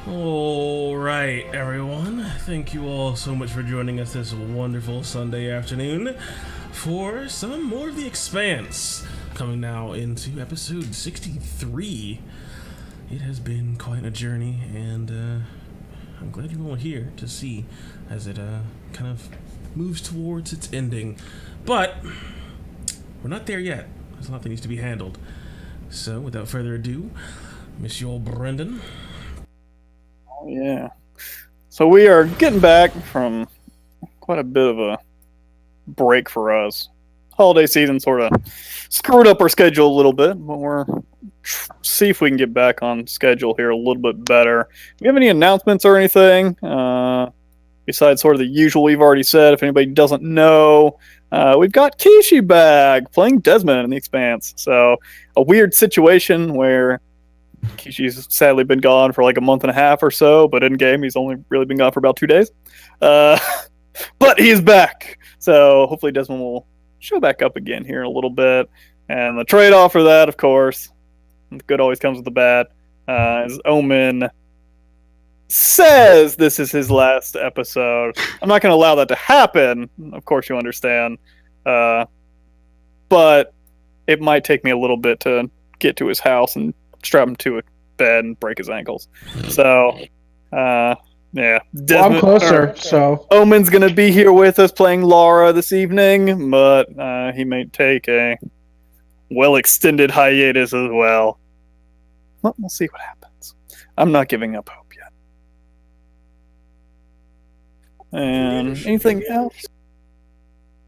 All right, everyone. Thank you all so much for joining us this wonderful Sunday afternoon for some more of The Expanse. Coming now into episode 63. It has been quite a journey, and I'm glad you're all here to see as it kind of moves towards its ending. But we're not there yet. There's a lot that needs to be handled. So, without further ado, Monsieur Brendan. Oh, yeah. So we are getting back from quite a bit of a break for us. Holiday season sort of screwed up our schedule a little bit, but we're see if we can get back on schedule here a little bit better. Do we have any announcements or anything? Besides sort of the usual we've already said, if anybody doesn't know, we've got Kishi back playing Desmond in The Expanse. So a weird situation where Kishi's sadly been gone for like a month and a half or so, but in game he's only really been gone for about 2 days. But he's back, so hopefully Desmond will show back up again here in a little bit. And the trade-off for that, of course, the good always comes with the bad, is Omen says this is his last episode. I'm not going to allow that to happen, of course you understand, but it might take me a little bit to get to his house and strap him to a bed and break his ankles. So, yeah. Well, I'm closer, so... Omen's going to be here with us playing Lara this evening, but he may take a well-extended hiatus as well. Well, we'll see what happens. I'm not giving up hope yet. And anything else?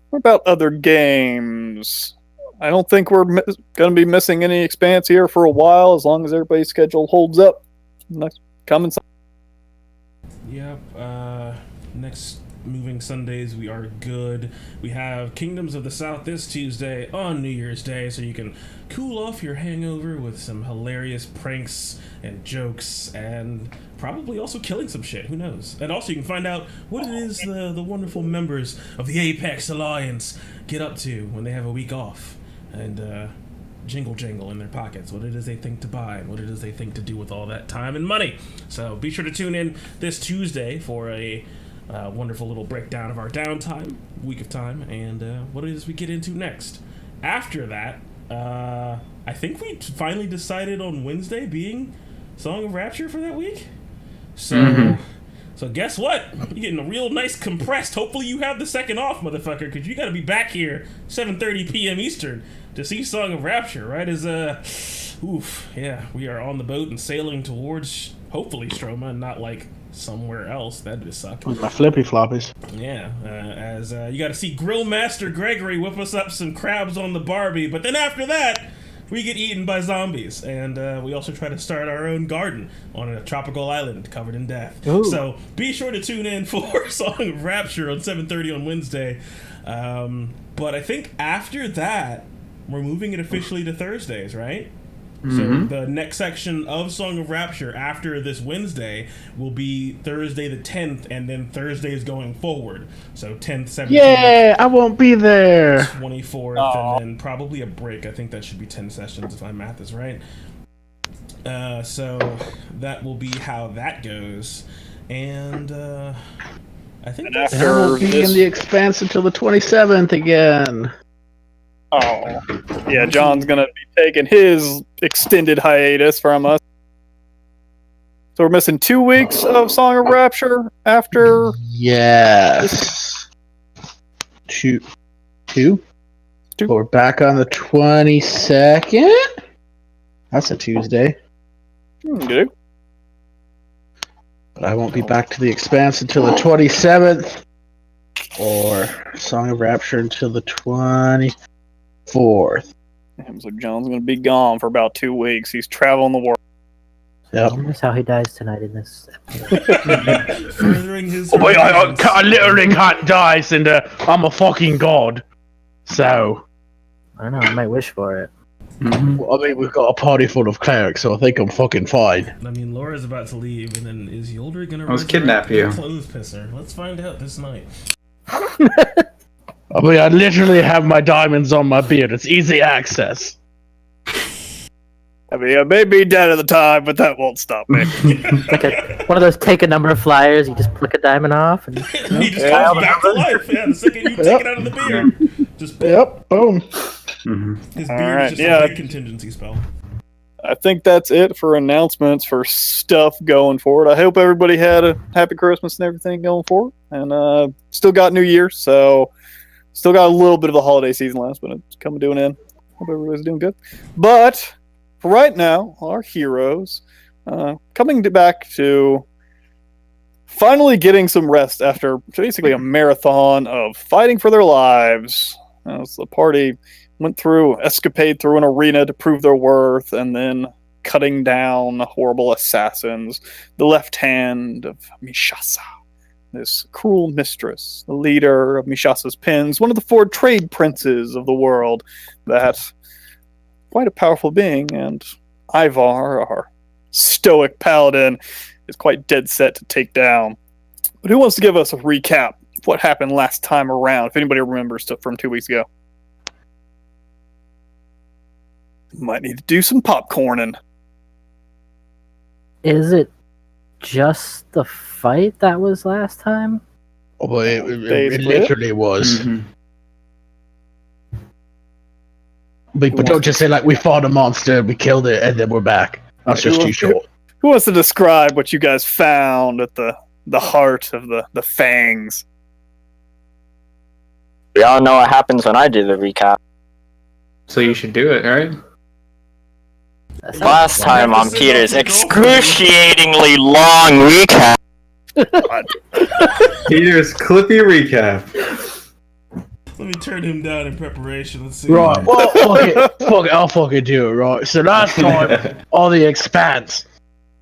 What about other games? I don't think we're going to be missing any Expanse here for a while, as long as everybody's schedule holds up. Next coming Sunday. Yep, next moving Sundays we are good. We have Kingdoms of the South this Tuesday on New Year's Day, so you can cool off your hangover with some hilarious pranks and jokes, and probably also killing some shit, who knows. And also you can find out what it is the wonderful members of the Apex Alliance get up to when they have a week off, and jingle in their pockets, what it is they think to buy, and what it is they think to do with all that time and money. So be sure to tune in this Tuesday for a wonderful little breakdown of our downtime, week of time, and what it is we get into next. After that, I think we finally decided on Wednesday being Song of Rapture for that week. So, So guess what? You're getting a real nice compressed. Hopefully you have the second off, motherfucker, because you got to be back here 7:30 p.m. Eastern to see Song of Rapture, right? We are on the boat and sailing towards, hopefully, Stroma, and not like somewhere else. That'd just suck. With my flippy floppies. Yeah, as you got to see Grill Master Gregory whip us up some crabs on the Barbie, but then after that, we get eaten by zombies, and we also try to start our own garden on a tropical island covered in death. Ooh. So be sure to tune in for Song of Rapture on 7:30 on Wednesday. But I think after that, we're moving it officially to Thursdays, right? So the next section of Song of Rapture after this Wednesday will be Thursday the 10th, and then Thursdays going forward. So 10th, 17th. Yeah, I won't be there. 24th, and then probably a break. I think that should be 10 sessions if my math is right. So that will be how that goes. And I think that's... I won't be in The Expanse until the 27th again. Oh, yeah, John's going to be taking his extended hiatus from us. So we're missing 2 weeks of Song of Rapture after... Yes. Two? We're back on the 22nd? That's a Tuesday. Good. But I won't be back to The Expanse until the 27th. Or Song of Rapture until the 24th. So John's going to be gone for about 2 weeks. He's traveling the world. Yep. That's how he dies tonight in this Furthering his... Oh, wait, I literally can't die, Cinder. I'm a fucking god. So... I don't know, I might wish for it. Well, I mean, we've got a party full of clerics, so I think I'm fucking fine. I mean, Laura's about to leave, and then is Yolder going to... Let's kidnap you. Clothes pisser. Let's find out this night. I mean, I literally have my diamonds on my beard. It's easy access. I mean, I may be dead at the time, but that won't stop me. One of those take a number of flyers, you just pluck a diamond off, and He just comes back to life. Yeah, the second you take it out of the beard, just Yep, boom. his All beard right, is just yeah. a big contingency spell. I think that's it for announcements for stuff going forward. I hope everybody had a happy Christmas and everything going forward. And still got New Year, so still got a little bit of the holiday season left, but it's coming to an end. Hope everybody's doing good. But for right now, our heroes coming back to finally getting some rest after basically a marathon of fighting for their lives. As the party went through, escapade through an arena to prove their worth, and then cutting down horrible assassins. The left hand of Mishasa, this cruel mistress, the leader of Mishasa's pins, one of the 4 trade princes of the world. That quite a powerful being, and Ivar, our stoic paladin, is quite dead set to take down. But who wants to give us a recap of what happened last time around, if anybody remembers stuff from 2 weeks ago? Might need to do some popcorning. is it just the fight that was last time? Oh, but it Basically. literally was. Mhm. But don't just say, like, we fought a monster, we killed it, and then we're back. That's just too short. Who wants to describe what you guys found at the heart of the fangs? We all know what happens when I do the recap. So you should do it, right? That sounds Last like- time on Peter's excruciatingly long recap. Peter's clippy recap. Let me turn him down in preparation. Let's see. Right, well, fuck it, I'll fucking do it, right? So last time, on the Expanse,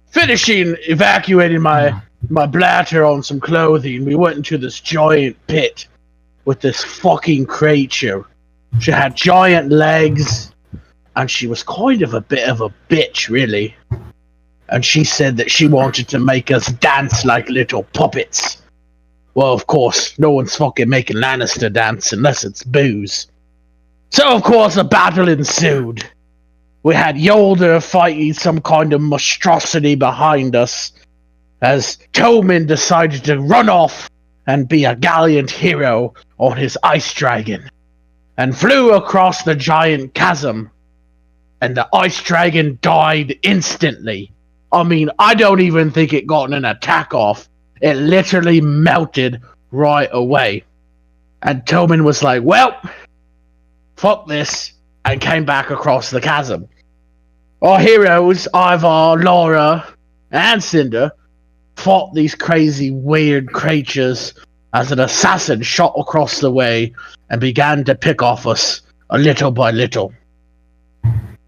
finishing evacuating my bladder on some clothing, we went into this giant pit with this fucking creature. She had giant legs, and she was kind of a bit of a bitch, really. And she said that she wanted to make us dance like little puppets. Well, of course, no one's fucking making Lannister dance unless it's booze. So, of course, a battle ensued. We had Yolder fighting some kind of monstrosity behind us, as Tommen decided to run off and be a gallant hero on his ice dragon, and flew across the giant chasm, and the ice dragon died instantly. I mean, I don't even think it got an attack off. It literally melted right away. And Tommen was like, well, fuck this, and came back across the chasm. Our heroes, Ivar, Laura, and Cinder, fought these crazy, weird creatures as an assassin shot across the way and began to pick off us a little by little.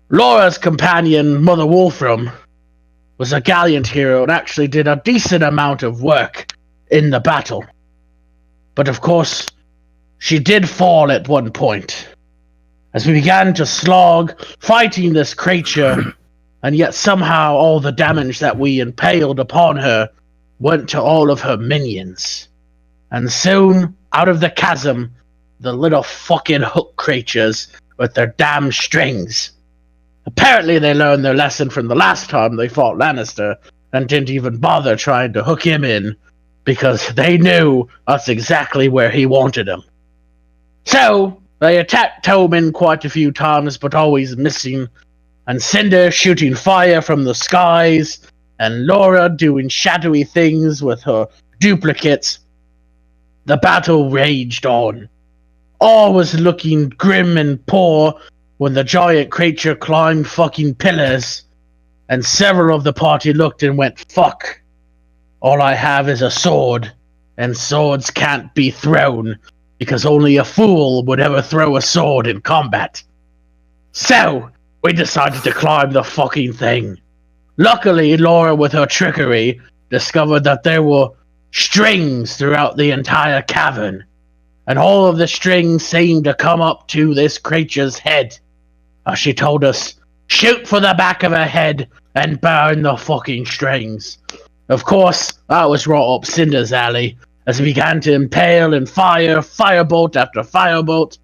Laura's companion, Mother Wolfram, was a gallant hero and actually did a decent amount of work in the battle. But of course, she did fall at one point, as we began to slog, fighting this creature, and yet somehow all the damage that we impaled upon her went to all of her minions. And soon, out of the chasm, the little fucking hook creatures with their damn strings. Apparently they learned their lesson from the last time they fought Lannister and didn't even bother trying to hook him in because they knew that's exactly where he wanted them. So, they attacked Tommen quite a few times but always missing, and Cinder shooting fire from the skies, and Laura doing shadowy things with her duplicates. The battle raged on. All was looking grim and poor when the giant creature climbed fucking pillars, and several of the party looked and went, fuck. All I have is a sword, and swords can't be thrown, because only a fool would ever throw a sword in combat. So, we decided to climb the fucking thing. Luckily, Laura, with her trickery, discovered that there were strings throughout the entire cavern, and all of the strings seemed to come up to this creature's head. She told us, shoot for the back of her head and burn the fucking strings. Of course, that was right up Cinder's alley, as he began to impale and fire firebolt after firebolt,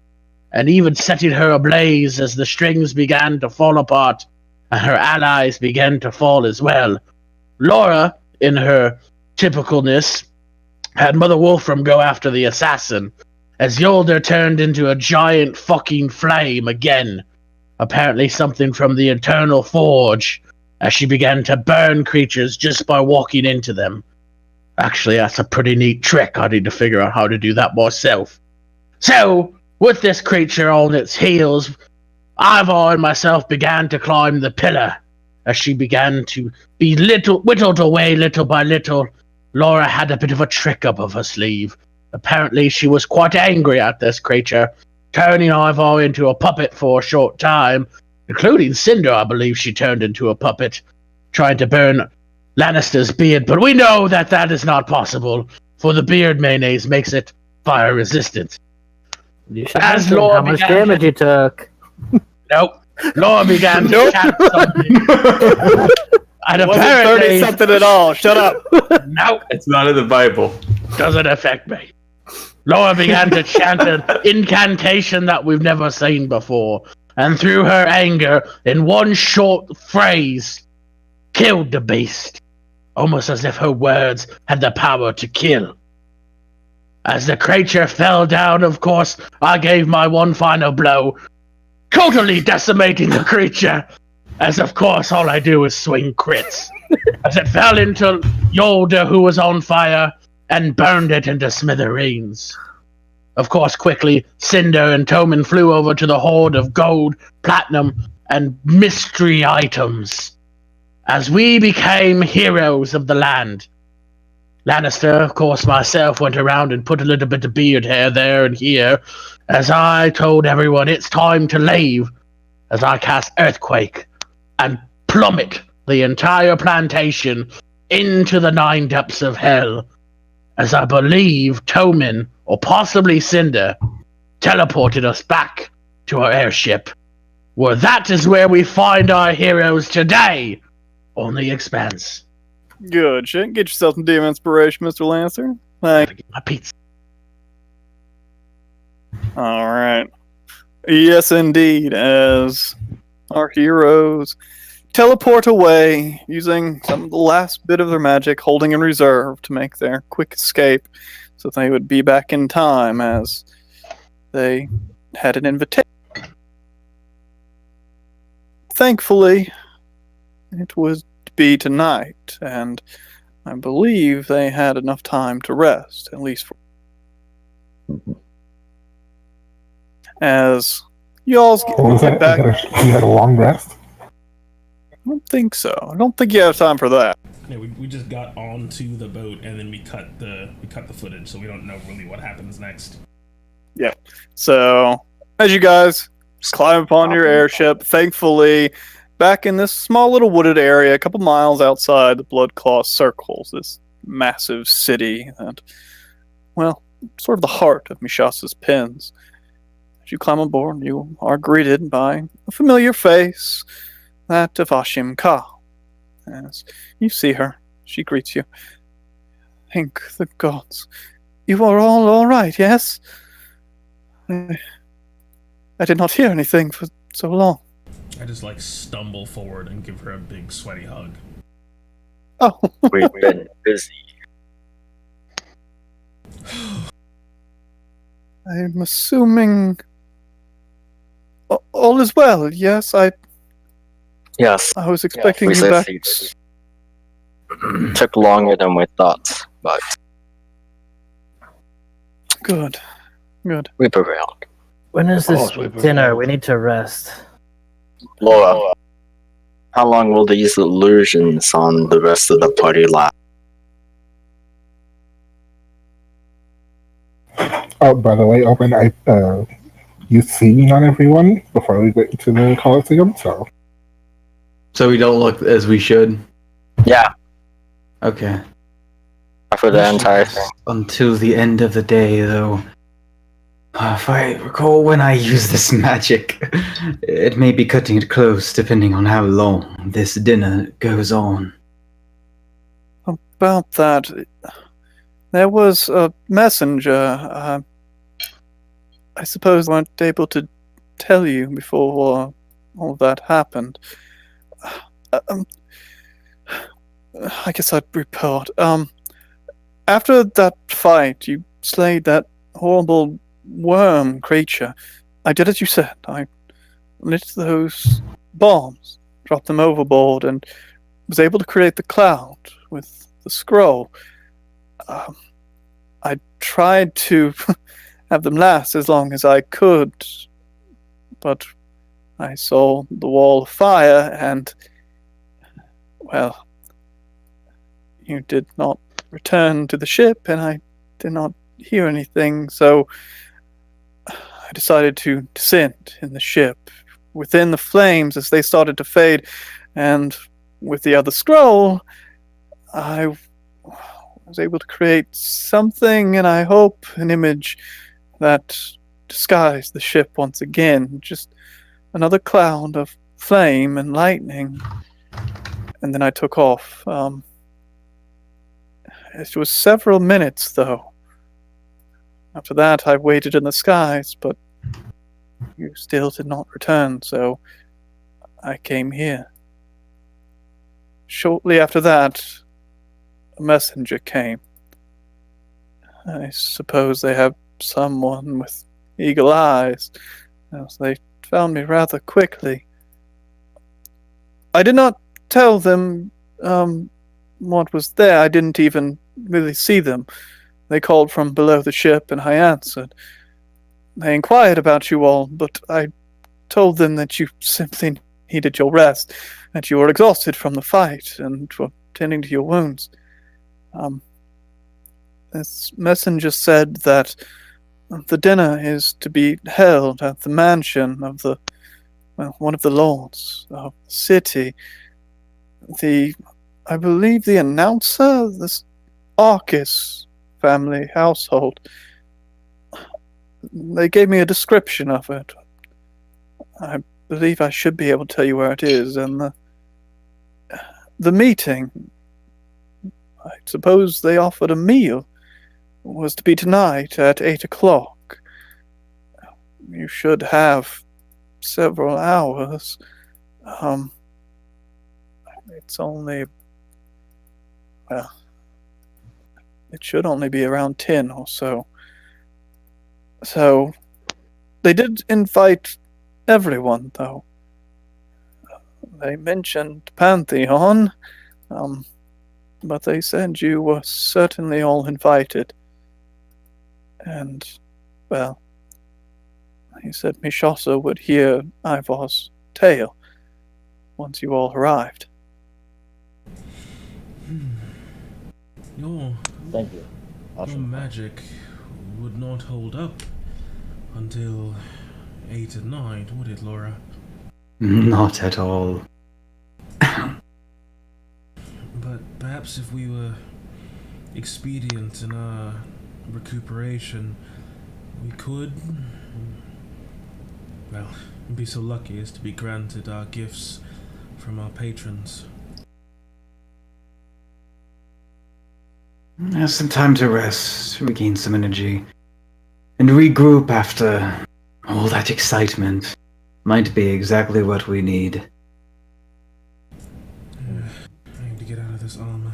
and even setting her ablaze as the strings began to fall apart and her allies began to fall as well. Laura, in her typicalness, had Mother Wolfram go after the assassin, as Yolder turned into a giant fucking flame again. Apparently something from the Eternal Forge, as she began to burn creatures just by walking into them. Actually, that's a pretty neat trick. I need to figure out how to do that myself. So, with this creature on its heels, Ivor and myself began to climb the pillar. As she began to be whittled away little by little, Laura had a bit of a trick up of her sleeve. Apparently, she was quite angry at this creature, turning Ivor into a puppet for a short time, including Cinder, I believe she turned into a puppet, trying to burn Lannister's beard, but we know that that is not possible, for the beard mayonnaise makes it fire resistant. You should As mention Laura how much began damage you took. Nope. Laura began to chant something. And It wasn't apparently, 30-something at all. Shut up. nope, It's not in the Bible. doesn't affect me. Laura began to chant an incantation that we've never seen before, and through her anger, in one short phrase, killed the beast, almost as if her words had the power to kill. As the creature fell down, of course, I gave my one final blow, totally decimating the creature, as of course all I do is swing crits. As it fell into Yolder, who was on fire, and burned it into smithereens. Of course, quickly, Cinder and Toman flew over to the hoard of gold, platinum, and mystery items, as we became heroes of the land. Lannister, of course, myself, went around and put a little bit of beard hair there and here, as I told everyone it's time to leave, as I cast Earthquake and plummet the entire plantation into the 9 depths of hell, as I believe Toman, or possibly Cinder, teleported us back to our airship, where that is where we find our heroes today, on the Expanse. Good shit. Get yourself some demon inspiration, Mr. Lancer. Thank Gotta get my pizza. All right. Yes, indeed. As our heroes teleport away using some of the last bit of their magic, holding in reserve to make their quick escape, so they would be back in time as they had an invitation. Thankfully, it was to be tonight, and I believe they had enough time to rest, at least for. As y'all's What was get that? back. You had a long rest? I don't think so. I don't think you have time for that. Yeah, we just got onto the boat and then we cut the footage, so we don't know really what happens next. So, as you guys climb upon your airship, thankfully, back in this small little wooded area, a couple miles outside the Bloodclaw Circles, this massive city that, well, sort of the heart of Mishasa's Pens. As you climb aboard, you are greeted by a familiar face, that of Ashim Ka. As you see her, she greets you. Thank the gods. You are all right, yes? I did not hear anything for so long. I just stumble forward and give her a big sweaty hug. Oh, We've been busy. I'm assuming all is well. Yes, I Yes, was expecting we you back. succeeded. Took longer than we thought, but Good. we prevailed. When is this course we dinner? prevailed. We need to rest. Laura, how long will these illusions on the rest of the party last? Oh, by the way, Open, you seen on everyone before we went to the Coliseum, so. So we don't look as we should. Yeah, Okay. for the entire thing. Until the end of the day, though. If I recall when I use this magic, it may be cutting it close depending on how long this dinner goes on. About that, there was a messenger. I suppose I weren't able to tell you before all of that happened. I guess I'd report. After that fight, you slayed that horrible worm creature. I did as you said. I lit those bombs, dropped them overboard, and was able to create the cloud with the scroll. I tried to have them last as long as I could, but I saw the wall of fire and, well, you did not return to the ship and I did not hear anything, so I decided to descend in the ship within the flames as they started to fade, and with the other scroll, I was able to create something, and I hope an image that disguised the ship once again. Just another cloud of flame and lightning. And then I took off. It was several minutes, though. After that, I waited in the skies, but you still did not return, so I came here. Shortly after that, a messenger came. I suppose they have someone with eagle eyes, as they found me rather quickly. I did not tell them what was there. I didn't even really see them. They called from below the ship, and I answered. They inquired about you all, but I told them that you simply needed your rest, that you were exhausted from the fight, and were tending to your wounds. This messenger said that the dinner is to be held at the mansion of one of the lords of the city. I believe the announcer, this Arcus family household. They gave me a description of it. I believe I should be able to tell you where it is, and the meeting, I suppose they offered a meal, was to be tonight at 8 o'clock. You should have several hours. It's only, well, it should only be around 10 or so. So, they did invite everyone, though. They mentioned Pantheon, but they said you were certainly all invited. And, well, he said Mishasa would hear Ivor's tale once you all arrived. Thank you. Your magic would not hold up until 8 at night, would it, Laura? Not at all. But perhaps if we were expedient in our recuperation, we could, well, be so lucky as to be granted our gifts from our patrons. Have some time to rest, regain some energy, and regroup after all that excitement. Might be exactly what we need. I need to get out of this armor.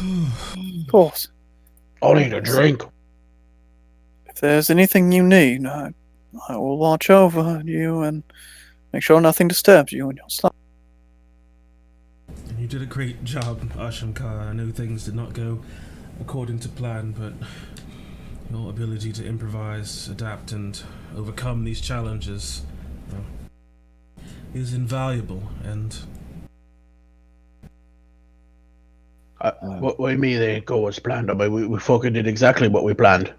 Of course. I'll need a drink. If there's anything you need, I will watch over you and make sure nothing disturbs you in your sleep. And you did a great job, Ashamkar. I know things did not go according to plan, but your ability to improvise, adapt, and overcome these challenges is invaluable, and... What do you mean they didn't go as planned? I mean, we fucking did exactly what we planned.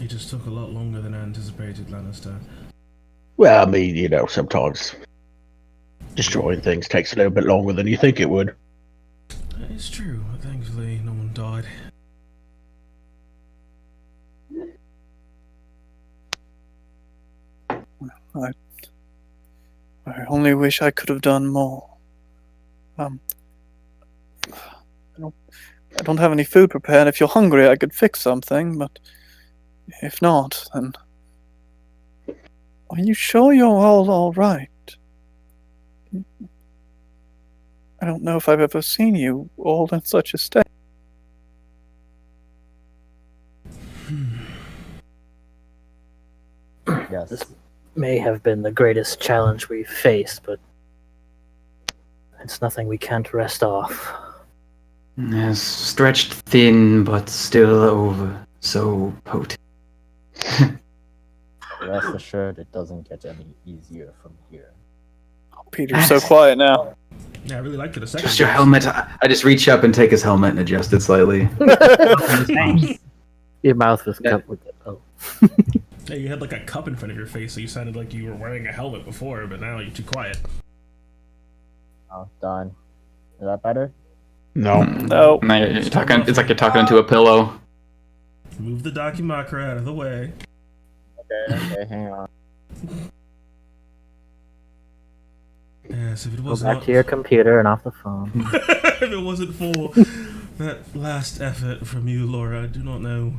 It just took a lot longer than I anticipated, Lannister. Well, I mean, you know, sometimes destroying things takes a little bit longer than you think it would. It's true. Thankfully, no one died. I only wish I could have done more. I don't have any food prepared. If you're hungry, I could fix something, but if not, then... Are you sure you're all right? I don't know if I've ever seen you all in such a state. This may have been the greatest challenge we've faced, but it's nothing we can't rest off. Yes, stretched thin, but still over so potent. Rest assured, it doesn't get any easier from here. Peter's so quiet now. Yeah, I really liked it a second. Just your helmet. I just reach up and take his helmet and adjust it slightly. Your mouth was cut with it. Oh. Yeah, you had like a cup in front of your face, so you sounded like you were wearing a helmet before, but now you're too quiet. Oh, done. Is that better? No. No. No, you're talking. It's like you're talking into a pillow. Move the Dakimakura out of the way. Okay, hang on. Yes, if it Go wasn't back to your computer and off the phone. if it wasn't for that last effort from you, Laura, I do not know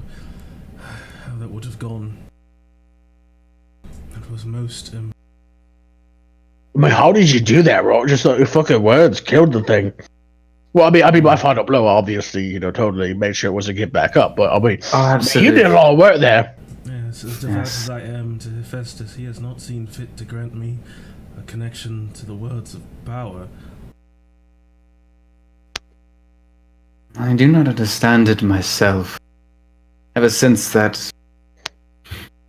how that would have gone. That was most. I mean, how did you do that, bro? Just like your fucking words killed the thing. Well, I mean, my final blow, obviously, totally made sure it wasn't get back up. But I mean, you did a lot of work there. Yes, as devout as I am to Hephaestus, he has not seen fit to grant me a connection to the worlds of power. I do not understand it myself. Ever since that,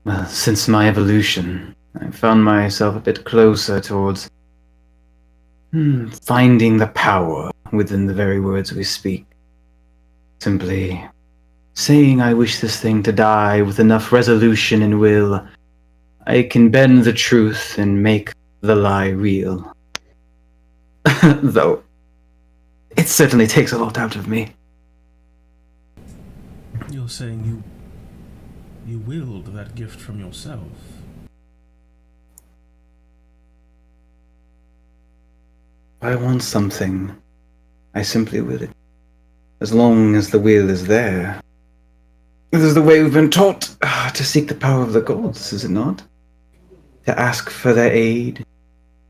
well, since my evolution, I found myself a bit closer towards finding the power within the very words we speak. Simply saying I wish this thing to die with enough resolution and will, I can bend the truth and make the lie real. Though, it certainly takes a lot out of me. You're saying you willed that gift from yourself. If I want something, I simply will it. As long as the will is there. This is the way we've been taught to seek the power of the gods, is it not? To ask for their aid,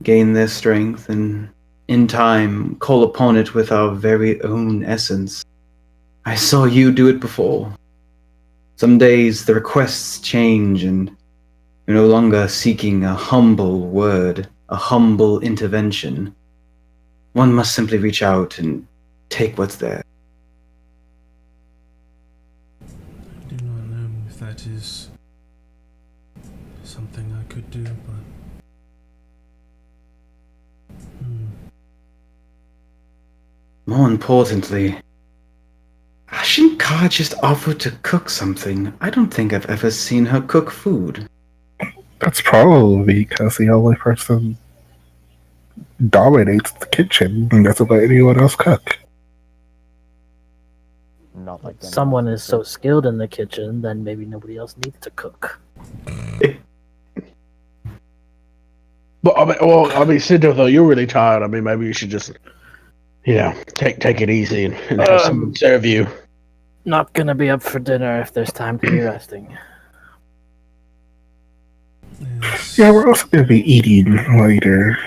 gain their strength, and in time call upon it with our very own essence. I saw you do it before. Some days the requests change and you're no longer seeking a humble word, a humble intervention. One must simply reach out and take what's there. I do not know if that is something I could do, but... More importantly, shouldn't Ka just offer to cook something? I don't think I've ever seen her cook food. That's probably because the only person dominates the kitchen and doesn't let anyone else cook. Not like Someone is so skilled in the kitchen, then maybe nobody else needs to cook. But I mean, Cinder, though, you're really tired. I mean, maybe you should just, take it easy and have someone serve you. Not gonna be up for dinner if there's time to be resting. Yes. Yeah, we're also going to be eating later.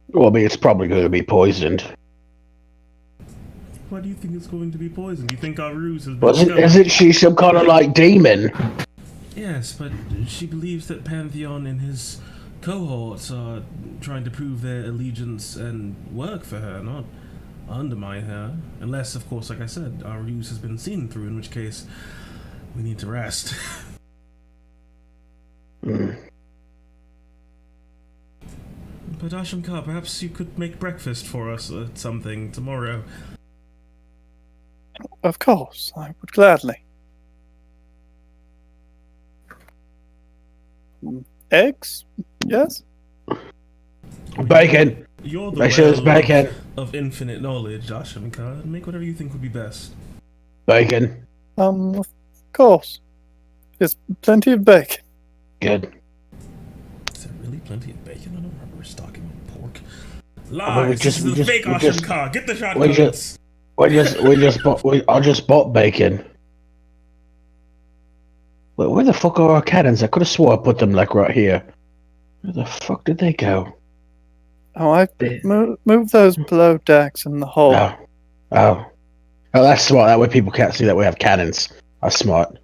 Well, I mean, it's probably going to be poisoned. Why do you think it's going to be poisoned? Do you think our ruse has been discovered? Isn't she some kind of, like, demon? Yes, but she believes that Pantheon and his cohorts are trying to prove their allegiance and work for her, not undermine her. Unless, of course, like I said, our ruse has been seen through, in which case we need to rest. But Ashamka, perhaps you could make breakfast for us or something tomorrow. Of course, I would gladly. Eggs? Yes? Bacon! You're the Make sure it's well bacon. of infinite knowledge, Ashamka. Make whatever you think would be best. Bacon. Of course. There's plenty of bacon. Good. Is there really plenty of bacon? I don't remember stocking on pork. Well, Lies! This is the fake Ashamka! Get the shotguns! I just bought bacon. Where the fuck are our cannons? I could have swore I put them, like, right here. Where the fuck did they go? Oh, I move those below decks in the hole. Oh, that's smart. That way people can't see that we have cannons. That's smart.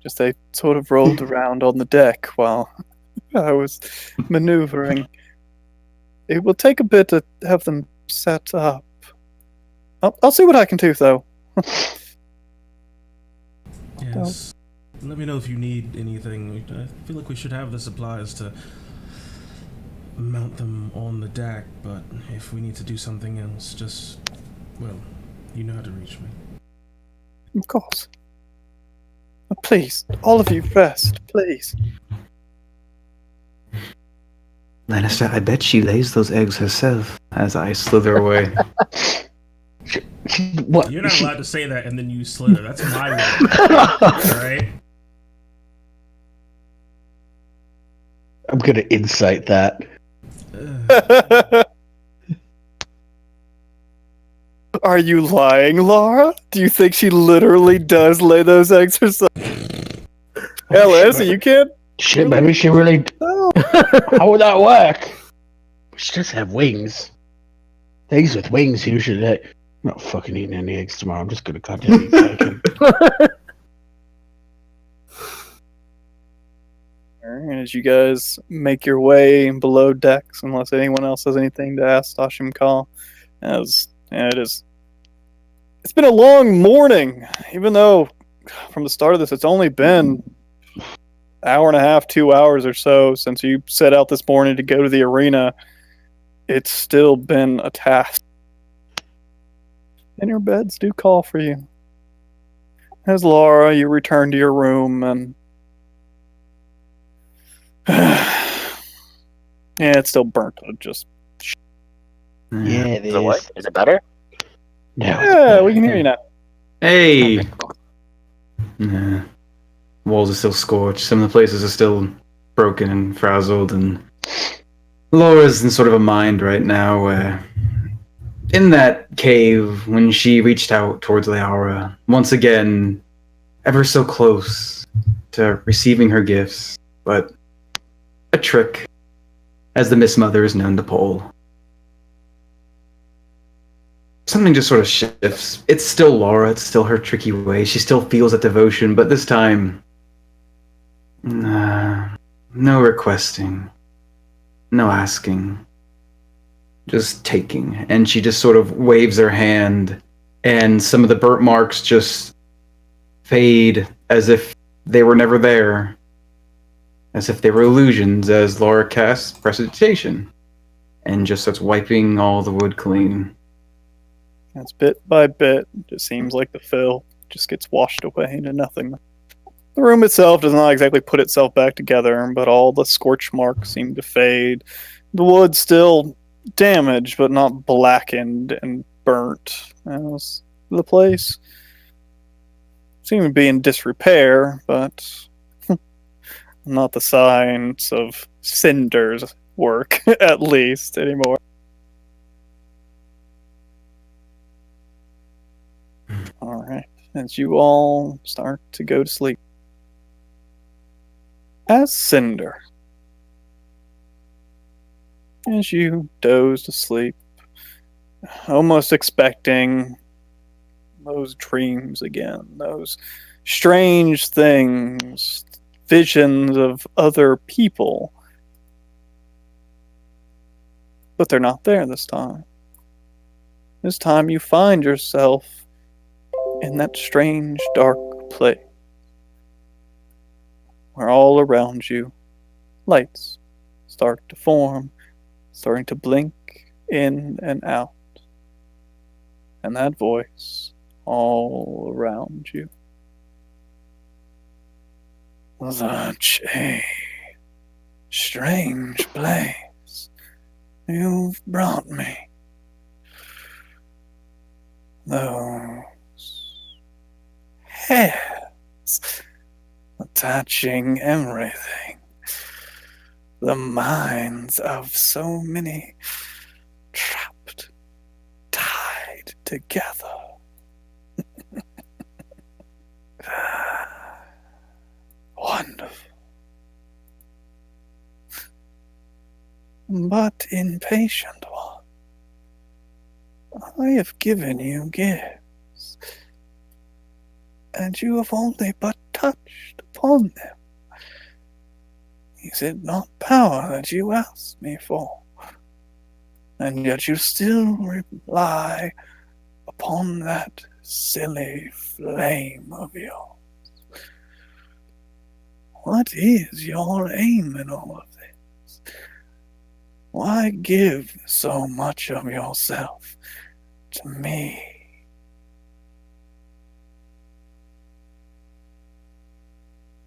Just they sort of rolled around on the deck while I was maneuvering. It will take a bit to have them set up. I'll see what I can do, though. Yes. Let me know if you need anything. I feel like we should have the supplies to mount them on the deck, but if we need to do something else, just, well, you know how to reach me. Of course. Please, all of you, rest, please. Lannister, I bet she lays those eggs herself as I slither away. What? You're not allowed to say that and then you slither. That's my word. Alright? I'm gonna incite that. Are you lying, Laura? Do you think she literally does lay those eggs herself? Hell, Alyssa, you can't. Shit, maybe she really. Oh. How would that work? She does have wings. Things with wings usually. I'm not fucking eating any eggs tomorrow. I'm just gonna goddamn eat bacon. And as you guys make your way below decks, unless anyone else has anything to ask Tashim Kal, it's been a long morning. Even though from the start of this, it's only been hour and a half, 2 hours or so since you set out this morning to go to the arena. It's still been a task. And your beds do call for you. As Laura, you return to your room and yeah, it's still burnt. Just Yeah, it is. So what? Is it better? No. yeah, we can hear you now. Hey! Okay, cool. Nah. Walls are still scorched. Some of the places are still broken and frazzled, and Laura's in sort of a mind right now where, in that cave, when she reached out towards Leara, once again, ever so close to receiving her gifts, but a trick, as the Miss Mother is known to pull. Something just sort of shifts. It's still Laura, it's still her tricky way. She still feels that devotion, but this time, no requesting, no asking, just taking. And she just sort of waves her hand, and some of the burnt marks just fade as if they were never there. As if they were illusions, as Laura casts Prestidigitation and just starts wiping all the wood clean. That's bit by bit. It just seems like the fill just gets washed away into nothing. The room itself does not exactly put itself back together, but all the scorch marks seem to fade. The wood still damaged, but not blackened and burnt. As the place seems to be in disrepair, but not the signs of Cinder's work, at least, anymore. Alright, as you all start to go to sleep. As Cinder, as you doze to sleep, almost expecting those dreams again, those strange things, visions of other people. But they're not there this time. This time you find yourself in that strange, dark place where all around you lights start to form, starting to blink in and out. And that voice all around you. Such a strange place you've brought me. Those hairs attaching everything. The minds of so many trapped, tied together. Wonderful. But impatient one, I have given you gifts, and you have only but touched upon them. Is it not power that you asked me for? And yet you still rely upon that silly flame of yours. What is your aim in all of this? Why give so much of yourself to me?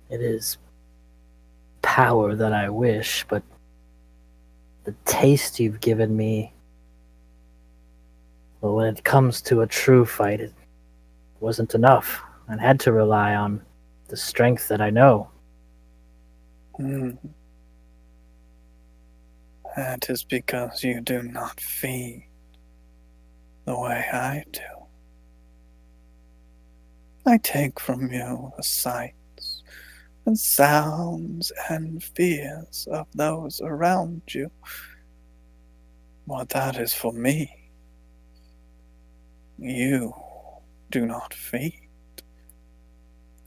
It is power that I wish, but the taste you've given me, well, when it comes to a true fight, it wasn't enough. I had to rely on the strength that I know. That is because you do not feed the way I do. I take from you the sights and sounds and fears of those around you. But that is for me. You do not feed.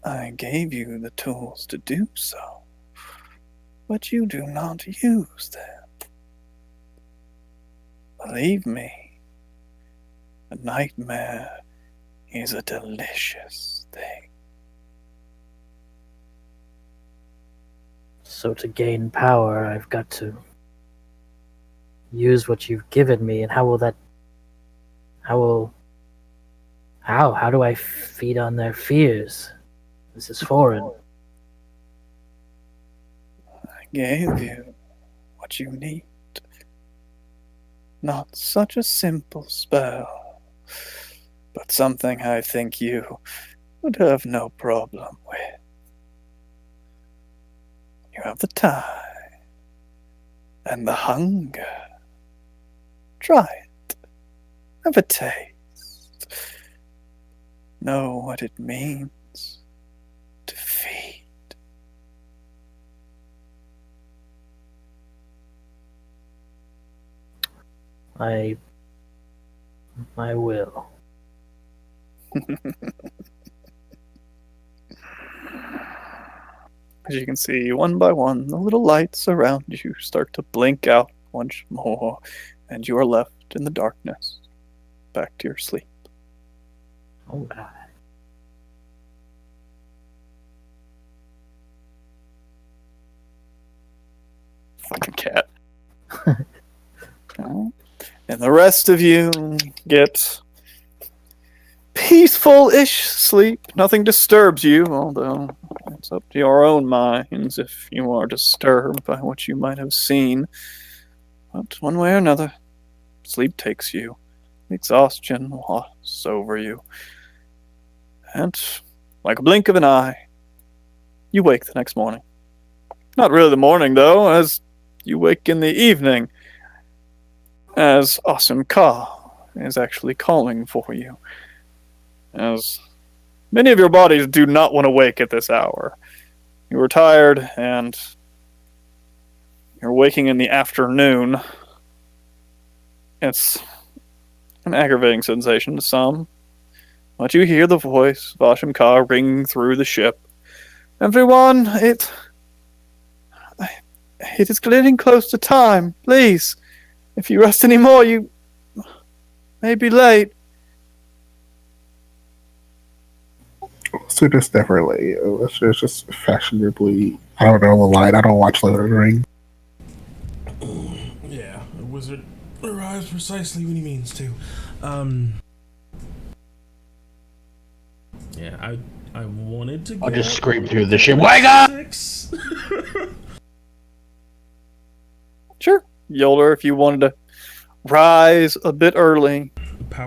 I gave you the tools to do so, but you do not use them. Believe me, a nightmare is a delicious thing. So to gain power, I've got to use what you've given me, and how do I feed on their fears? This is foreign. I gave you what you need. Not such a simple spell, but something I think you would have no problem with. You have the time and the hunger. Try it. Have a taste. Know what it means to feed. I will. As you can see, one by one, the little lights around you start to blink out once more, and you are left in the darkness, back to your sleep. All right. Fucking cat. And the rest of you get peaceful-ish sleep. Nothing disturbs you, although it's up to your own minds if you are disturbed by what you might have seen. But one way or another, sleep takes you. Exhaustion washes over you. And, like a blink of an eye, you wake the next morning. Not really the morning, though, as you wake in the evening, as Awesome Ka is actually calling for you. As many of your bodies do not want to wake at this hour. You are tired, and you're waking in the afternoon. It's an aggravating sensation to some, but you hear the voice of Awesome Ka ringing through the ship. Everyone, it is getting close to time. Please, if you rest any more, you may be late. So just never late. It's just fashionably. I don't know the line. I don't watch Lord of the Rings. Yeah, a wizard arrives precisely when he means to. Yeah, I wanted to. I'll just scream through the shit. Wake up! 6. Sure, Yolder, if you wanted to rise a bit early.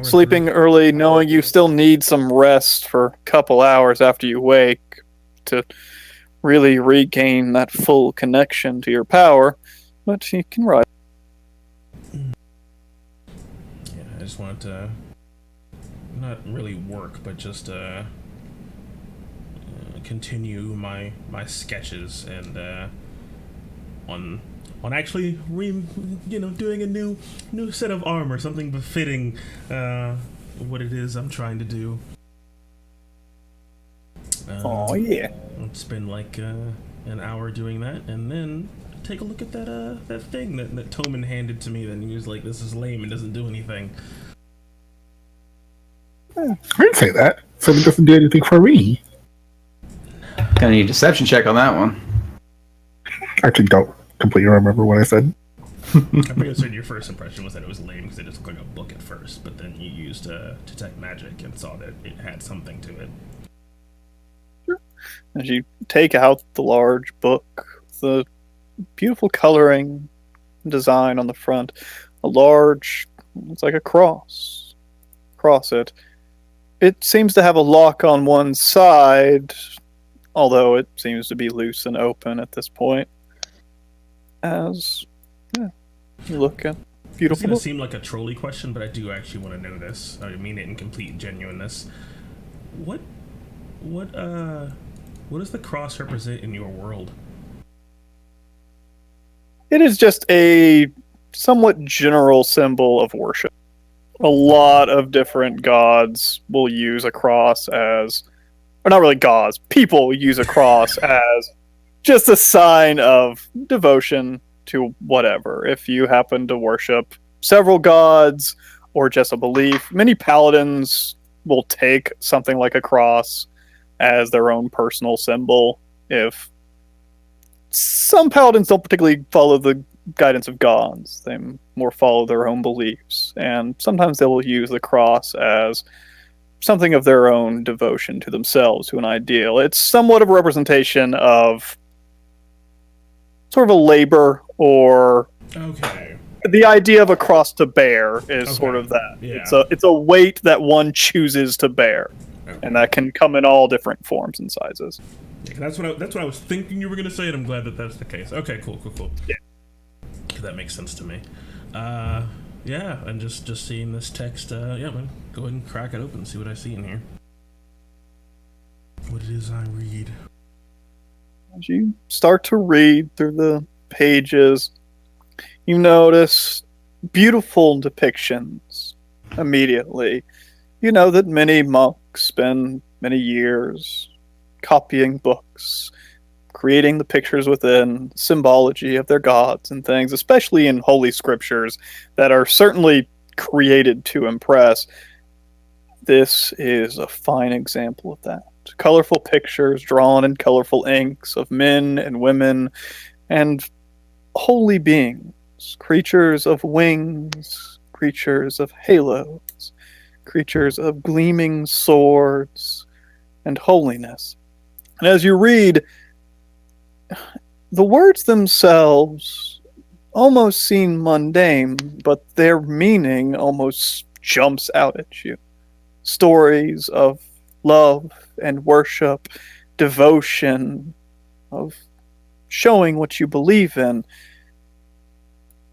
Sleeping early, knowing you still need some rest for a couple hours after you wake to really regain that full connection to your power, but you can rise. Yeah, I just wanted to not really work, but just continue my sketches and on actually doing a new set of armor, something befitting what it is I'm trying to do. Oh yeah. I'll spend like an hour doing that, and then take a look at that thing that Toman handed to me. Then he was like, "This is lame and doesn't do anything." I didn't say that. So it doesn't do anything for me. Gonna need a deception check on that one. I actually don't completely remember what I said. I'm pretty certain your first impression was that it was lame because it just looked like a book at first, but then you used detect magic and saw that it had something to it. As you take out the large book, the beautiful coloring design on the front, it's like a cross. Across it. It seems to have a lock on one side, although it seems to be loose and open at this point. As you look at beautiful. It's gonna seem like a trolley question, but I do actually want to know this. I mean it in complete genuineness. What does the cross represent in your world? It is just a somewhat general symbol of worship. A lot of different gods will use a cross as, or not really gods, people use a cross as just a sign of devotion to whatever. If you happen to worship several gods or just a belief, many paladins will take something like a cross as their own personal symbol. If some paladins don't particularly follow the guidance of gods, they more follow their own beliefs, and sometimes they will use the cross as something of their own devotion to themselves, to an ideal. It's somewhat of a representation of sort of a labor, or Okay. the idea of a cross to bear is sort of that. Yeah. It's a weight that one chooses to bear. Okay. And that can come in all different forms and sizes. Yeah, that's what I was thinking you were gonna say, and I'm glad that that's the case. Okay, cool. Yeah. That makes sense to me. Yeah, and just seeing this text, yeah, man, go ahead and crack it open and see what I see in here. What it is I read. As you start to read through the pages, you notice beautiful depictions immediately. You know that many monks spend many years copying books, creating the pictures within, symbology of their gods and things, especially in holy scriptures that are certainly created to impress. This is a fine example of that. Colorful pictures drawn in colorful inks of men and women and holy beings, creatures of wings, creatures of halos, creatures of gleaming swords and holiness. And as you read, the words themselves almost seem mundane, but their meaning almost jumps out at you. Stories of love and worship, devotion, of showing what you believe in,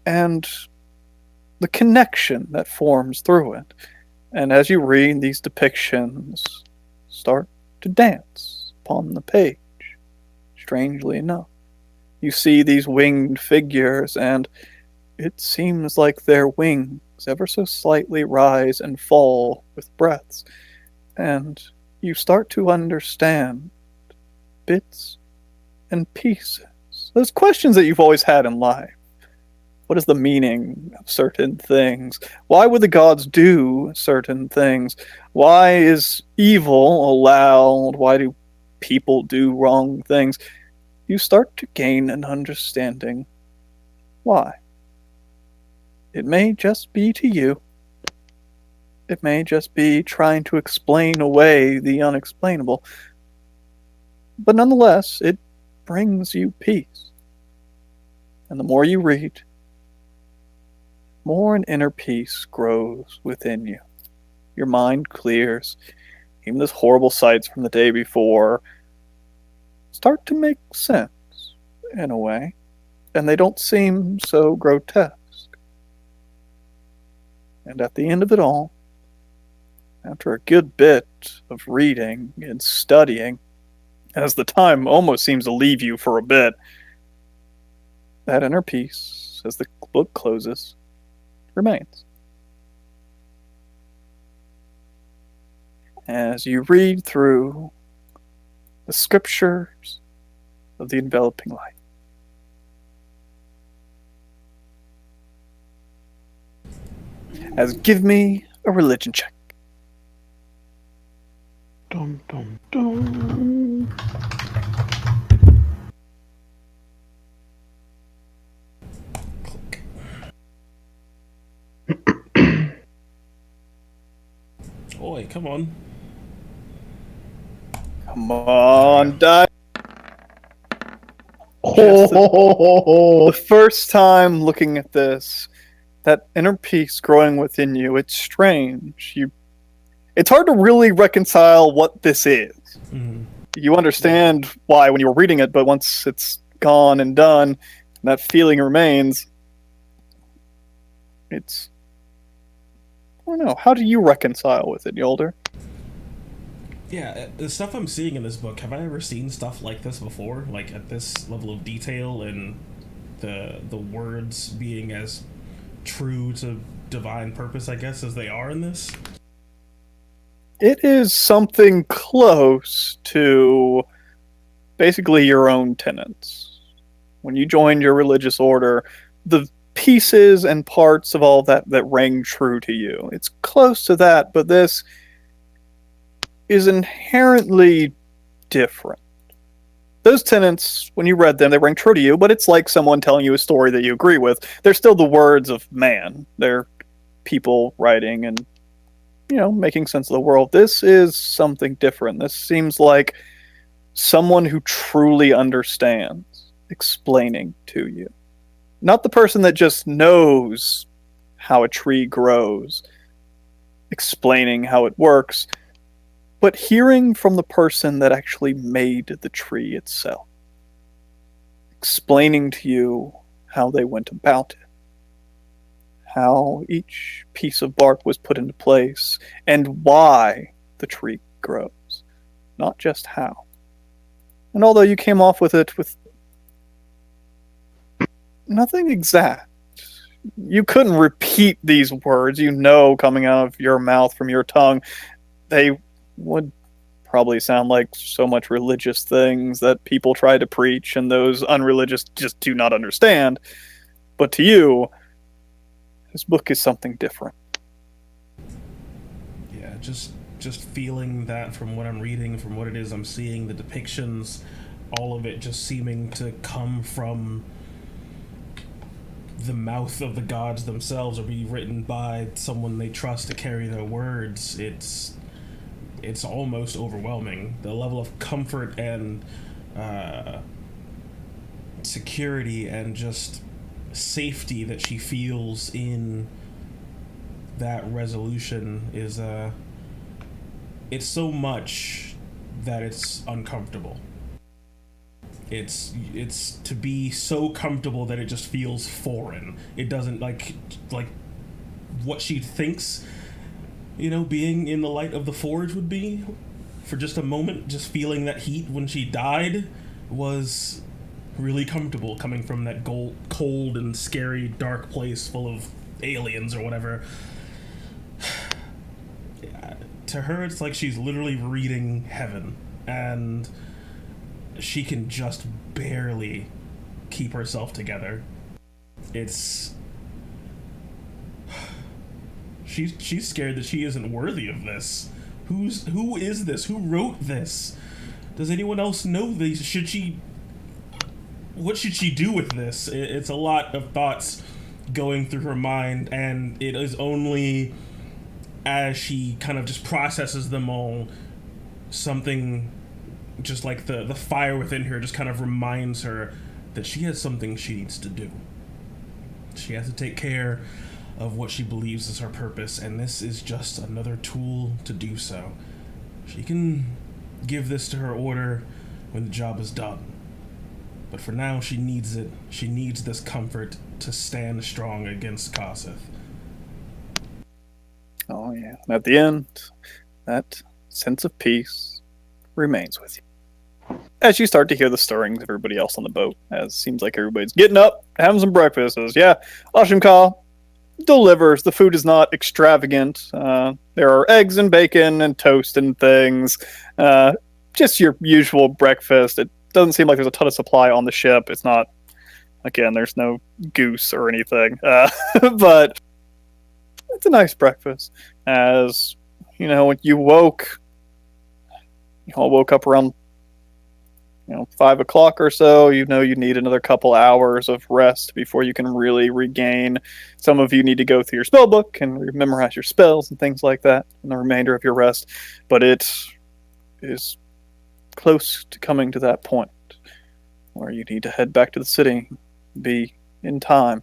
and the connection that forms through it. And as you read, these depictions start to dance upon the page. Strangely enough, you see these winged figures, and it seems like their wings ever so slightly rise and fall with breaths. And you start to understand bits and pieces. Those questions that you've always had in life. What is the meaning of certain things? Why would the gods do certain things? Why is evil allowed? Why do people do wrong things? You start to gain an understanding why. It may just be to you. It may just be trying to explain away the unexplainable. But nonetheless, it brings you peace. And the more you read, more an inner peace grows within you. Your mind clears. Even those horrible sights from the day before start to make sense, in a way. And they don't seem so grotesque. And at the end of it all, after a good bit of reading and studying, as the time almost seems to leave you for a bit, that inner peace, as the book closes, remains. As you read through the scriptures of the enveloping light. As give me a religion check. Dum, dum, dum. Oi, come on. Come on, die. Oh, The first time looking at this, that inner peace growing within you, it's strange. It's hard to really reconcile what this is. Mm. You understand why when you were reading it, but once it's gone and done, and that feeling remains, it's... I don't know. How do you reconcile with it, Yolder? Yeah, the stuff I'm seeing in this book, have I ever seen stuff like this before? Like, at this level of detail and the words being as true to divine purpose, I guess, as they are in this? It is something close to basically your own tenets. When you joined your religious order, the pieces and parts of all that rang true to you. It's close to that, but this is inherently different. Those tenets, when you read them, they rang true to you, but it's like someone telling you a story that you agree with. They're still the words of man. They're people writing and, making sense of the world. This is something different. This seems like someone who truly understands explaining to you. Not the person that just knows how a tree grows, explaining how it works, but hearing from the person that actually made the tree itself, explaining to you how they went about it, how each piece of bark was put into place, and why the tree grows, not just how. And although you came off with it with nothing exact, you couldn't repeat these words, coming out of your mouth from your tongue. They would probably sound like so much religious things that people try to preach and those unreligious just do not understand. But to you, this book is something different. Yeah, just feeling that from what I'm reading, from what it is I'm seeing, the depictions, all of it just seeming to come from the mouth of the gods themselves or be written by someone they trust to carry their words. It's almost overwhelming. The level of comfort and security and just safety that she feels in that resolution is it's so much that it's uncomfortable. It's to be so comfortable that it just feels foreign. It doesn't like what she thinks, being in the light of the forge would be for just a moment. Just feeling that heat when she died was really comfortable, coming from that cold and scary dark place full of aliens or whatever. To her, it's like she's literally reading heaven, and she can just barely keep herself together. She's scared that she isn't worthy of this. Who is this? Who wrote this? Does anyone else know these? What should she do with this? It's a lot of thoughts going through her mind, and it is only as she kind of just processes them all, something just like the fire within her just kind of reminds her that she has something she needs to do. She has to take care of what she believes is her purpose, and this is just another tool to do so. She can give this to her order when the job is done. But for now, she needs it. She needs this comfort to stand strong against Kosseth. Oh, yeah. And at the end, that sense of peace remains with you. as you start to hear the stirrings of everybody else on the boat, as it seems like everybody's getting up, having some breakfast. Says, yeah, Ashimka delivers. The food is not extravagant. There are eggs and bacon and toast and things. Just your usual breakfast. It doesn't seem like there's a ton of supply on the ship. It's not, again, there's no goose or anything. But it's a nice breakfast. As, when you all woke up around 5 o'clock or so. You need another couple hours of rest before you can really regain. Some of you need to go through your spell book and memorize your spells and things like that in the remainder of your rest. But it is close to coming to that point where you need to head back to the city, be in time.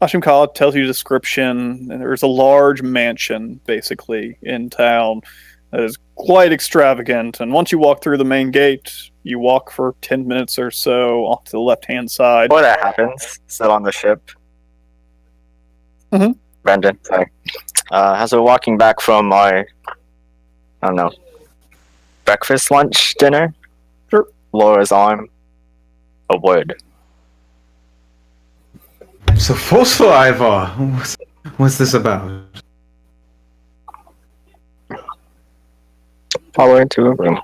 Ashim Kala tells you a description, and there's a large mansion, basically, in town that is quite extravagant. And once you walk through the main gate, you walk for 10 minutes or so off to the left-hand side. Before that happens, still on the ship. Mm-hmm. Brendan, sorry. As we're walking back from our, breakfast, lunch, dinner, sure. Laura's arm, a word. So forceful, Ivar. What's this about? Follow her into a room.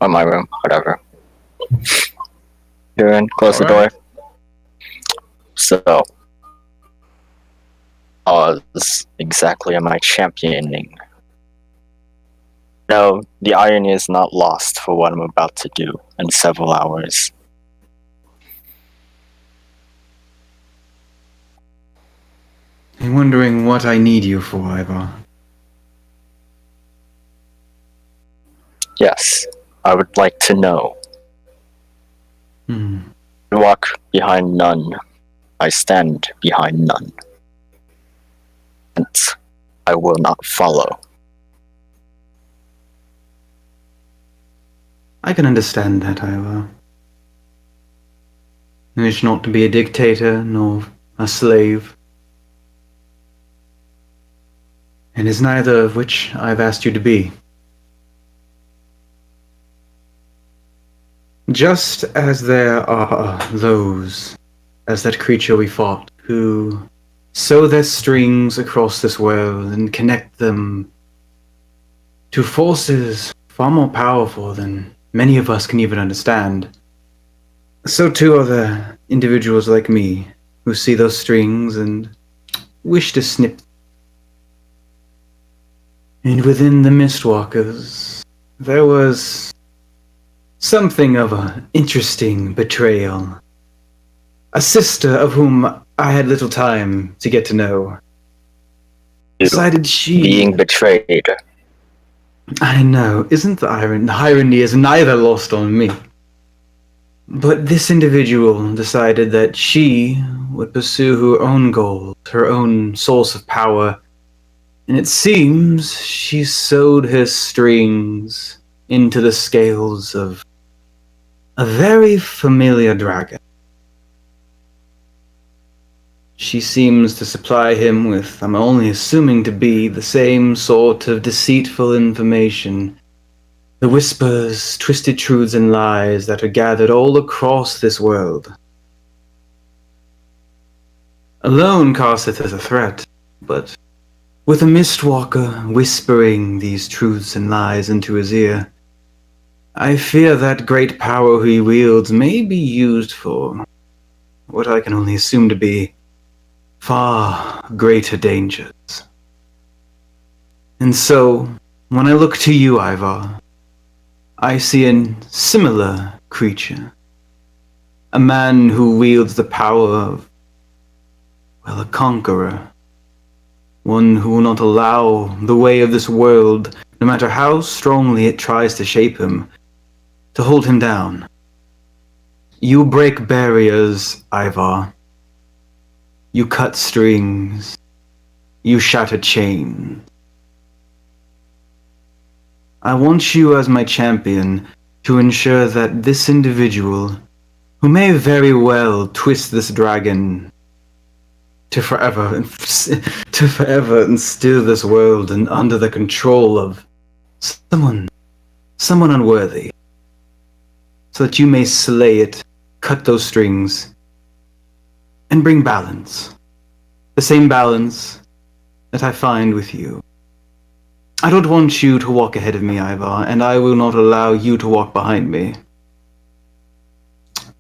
Or my room, whatever. You're in, close the door. So, exactly am I championing? No, the irony is not lost for what I'm about to do in several hours. I'm wondering what I need you for, Ivar. Yes, I would like to know. I walk behind none. I stand behind none. And I will not follow. I can understand that, Ivar. You wish not to be a dictator, nor a slave. And is neither of which I've asked you to be. Just as there are those, as that creature we fought, who sew their strings across this world and connect them to forces far more powerful than many of us can even understand, so too are there individuals like me who see those strings and wish to snip. And within the Mistwalkers, there was something of an interesting betrayal. A sister of whom I had little time to get to know. Decided she... Being betrayed. I know, isn't the irony? The irony is neither lost on me. But this individual decided that she would pursue her own goals, her own source of power, and it seems she sewed her strings into the scales of a very familiar dragon. She seems to supply him with, I'm only assuming to be, the same sort of deceitful information, the whispers, twisted truths, and lies that are gathered all across this world. Alone casteth as a threat, but with a Mistwalker whispering these truths and lies into his ear, I fear that great power he wields may be used for what I can only assume to be far greater dangers. And so, when I look to you, Ivar, I see a similar creature. A man who wields the power of, well, a conqueror. One who will not allow the way of this world, no matter how strongly it tries to shape him, to hold him down. You break barriers, Ivar. You cut strings. You shatter chains. I want you as my champion to ensure that this individual, who may very well twist this dragon to forever instill this world and under the control of someone unworthy. so that you may slay it, cut those strings, and bring balance. The same balance that I find with you. I don't want you to walk ahead of me, Ivar, and I will not allow you to walk behind me.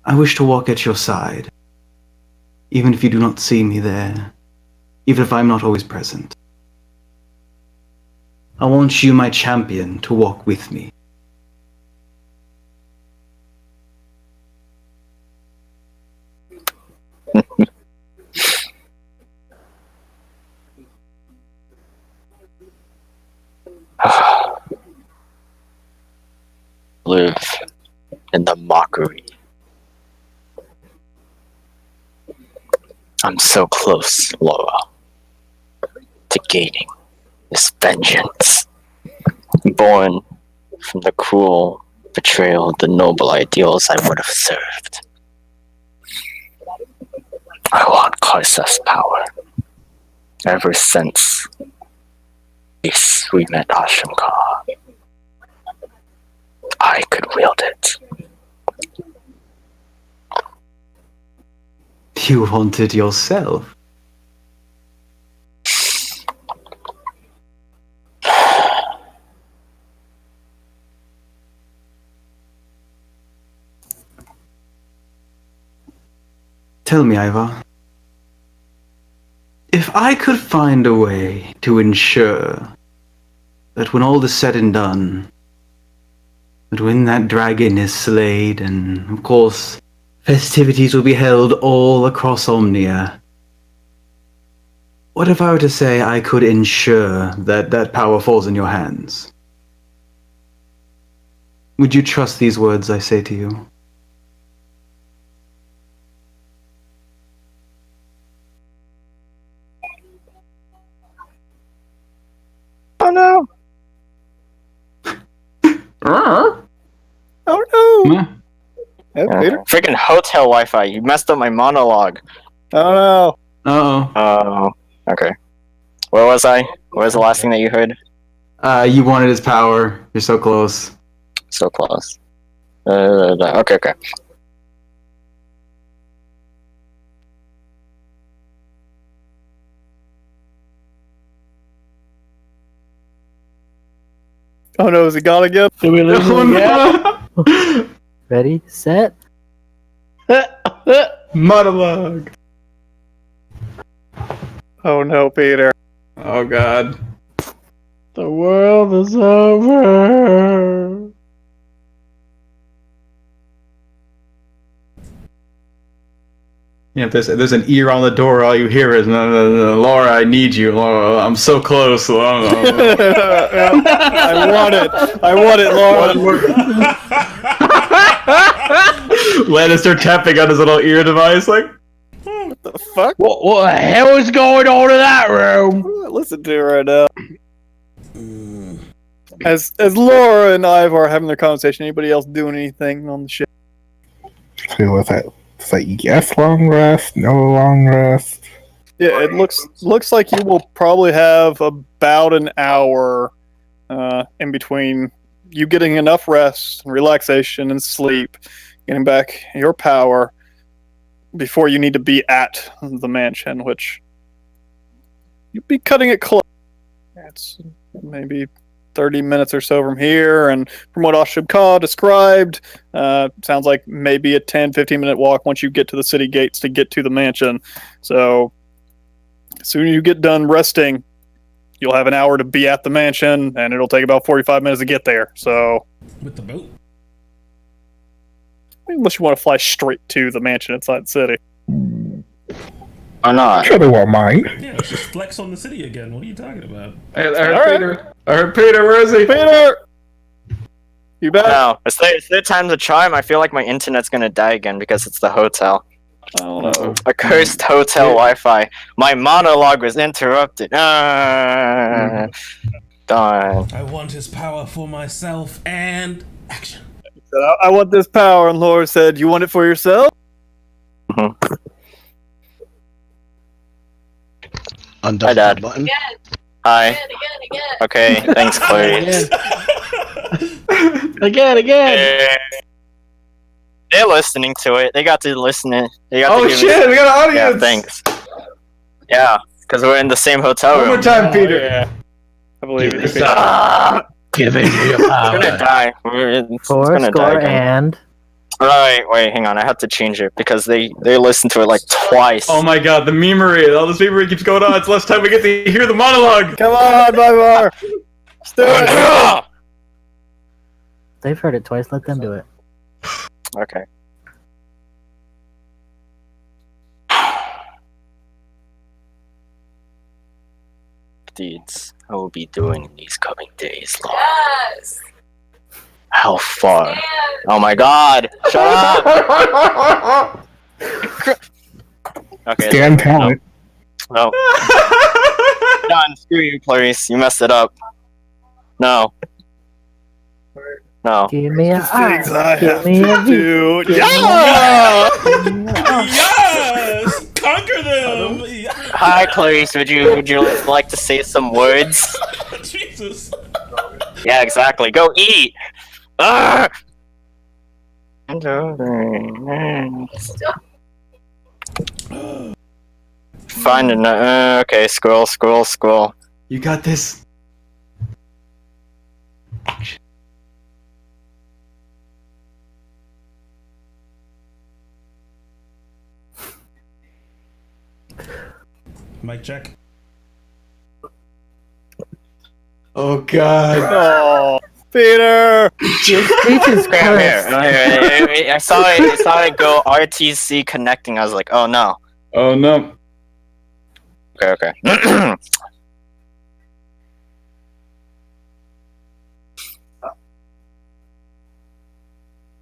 I wish to walk at your side, even if you do not see me there, even if I'm not always present. I want you, my champion, to walk with me. Live in the mockery. I'm so close, Laura, to gaining this vengeance. Born from the cruel betrayal of the noble ideals I would have served. I want Karsef's power. Ever since we met Ashimka, I could wield it. You want it yourself. Tell me, Ivar. If I could find a way to ensure that when all is said and done, that when that dragon is slayed, and of course festivities will be held all across Omnia, what if I were to say I could ensure that that power falls in your hands? Would you trust these words I say to you? Oh no! Oh no! Hey, Peter? Freaking hotel Wi-Fi! You messed up my monologue. Oh no! Uh-oh. Oh, okay. Where was I? What was the last thing that you heard? You wanted his power. You're so close. So close. Okay. Oh no, is he gone again? Did we lose him again? Ready, set. Monologue. Oh no, Peter. Oh god. The world is over. Yeah, if there's an ear on the door, all you hear is, no, Laura, I need you. Laura, I'm so close. Laura. I want it. I want it, Laura. Lannister tapping on his little ear device, like, What the fuck? What the hell is going on in that room? Listen to it right now. As Laura and Ivar are having their conversation, anybody else doing anything on the ship? So was that? It's like yes, long rest, no long rest. Yeah, it looks like you will probably have about an hour in between you getting enough rest and relaxation and sleep, getting back your power before you need to be at the mansion, which you'd be cutting it close. It's maybe 30 minutes or so from here, and from what Ashibka described, sounds like maybe a 10-15 minute walk once you get to the city gates to get to the mansion. So as soon as you get done resting, you'll have an hour to be at the mansion, and it'll take about 45 minutes to get there. So With the boat? unless you want to fly straight to the mansion inside the city. Or not? Sure, they won't mind. Yeah, let's just flex on the city again. What are you talking about? I heard Alright. Peter. I heard Peter. Where is he? Peter! You back? No, it's their time to chime. I feel like my internet's gonna die again because it's the hotel. Oh no. A cursed hotel Wi-Fi. My monologue was interrupted. Darn. I want his power for myself and action. Said, I want this power, and Laura said, you want it for yourself? Undone Hi, Dad. the button. Hi. Okay, thanks, Chloe. Again. Eh, they're listening to it. They got to listen it. They got Oh to give shit, we got an Yeah, audience! thanks. Yeah, because we're in the same hotel One room. more time, Peter. Yeah. I believe Give it. it Give in to your I'm gonna power. die. It's Four gonna die score again. and Wait, hang on. I have to change it because they listened to it like twice. Oh my god, the memery. All this memery keeps going on. It's less time we get to hear the monologue. Come on, Bybar! Let's do it! they've heard it twice. Let them do it. Okay. Deeds I will be doing in these coming days, Lord. Yes. How far? Oh my god! Shut up! Okay. Stand talent. No. Done. Screw you, Clarice. You messed it up. No. No. Give me a Things I give have me a to V. do. Give me a Yeah! Yes! Conquer them! Yeah. Hi, Clarice. Would you like to say some words? Jesus. Yeah, exactly. Go eat. Ah! Find an okay. Scroll. You got this. Mic check. Oh god. Oh, Peter! Your speech is Here. cursed. I saw it go RTC connecting. I was like, oh no. Oh no. Okay.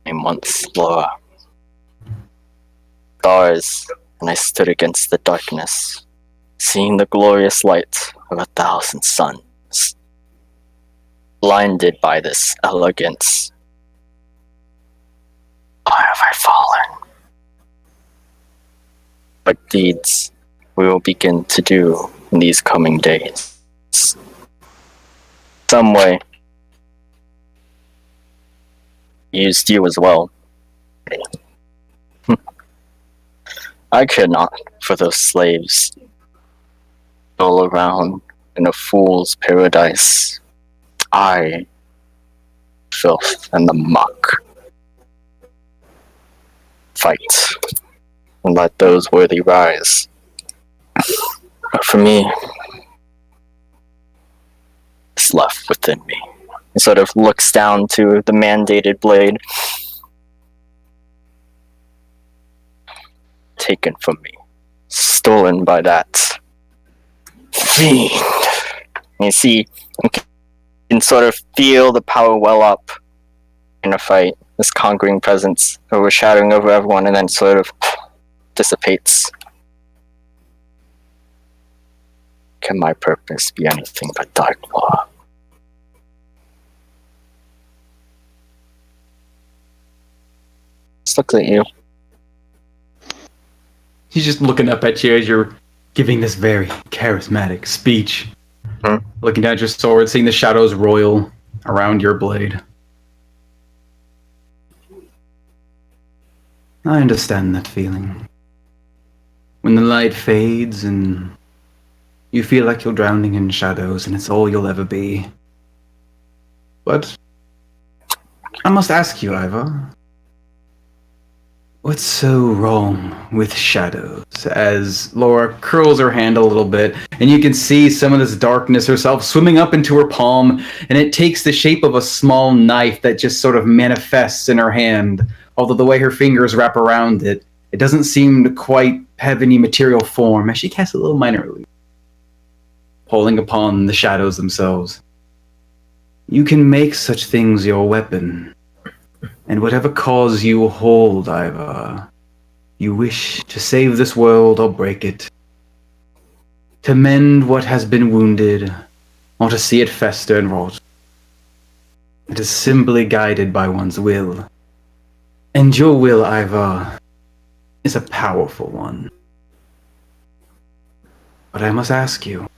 A month, Laura. Stars, and I stood against the darkness, seeing the glorious light of 1,000 suns. Blinded by this elegance, why have I fallen? What deeds we will begin to do in these coming days. Some way used you as well. I could not for those slaves all around in a fool's paradise. I, filth and the muck, fight and let those worthy rise. But for me, it's left within me. He sort of looks down to the mandated blade. Taken from me. Stolen by that fiend. And you see, you can sort of feel the power well up in a fight. This conquering presence overshadowing over everyone and then sort of dissipates. Can my purpose be anything but dark law? Just looks at you. He's just looking up at you as you're giving this very charismatic speech. Looking down at your sword, seeing the shadows roil around your blade. I understand that feeling. When the light fades and you feel like you're drowning in shadows and it's all you'll ever be. But I must ask you, Ivar. What's so wrong with shadows? As Laura curls her hand a little bit, and you can see some of this darkness herself swimming up into her palm, and it takes the shape of a small knife that just sort of manifests in her hand. Although the way her fingers wrap around it, it doesn't seem to quite have any material form, as she casts a little minor illusion, pulling upon the shadows themselves. You can make such things your weapon. And whatever cause you hold, Ivar, you wish to save this world or break it, to mend what has been wounded, or to see it fester and rot. It is simply guided by one's will. And your will, Ivar, is a powerful one. But I must ask you,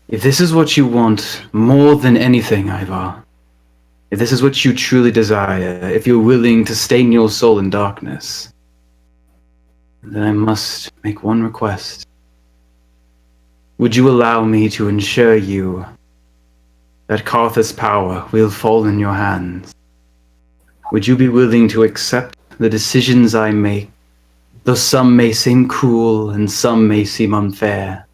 if this is what you want more than anything, Ivar, if this is what you truly desire, if you're willing to stain your soul in darkness, then I must make one request. Would you allow me to ensure you that Karthus' power will fall in your hands? Would you be willing to accept the decisions I make, though some may seem cruel and some may seem unfair?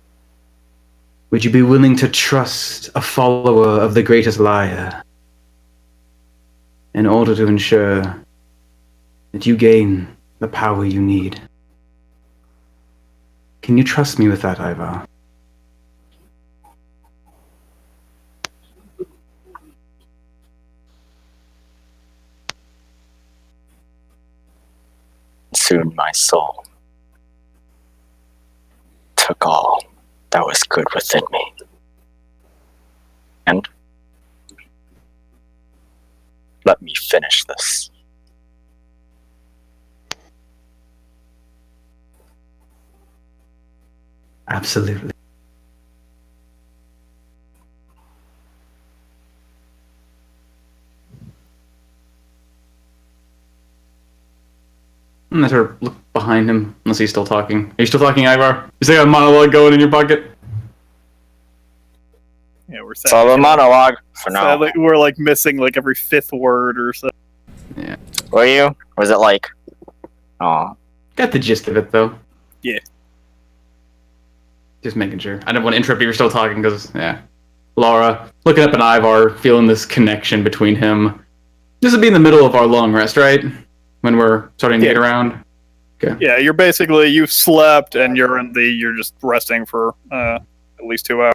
Would you be willing to trust a follower of the greatest liar in order to ensure that you gain the power you need? Can you trust me with that, Ivar? Soon my soul took all that was good within me. And let me finish this. Absolutely. I'm gonna sort of look behind him, unless he's still talking. Are you still talking, Ivar? You still got a monologue going in your pocket? Yeah, we're It's all a monologue for now. sadly, we're like missing like every fifth word or so. Yeah. Were you? Was it like... Aw. Got the gist of it, though. Yeah. Just making sure. I didn't want to interrupt you. You're still talking, because, yeah. Laura, looking up at Ivar, feeling this connection between him. This would be in the middle of our long rest, right? When we're starting to get around? Okay. Yeah, you're basically, you slept and you're just resting for at least 2 hours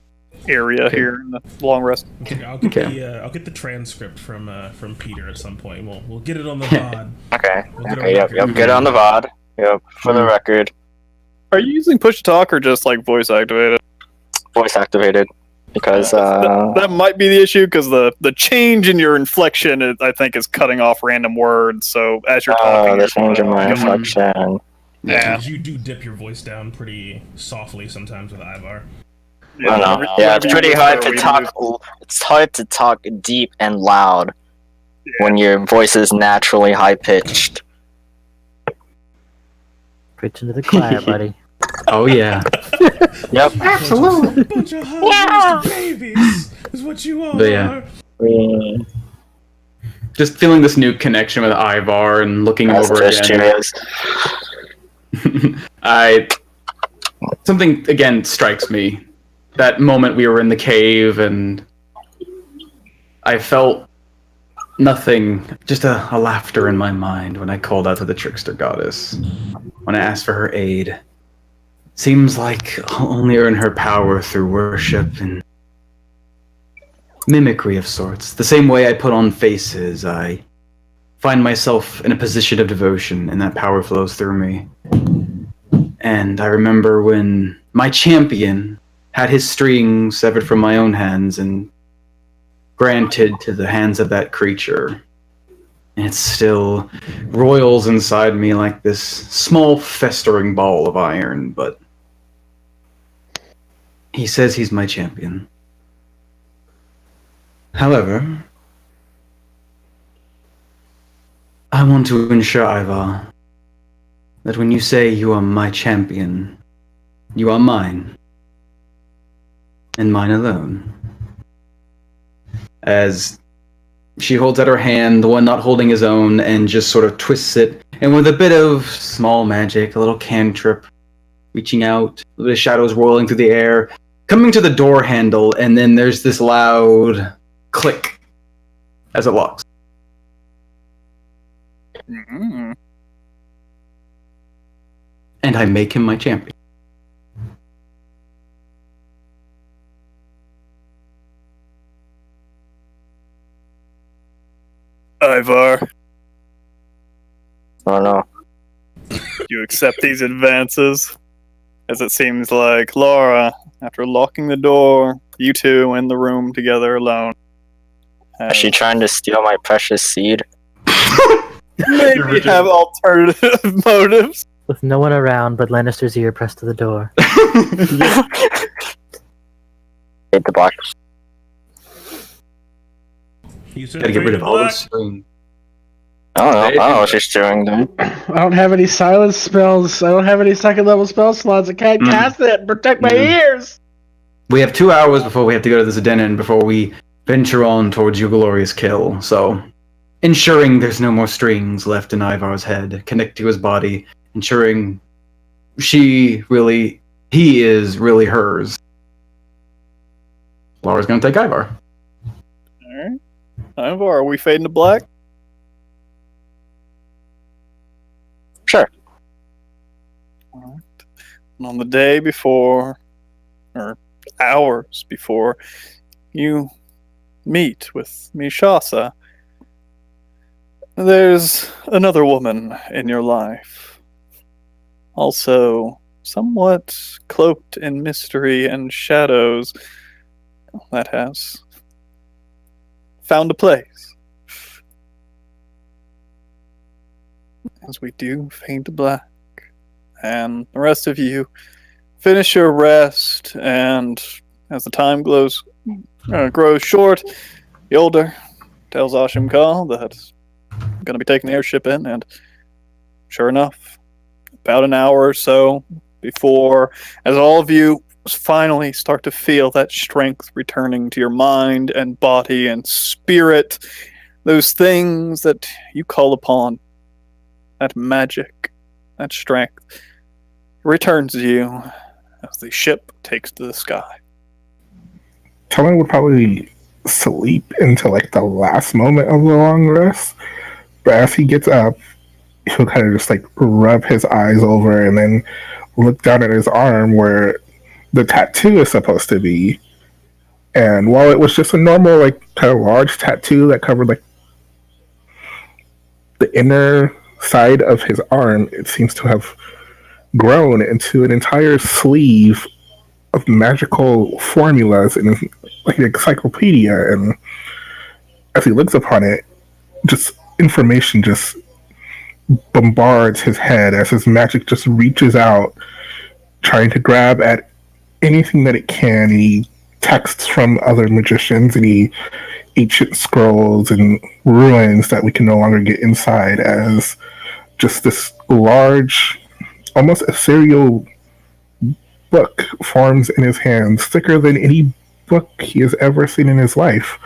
area here in the long rest. Okay, I'll get the transcript from Peter at some point. We'll get it on the VOD. Okay. We'll get it on Okay, yep, record. get it on the VOD. Yep, for the record. Are you using push to talk or just like voice activated? Voice activated. Because, that might be the issue, because the change in your inflection, I think, is cutting off random words. So as you're talking, the change in my inflection. Yeah. You do dip your voice down pretty softly sometimes with Ivar. I don't know. Yeah, it's pretty hard to talk. It's hard to talk deep and loud when your voice is naturally high pitched. Preach into the choir, buddy. Oh, yeah. Yep. Absolutely. Bunch of high babies is what you are. But yeah. Just feeling this new connection with Ivar and looking over again. Something again strikes me. That moment we were in the cave and I felt nothing, just a laughter in my mind when I called out to the trickster goddess. When I asked for her aid. Seems like I'll only earn her power through worship and mimicry of sorts. The same way I put on faces, I find myself in a position of devotion and that power flows through me. And I remember when my champion had his string severed from my own hands and granted to the hands of that creature. And it still roils inside me like this small festering ball of iron, but he says he's my champion. However, I want to ensure, Ivar, that when you say you are my champion, you are mine. And mine alone. As she holds out her hand, the one not holding his own, and just sort of twists it, and with a bit of small magic, a little cantrip, reaching out, a little bit of shadows whirling through the air, coming to the door handle, and then there's this loud click as it locks. Mm-hmm. And I make him my champion. Ivar, I don't know. do you accept these advances? As it seems like Laura, after locking the door, you two in the room together alone. Is she trying to steal my precious seed? Maybe have alternative motives. With no one around but Lannister's ear pressed to the door. Hit the box. You said Gotta get rid of all black? those strings. I don't know what she's doing there. I don't have any silence spells. I don't have any second level spell slots. I can't cast it and protect my ears. We have 2 hours before we have to go to this den and before we venture on towards your glorious kill. So, ensuring there's no more strings left in Ivar's head, connect to his body, ensuring he is really hers. Laura's gonna take Ivar. Alright. Ivar, are we fading to black? Sure. Alright. And on the day before, or hours before, you meet with Mishasa, there's another woman in your life. Also, somewhat cloaked in mystery and shadows, that has found a place. As we do fade to black, and the rest of you finish your rest, and as the time grows short, the older tells Ashim Kal that I'm going to be taking the airship in, and sure enough, about an hour or so before, as all of you finally start to feel that strength returning to your mind and body and spirit, those things that you call upon, that magic, that strength, returns to you as the ship takes to the sky. Talon would probably sleep until like the last moment of the long rest, but as he gets up, he'll kind of just like rub his eyes over and then look down at his arm where the tattoo is supposed to be. And while it was just a normal, like, kind of large tattoo that covered like the inner side of his arm, it seems to have grown into an entire sleeve of magical formulas and like an encyclopedia. And as he looks upon it, just information just bombards his head as his magic just reaches out, trying to grab at anything that it can. Any texts from other magicians, any ancient scrolls and ruins that we can no longer get inside, as just this large, almost ethereal book forms in his hands, thicker than any book he has ever seen in his life.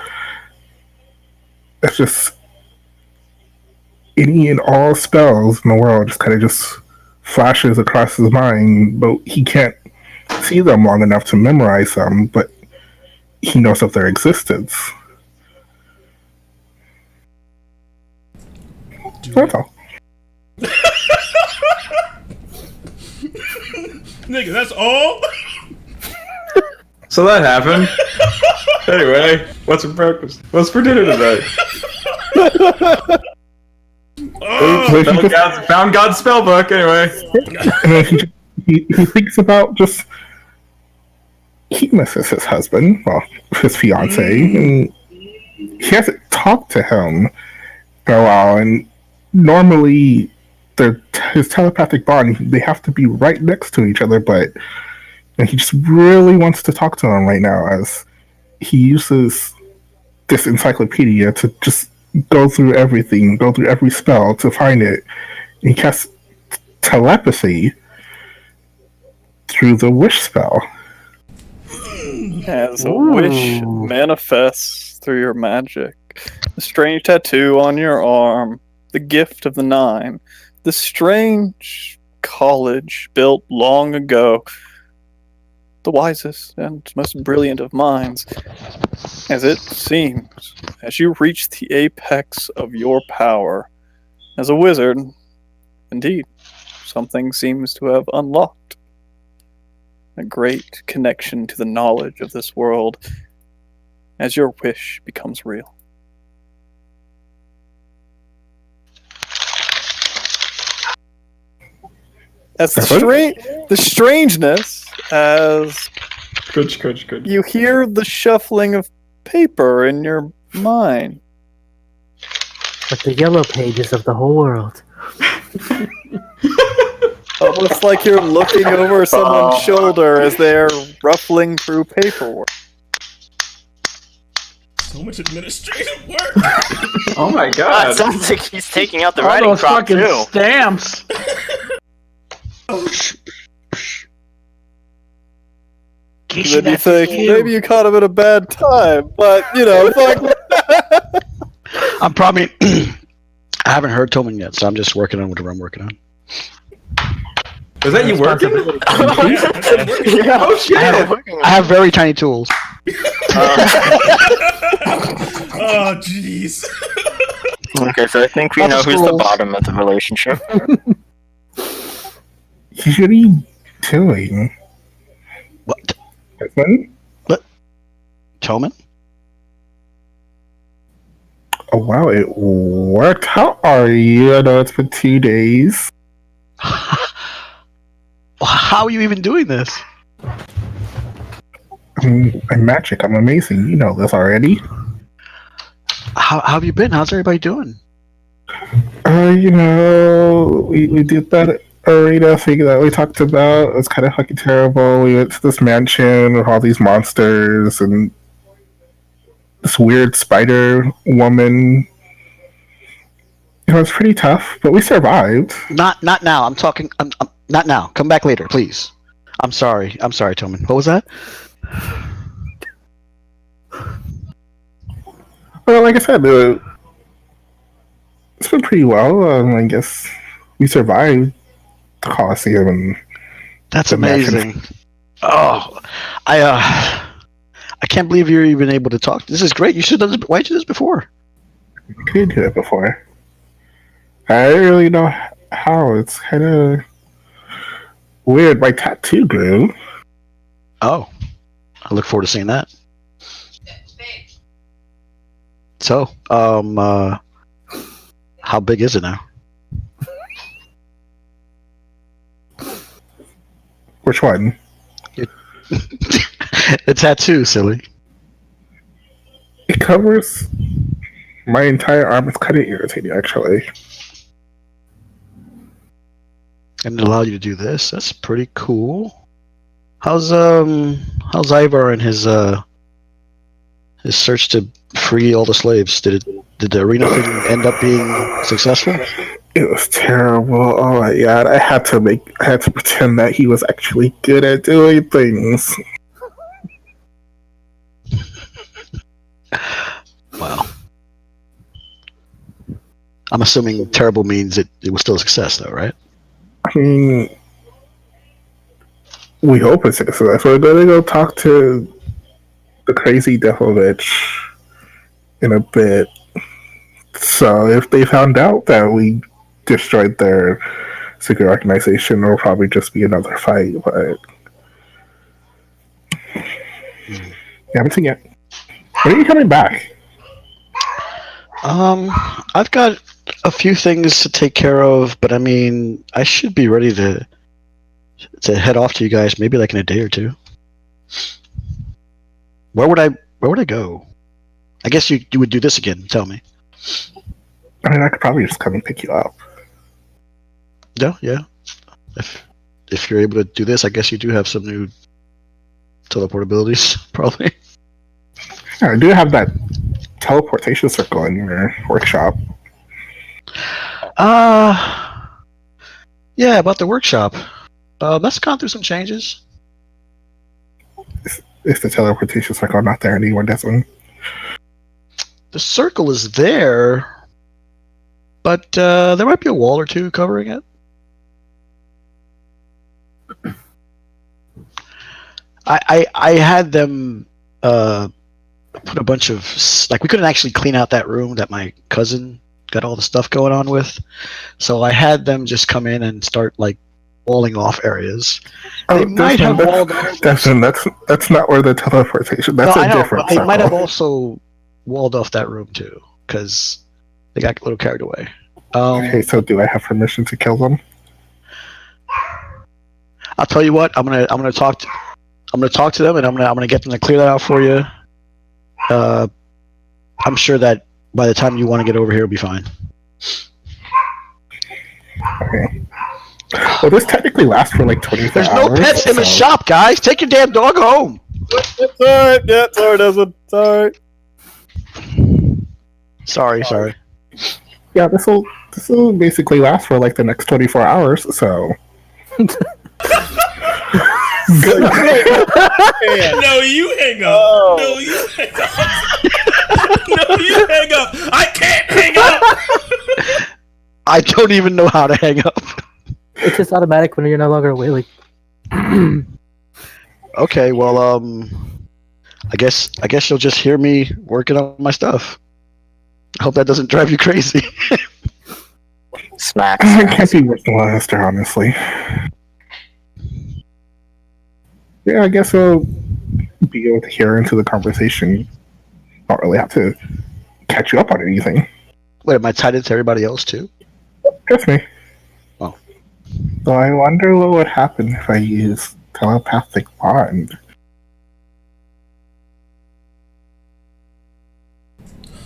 That's just any and all spells in the world just kind of just flashes across his mind, but he can't see them long enough to memorize them, but he knows of their existence. That's all. Nigga, that's all? So that happened. Anyway, what's for breakfast? What's for dinner tonight? Found God's spellbook, anyway. And then he thinks about just he misses his husband, well, his fiance, and he hasn't talked to him in a while. And normally, his telepathic bond, they have to be right next to each other, but he just really wants to talk to him right now, as he uses this encyclopedia to just go through everything, go through every spell to find it. And he casts telepathy through the wish spell. As a wish manifests through your magic, the strange tattoo on your arm, the gift of the nine, the strange college built long ago, the wisest and most brilliant of minds, as it seems, as you reach the apex of your power as a wizard, indeed, something seems to have unlocked. A great connection to the knowledge of this world as your wish becomes real. As the strangeness, as Good. you hear the shuffling of paper in your mind. Like the yellow pages of the whole world. Almost like you're looking over someone's shoulder as they're ruffling through paperwork. So much administrative work. Oh my It god. sounds like he's taking out the All writing those prop fucking too. stamps. Then you think maybe you caught him at a bad time, but fuck. I'm probably. I haven't heard Tillman yet, so I'm just working on whatever I'm working on. Was that you working? Yeah. Oh shit! I have very tiny tools. Oh, jeez. Okay, so I think we know who's the bottom of the relationship. What are you doing? What? Desmond? Tillman? Oh wow, it worked. How are you? I know it's been 2 days. How are you even doing this? I'm magic. I'm amazing. You know this already. How have you been? How's everybody doing? We did that arena thing that we talked about. It was kind of fucking terrible. We went to this mansion with all these monsters and this weird spider woman. It was pretty tough, but we survived. Not now. I'm talking. I'm not now. Come back later, please. I'm sorry, Tillman. What was that? Well, like I said, it's been pretty well. I guess we survived the Colosseum. And That's the amazing. mansion. Oh, I can't believe you're even able to talk. This is great. You should have done this. Why did you do this before? I couldn't do it before. I don't really know how. It's kind of weird. My tattoo grew. Oh, I look forward to seeing that. So, how big is it now? Which one? The tattoo, silly. It covers my entire arm. It's kind of irritating, actually. And it allowed you to do this. That's pretty cool. How's Ivar and his search to free all the slaves? Did the arena thing end up being successful? It was terrible. Oh my god! I had to pretend that he was actually good at doing things. Wow. I'm assuming terrible means it was still a success, though, right? I mean, we hope it's success. We're gonna go talk to the crazy devil bitch in a bit. So if they found out that we destroyed their secret organization, it'll probably just be another fight. But you haven't seen yet. When are you coming back? I've got a few things to take care of, but I mean, I should be ready to head off to you guys maybe like in a day or two. Where would I go? I guess you would do this again. Tell me. I mean, I could probably just come and pick you up. Yeah. If you're able to do this, I guess you do have some new teleport abilities, probably. Yeah, I do have that teleportation circle in your workshop. Yeah, about the workshop. That's gone through some changes. Is the teleportation circle not there anymore, Desmond? The circle is there, but there might be a wall or two covering it. I had them put a bunch of we couldn't actually clean out that room that my cousin got all the stuff going on with, so I had them just come in and start walling off areas. They might have walled off. Desmond, that's not where the teleportation. That's a different. They might have also walled off that room too, because they got a little carried away. Okay, so do I have permission to kill them? I'll tell you what. I'm gonna talk to them, and I'm gonna get them to clear that out for you. I'm sure that by the time you want to get over here, it'll be fine. Okay. Well, this technically lasts for 24 hours. There's no pets in the shop, guys. Take your damn dog home. It's alright. Yeah, it's alright, Desmond. It's alright. Sorry. Yeah, this will basically last for like the next 24 hours. So. Good. No, you hang up. Oh. No, you hang up. No, you hang up. I can't hang up. I don't even know how to hang up. It's just automatic when you're no longer awake. Okay, well, I guess you'll just hear me working on my stuff. I hope that doesn't drive you crazy. Smack. It can't be much faster, honestly. Yeah, I guess we'll be able to hear into the conversation. Not really have to catch you up on anything. Wait, am I tied into everybody else too? Just me. Oh. So I wonder what would happen if I use telepathic bond.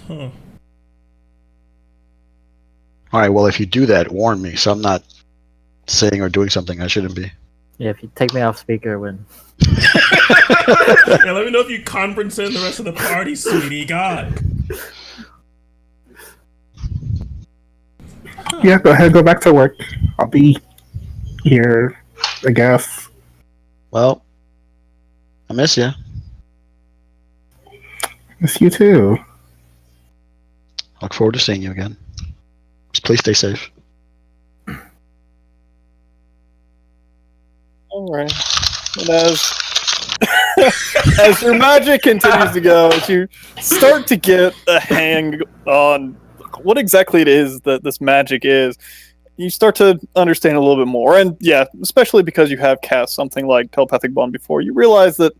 Huh. Alright, well, if you do that, warn me, so I'm not saying or doing something I shouldn't be. Yeah, if you take me off speaker when... Yeah, let me know if you conference in the rest of the party, sweetie. God. Yeah, go ahead, go back to work. I'll be here, I guess. Well, I miss you. Miss you too. Look forward to seeing you again. Just please stay safe. All right. And as your magic continues to go, as you start to get a hang on what exactly it is that this magic is, you start to understand a little bit more. And yeah, especially because you have cast something like telepathic bond before, you realize that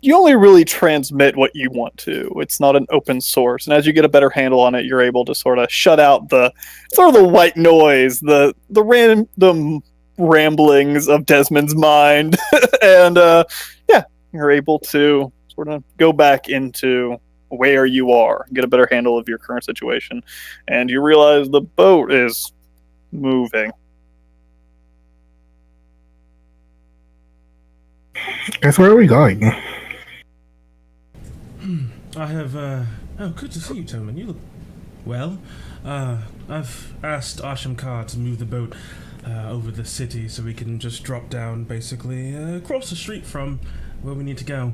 you only really transmit what you want to. It's not an open source. And as you get a better handle on it, you're able to sort of shut out the white noise, the random ramblings of Desmond's mind. And yeah, you're able to sort of go back into where you are, get a better handle of your current situation. And you realize the boat is moving. Guess where are we going? I have, oh, good to see you, Toman. You look well. I've asked Ashimkar to move the boat over the city so we can just drop down, basically, across the street from where we need to go.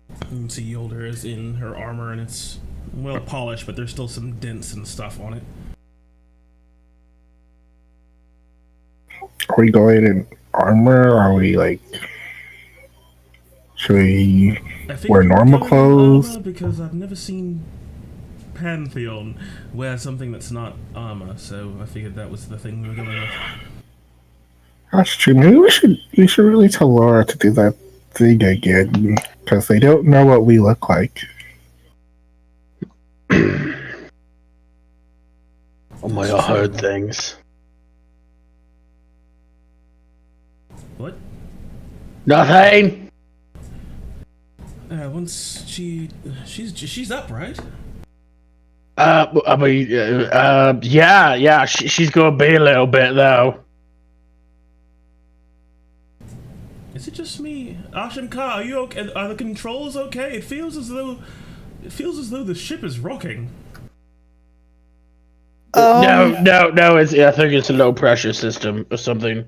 You can see Yolder is in her armor, and it's well polished, but there's still some dents and stuff on it. Are we going in armor? Are we like... Should we wear normal clothes? Because I've never seen Pantheon wear something that's not armor, so I figured that was the thing we were going with. That's true. Maybe we should really tell Laura to do that thing again, because they don't know what we look like. Oh my, I heard things. What? Nothing. Once she's up, right? I mean, yeah. She's gonna be a little bit though. Is it just me? Ashimkar, are you okay? Are the controls okay? It feels as though the ship is rocking. No. I think it's a low pressure system or something.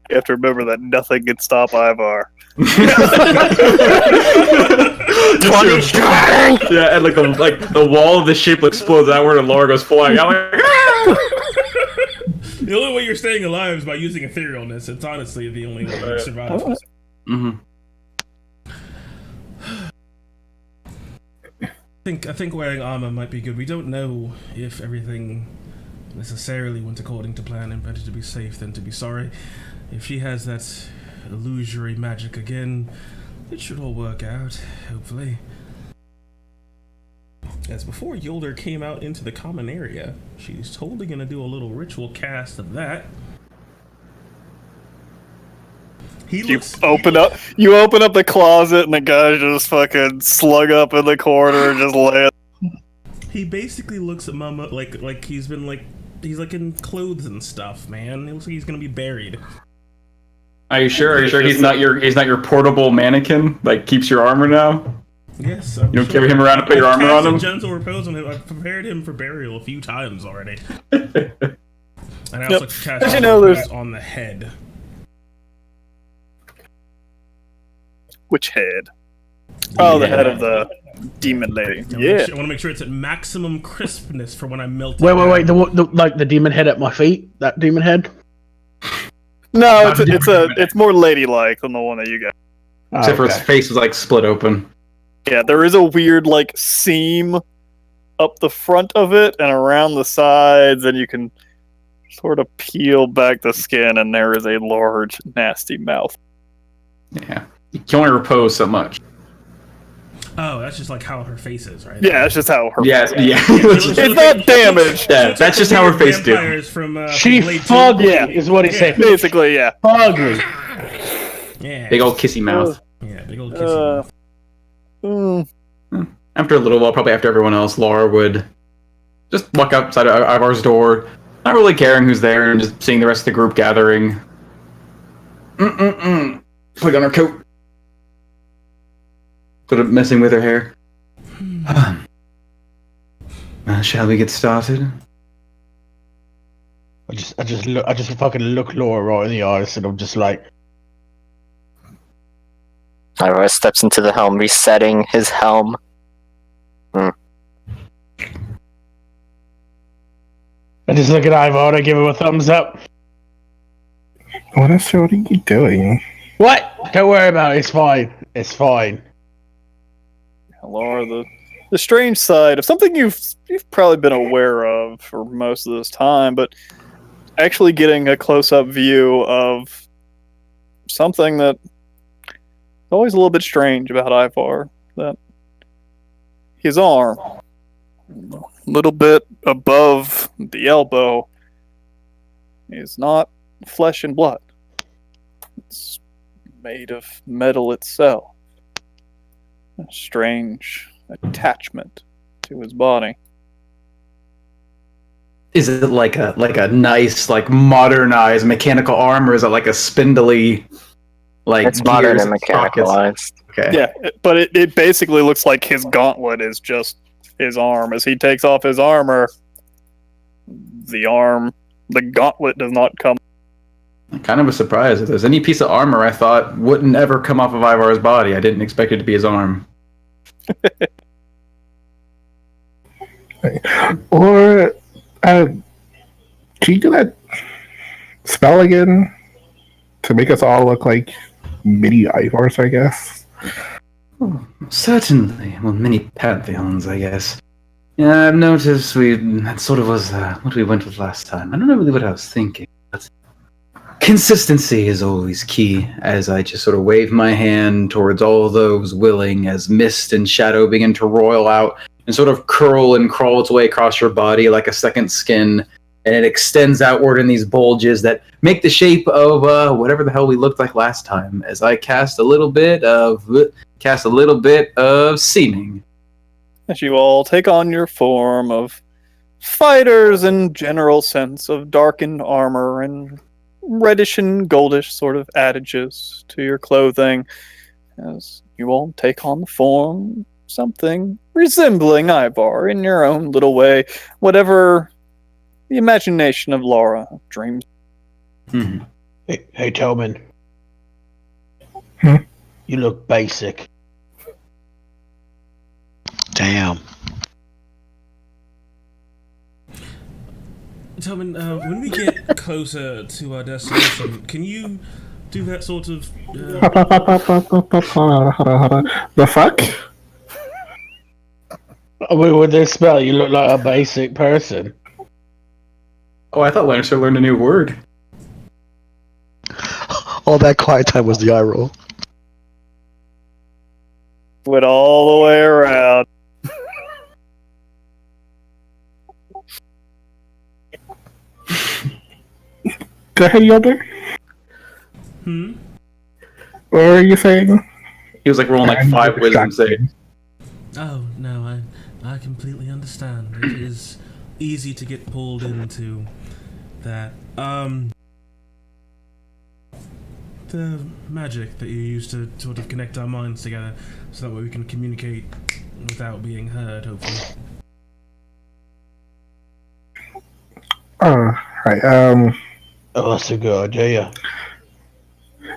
You have to remember that nothing can stop Ivar. Yeah, and the wall of the ship explodes outward and Laura goes flying out. Like, The only way you're staying alive is by using etherealness. It's honestly the only way you survive. Mm-hmm. I think wearing armor might be good. We don't know if everything necessarily went according to plan, and better to be safe than to be sorry. If she has that illusory magic again, it should all work out, hopefully. As before Yolder came out into the common area, she's totally gonna do a little ritual cast of that. You open up the closet and the guy's just fucking slug up in the corner and just laying. He basically looks at Mama like he's been he's in clothes and stuff, man. It looks like he's gonna be buried. Are you sure? Are you sure he's not your portable mannequin? Like keeps your armor now? Yes. You don't carry him around and put your armor on him? Gentle repose on him. I've prepared him for burial a few times already. And I also cast repose on the head. Which head? Oh, the head of the demon lady. Yeah. I want to make sure it's at maximum crispness for when I melt it. Wait. The demon head at my feet? That demon head? No, it's more ladylike than the one that you got. Except for his face was like split open. Yeah, there is a weird like seam up the front of it and around the sides, and you can sort of peel back the skin, and there is a large, nasty mouth. Yeah, you can only repose so much. Oh, that's just like how her face is, right? Yeah, that's just how her. Yeah. It's not damaged. Yeah, that's just how her face do. She fugly is what he said. Basically, yeah. Fugly. Yeah. Big old kissy mouth. Yeah, big old kissy mouth. After a little while, probably after everyone else, Laura would just walk outside of Ivar's door, not really caring who's there, and just seeing the rest of the group gathering. Put on her coat. Sort of messing with her hair. Shall we get started? I just fucking look Laura right in the eyes, and I'm just like. Ivar steps into the helm, resetting his helm. I just look at Ivar and I give him a thumbs up. What are you doing? What? Don't worry about it. It's fine. It's fine. Laura, the strange side of something you've probably been aware of for most of this time, but actually getting a close-up view of something that is always a little bit strange about Ivar, that his arm, a little bit above the elbow, is not flesh and blood. It's made of metal itself. A strange attachment to his body. Is it like a nice, like modernized mechanical arm, or is it like a spindly, like it's modern and mechanicalized? Okay. Yeah, but it basically looks like his gauntlet is just his arm. As he takes off his armor, the gauntlet does not come. Kind of a surprise. If there's any piece of armor I thought wouldn't ever come off of Ivar's body, I didn't expect it to be his arm. Or, can you do that spell again to make us all look like mini Ivars, I guess? Oh, certainly. Well, many pantheons, I guess. Yeah, I've noticed that sort of was what we went with last time. I don't know really what I was thinking, but consistency is always key, as I just sort of wave my hand towards all those willing as mist and shadow begin to roil out and sort of curl and crawl its way across your body like a second skin, and it extends outward in these bulges that make the shape of whatever the hell we looked like last time, as I cast a little bit of seeming. As you all take on your form of fighters in general sense of darkened armor and reddish and goldish sort of adages to your clothing, as you all take on the form something resembling Ivar in your own little way, whatever the imagination of Laura dreams. Hey Tobin. You look basic. Damn. Tobin, when we get closer to our destination, can you do that sort of... The fuck? With this spell, you look like a basic person. Oh, I thought Lannister learned a new word. All that quiet time was the eye roll. Went all the way around. Go ahead, Yoder. What were you saying? He was like rolling like 5 wisdom saves. Oh, no, I completely understand. It is easy to get pulled into that. The the magic that you use to sort of connect our minds together, so that way we can communicate without being heard, hopefully. Right. Oh, that's a good idea.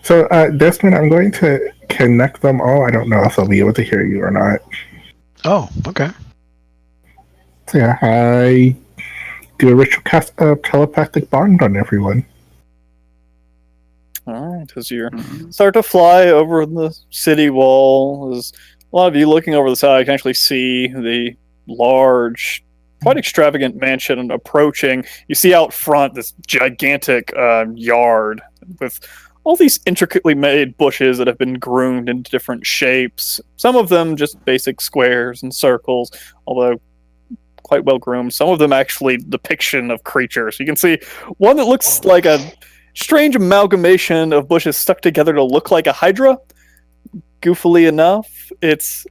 So, Desmond, I'm going to connect them all. I don't know if they'll be able to hear you or not. Oh, okay. So, yeah, I do a ritual cast a telepathic bond on everyone. All right, as you start to fly over the city wall, as a lot of you looking over the side can actually see the large, quite extravagant mansion approaching. You see out front this gigantic yard with all these intricately made bushes that have been groomed into different shapes. Some of them just basic squares and circles, although quite well groomed. Some of them actually depiction of creatures. You can see one that looks like a strange amalgamation of bushes stuck together to look like a hydra. Goofily enough, it's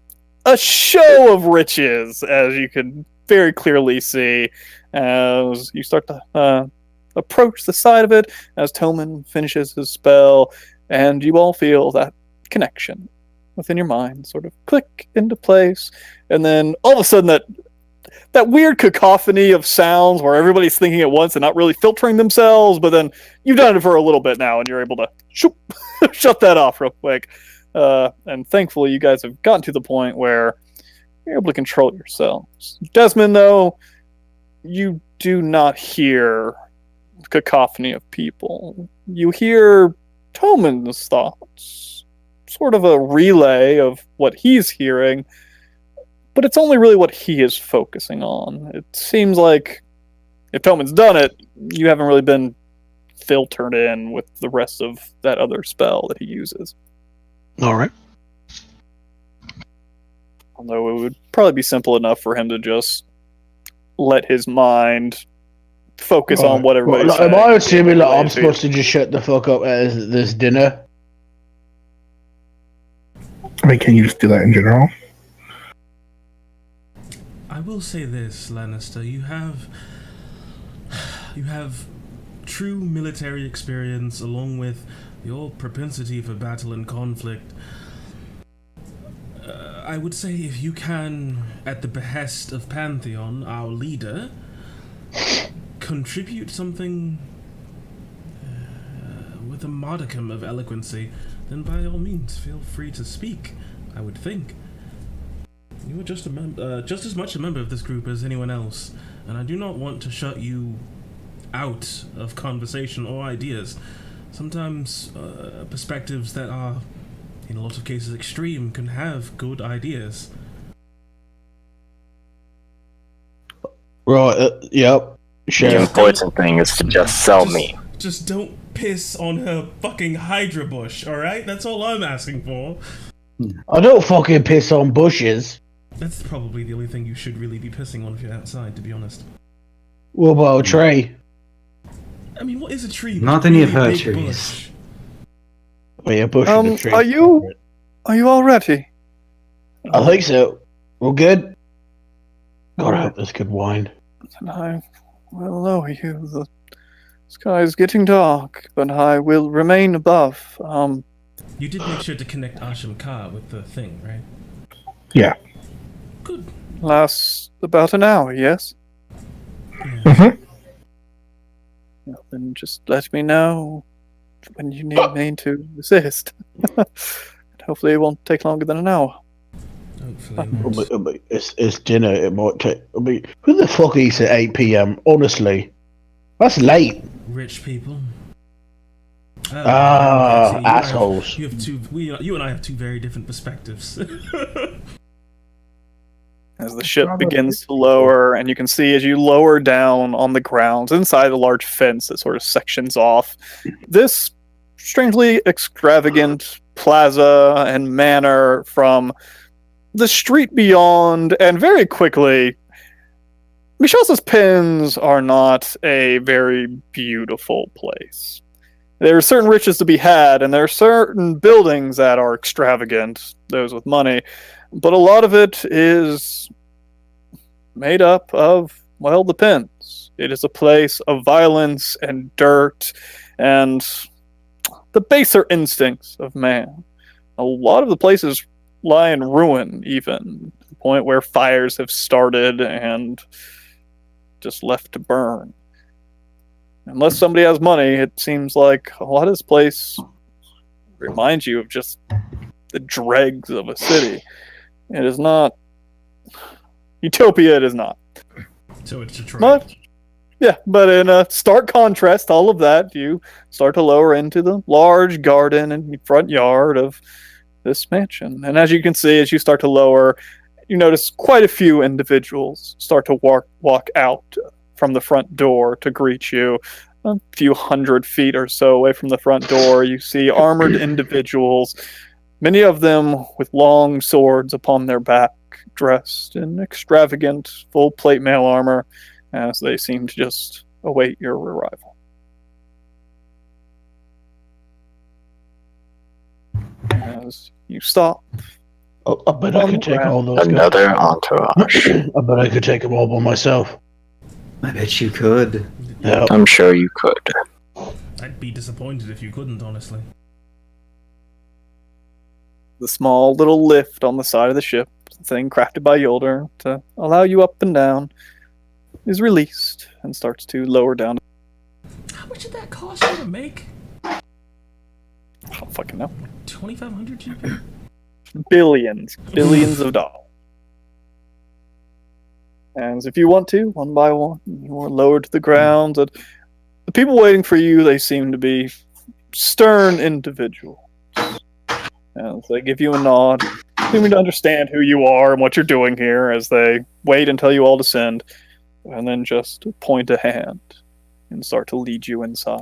a show of riches, as you can very clearly see as you start to approach the side of it, as Toman finishes his spell, and you all feel that connection within your mind sort of click into place, and then all of a sudden that weird cacophony of sounds where everybody's thinking at once and not really filtering themselves, but then you've done it for a little bit now and you're able to shut that off real quick. And thankfully you guys have gotten to the point where you're able to control yourselves. Desmond, though, you do not hear cacophony of people. You hear Toman's thoughts, sort of a relay of what he's hearing, but it's only really what he is focusing on. It seems like if Toman's done it, you haven't really been filtered in with the rest of that other spell that he uses. All right. Although it would probably be simple enough for him to just let his mind focus on what everybody's saying. Am I assuming that I'm supposed to just shut the fuck up at this dinner? I mean, can you just do that in general? I will say this, Lannister, you have true military experience along with your propensity for battle and conflict. I would say if you can, at the behest of Pantheon, our leader, contribute something with a modicum of eloquency, then by all means feel free to speak, I would think. You are just as much a member of this group as anyone else, and I do not want to shut you out of conversation or ideas. Sometimes perspectives that are, in a lot of cases, extreme can have good ideas. Right, yep. Sure. The important thing is to just sell me. Just don't piss on her fucking Hydra bush, alright? That's all I'm asking for. I don't fucking piss on bushes. That's probably the only thing you should really be pissing on if you're outside, to be honest. What about a tree? I mean, what is a tree? Not any of her trees. Well, a bush is a tree. Are you all ready? I think so. We're good. God, I hope this good wine. And I will lower you. The sky is getting dark, but I will remain above. You did make sure to connect Asham Ka with the thing, right? Yeah. Good. Lasts about an hour, yes? Yeah. Mm-hmm. Well, then just let me know when you need me to assist. Hopefully it won't take longer than an hour. Hopefully not. It's dinner. It might take. I mean, who the fuck eats at 8 p.m.? Honestly, that's late. Rich people. Assholes. You and I have two very different perspectives. As the ship begins to lower, and you can see as you lower down on the ground, inside a large fence that sort of sections off, this strangely extravagant plaza and manor from the street beyond, and very quickly, Michelle's Pins are not a very beautiful place. There are certain riches to be had, and there are certain buildings that are extravagant, those with money, but a lot of it is made up of, well, the Pins. It is a place of violence and dirt, and the baser instincts of man. A lot of the places lie in ruin, even to the point where fires have started and just left to burn. Unless somebody has money, it seems like a lot of this place reminds you of just the dregs of a city. It is not Utopia. It is not. So it's Detroit. But in a stark contrast to all of that, you start to lower into the large garden and front yard of this mansion. And as you can see, as you start to lower, you notice quite a few individuals start to walk out from the front door to greet you. A few 100 feet or so away from the front door, you see armored individuals, many of them with long swords upon their back, dressed in extravagant full plate mail armor, as they seem to just await your arrival. As you stop. Oh, I bet I could take all those guys. Another entourage. I bet I could take them all by myself. I bet you could. Yeah. I'm sure you could. I'd be disappointed if you couldn't, honestly. The small little lift on the side of the ship, thing crafted by Yolder to allow you up and down, is released and starts to lower down. How much did that cost you to make? I don't fucking know. 2,500 GP? Billions of dollars. And if you want to, one by one, you are lowered to the ground. And the people waiting for you, they seem to be stern individuals. As they give you a nod, seeming to understand who you are and what you're doing here, as they wait until you all descend, and then just point a hand and start to lead you inside.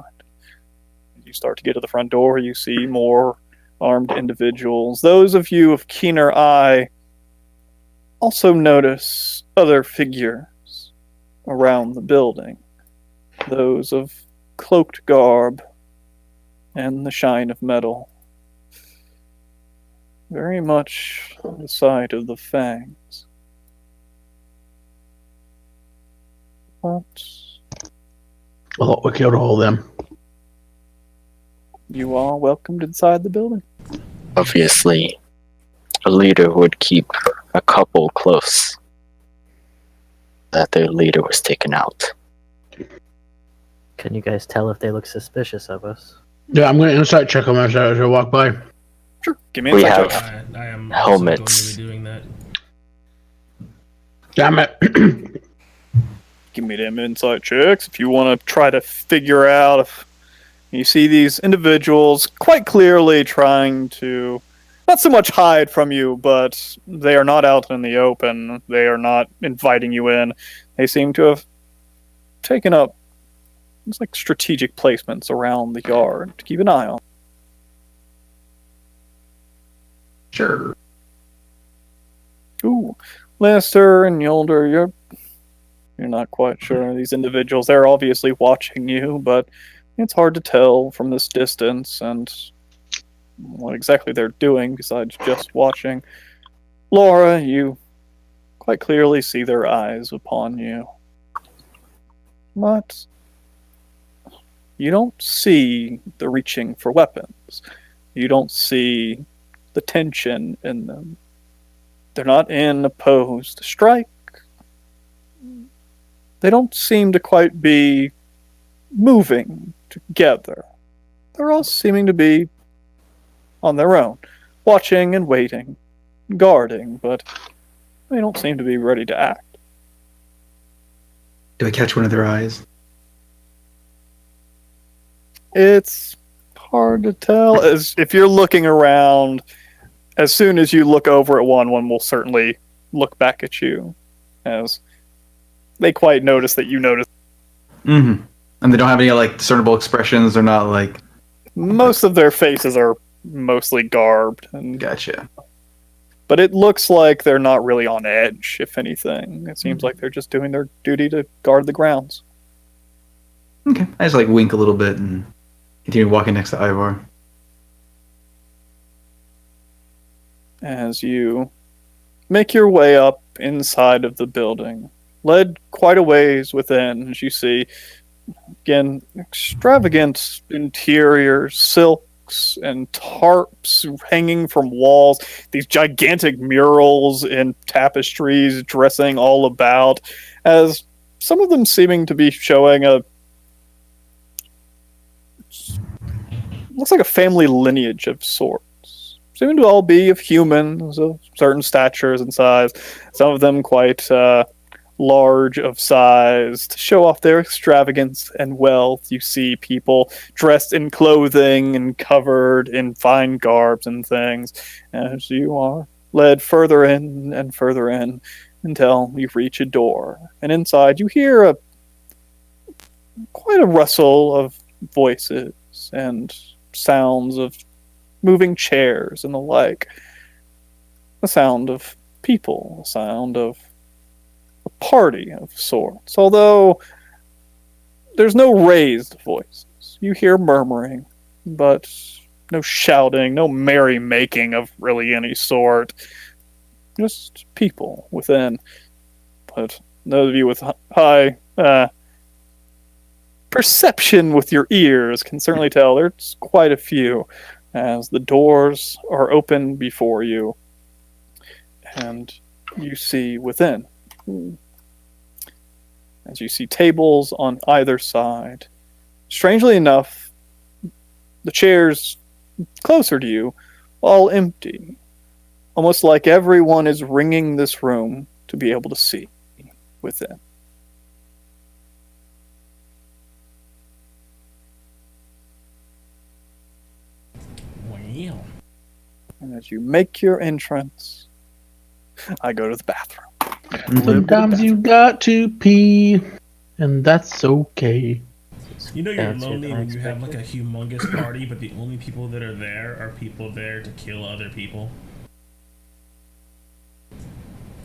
You start to get to the front door, you see more armed individuals. Those of you of keener eye also notice other figures around the building. Those of cloaked garb and the shine of metal. Very much on the side of the fangs. But I thought we killed all of them. you are welcomed inside the building. Obviously, a leader would keep a couple close. That their leader was taken out. Can you guys tell if they look suspicious of us? Yeah, I'm going to insight check them as I walk by. Sure, give me We insight have check. I am helmets. also going to be doing that. Damn it. Give me them insight checks if you want to try to figure out if you see these individuals quite clearly trying to not so much hide from you, but they are not out in the open. They are not inviting you in. They seem to have taken up it's like strategic placements around the yard to keep an eye on. Sure. Ooh, Lannister and Yolder, you're not quite sure. These individuals, they're obviously watching you, but it's hard to tell from this distance and what exactly they're doing besides just watching. Laura, you quite clearly see their eyes upon you. But you don't see the reaching for weapons. You don't see the tension in them. They're not in a pose to strike. They don't seem to quite be moving together. They're all seeming to be on their own, watching and waiting, guarding, but they don't seem to be ready to act. Do I catch one of their eyes? It's hard to tell. As if you're looking around, as soon as you look over at one will certainly look back at you, as they quite notice that you notice. Mm-hmm. And they don't have any like discernible expressions. They're not like. Most of their faces are mostly garbed, and Gotcha. but it looks like they're not really on edge. If anything, it seems like they're just doing their duty to guard the grounds. Okay. I just like wink a little bit and continue walking next to Ivar. As you make your way up inside of the building, led quite a ways within, as you see, again, extravagant interior, silk books and tarps hanging from walls, these gigantic murals and tapestries dressing all about, as some of them seeming to be showing looks like a family lineage of sorts. Seeming to all be of humans of certain statures and size, some of them quite large of size to show off their extravagance and wealth. You see people dressed in clothing and covered in fine garbs and things as you are led further in and further in until you reach a door. And inside you hear quite a rustle of voices and sounds of moving chairs and the like. The sound of people, the sound of a party of sorts, although there's no raised voices. You hear murmuring, but no shouting, no merry-making of really any sort. Just people within. But those of you with high perception with your ears can certainly tell there's quite a few, as the doors are open before you, and you see within. As you see tables on either side. Strangely enough, the chairs closer to you, all empty. Almost like everyone is ringing this room to be able to see within. Wow. And as you make your entrance, I go to the bathroom. Sometimes you got to pee, and that's okay. You know you're That's lonely when you have like unexpected. a humongous party, but the only people that are there are people there to kill other people.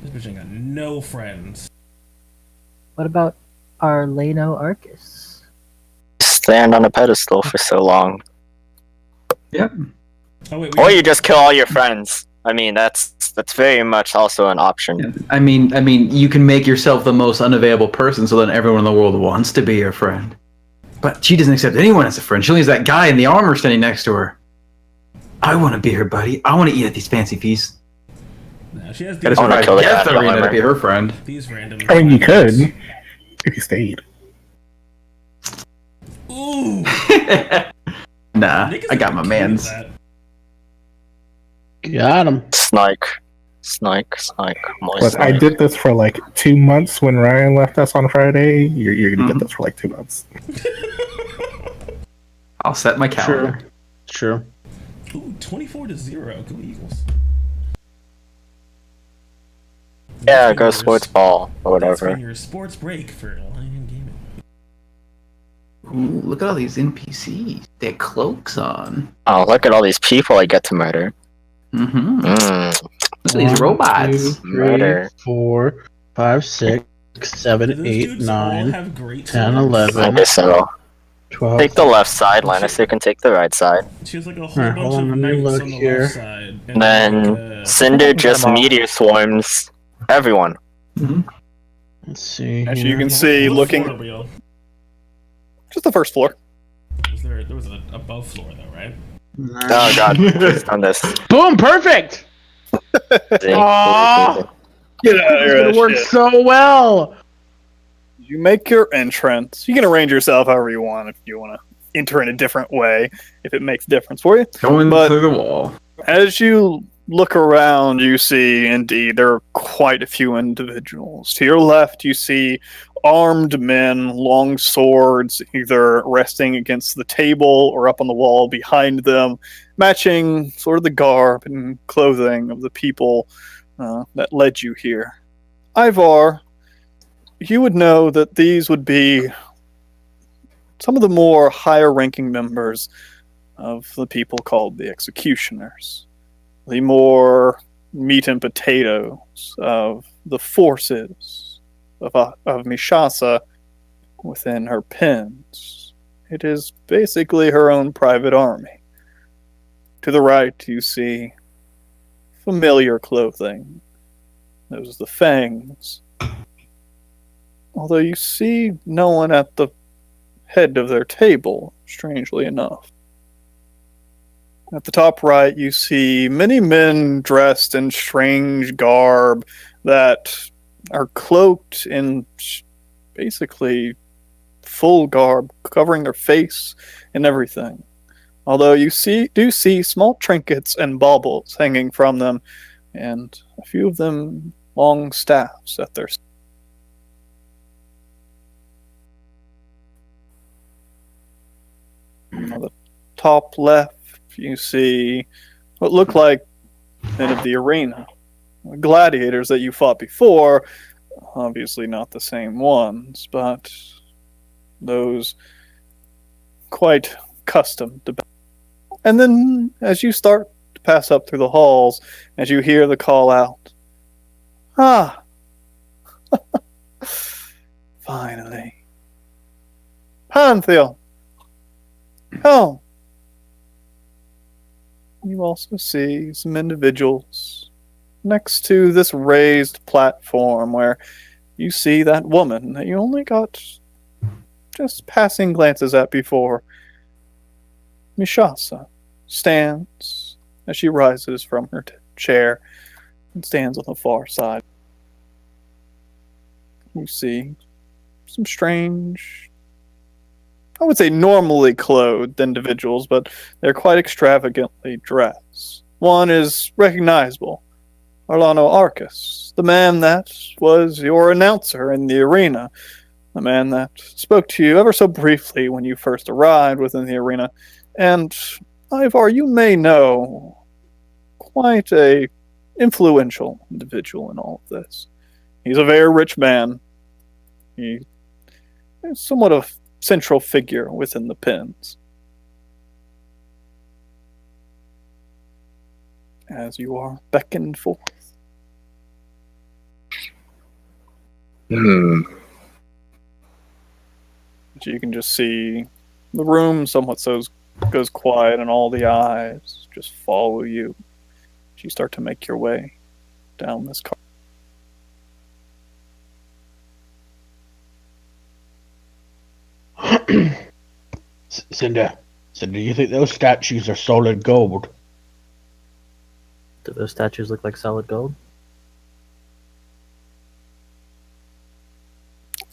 This bitch ain't got no friends. What about our Leno Arcus? Stand on a pedestal for so long. Yep. Oh wait, Or you just kill all your friends. I mean, that's very much also an option. I mean, you can make yourself the most unavailable person, so then everyone in the world wants to be your friend. But she doesn't accept anyone as a friend. She only has that guy in the armor standing next to her. I want to be her buddy. I want to eat at these fancy feasts. Nah, she has Gotta these, I wanna survive kill the death guy in the arena to armor. be her friend. these random. I mean, you could if you stayed. Ooh. Nah, Niggas I got are my cute mans. at that. Got him. Snike. But I did this for like 2 months when Ryan left us on Friday. You're gonna get this for like 2 months. I'll set my calendar. True. Ooh, 24-0. Go Eagles. Yeah, go sports ball or That's whatever. been your sports break for Lion Gaming. Ooh, look at all these NPCs. They have cloaks on. Oh, look at all these people I get to murder. Mm-hmm. Mm, Look at these robots. 2, 3, Murder. 4, 5, 6, Do 7, those 8, dudes all 9, have great 10, swords? 11. I guess so. 12. Take the left side, Lannister can take the right side. She has like a whole Alright, bunch hold on, of let me knights look on the here. left side. And then like, Cinder just Come on. meteor swarms everyone. Let's see. As here. you can see, what looking floor are we on? just the first floor. There was an above floor though, right? Oh god, please done this. Boom! Perfect. Aw. Get out of It's here! gonna work Shit. so well. You make your entrance. You can arrange yourself however you want if you want to enter in a different way, if it makes a difference for you. Going But- through the wall. As you look around, you see indeed there are quite a few individuals. To your left, you see armed men, long swords, either resting against the table or up on the wall behind them, matching sort of the garb and clothing of the people that led you here. Ivar, you would know that these would be some of the more higher ranking members of the people called the Executioners. The more meat and potatoes of the forces of Mishasa within her pens. It is basically her own private army. To the right, you see familiar clothing. Those are the fangs. Although you see no one at the head of their table, strangely enough. At the top right, you see many men dressed in strange garb that are cloaked in basically full garb, covering their face and everything. Although you do see small trinkets and baubles hanging from them, and a few of them long staffs at their. On the top left, you see what look like men of the arena. Gladiators that you fought before, obviously not the same ones, but those quite accustomed to battle. And then, as you start to pass up through the halls, as you hear the call out, "Ah! Finally. Pantheon! Come!" You also see some individuals next to this raised platform where you see that woman that you only got just passing glances at before. Mishasa stands as she rises from her chair and stands on the far side. You see some strange, I would say normally clothed individuals, but they're quite extravagantly dressed. One is recognizable, Orlano Arcus, the man that was your announcer in the arena, the man that spoke to you ever so briefly when you first arrived within the arena. And, Ivar, you may know, quite a influential individual in all of this. He's a very rich man. He is somewhat of a central figure within the pens. As you are beckoned forth. Hmm. You can just see the room somewhat goes quiet, and all the eyes just follow you as you start to make your way down this corridor. Cinder, do you think those statues are solid gold? Do those statues look like solid gold?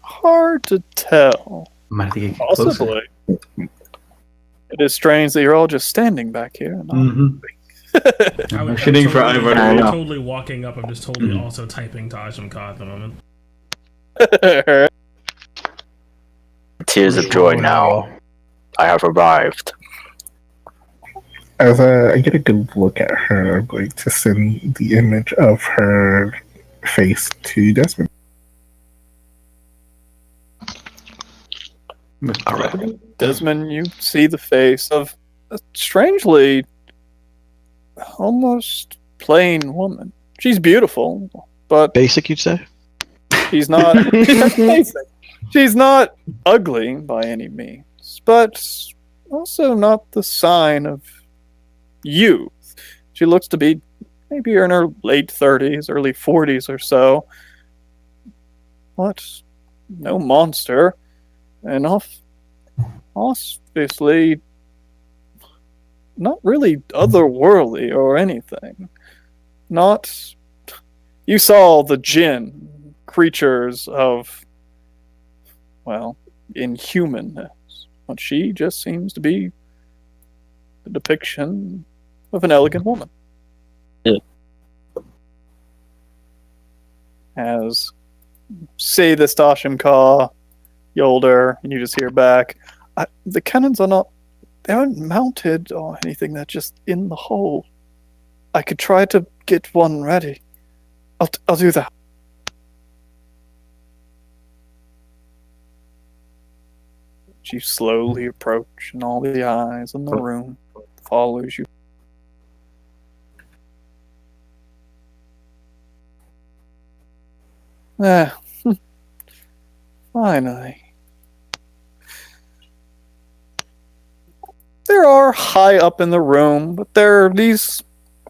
Hard to tell. Might have to get closer. Possibly. It is strange that you're all just standing back here. And I'm shitting for Ivar. I'm totally walking up. I'm just totally also typing Tajim Ka at the moment. Tears of joy now. I have arrived. As I get a good look at her, I'm going to send the image of her face to Desmond. Alright. Desmond, you see the face of a strangely almost plain woman. She's beautiful, but Basic, you'd say? she's not basic. She's not ugly by any means, but also not the sign of youth. She looks to be maybe in her late 30s, early 40s or so. But no monster. And obviously not really otherworldly or anything. Not... You saw the jinn, creatures of, well, inhumanness. But she just seems to be the depiction of an elegant woman. Yeah. As say this Tashim Ka, Yolder, and you just hear back, the cannons are not, they aren't mounted or anything, they're just in the hole. I could try to get one ready. I'll do that. You slowly approach, and all the eyes in the room follows you. Finally. There are high up in the room, but there are these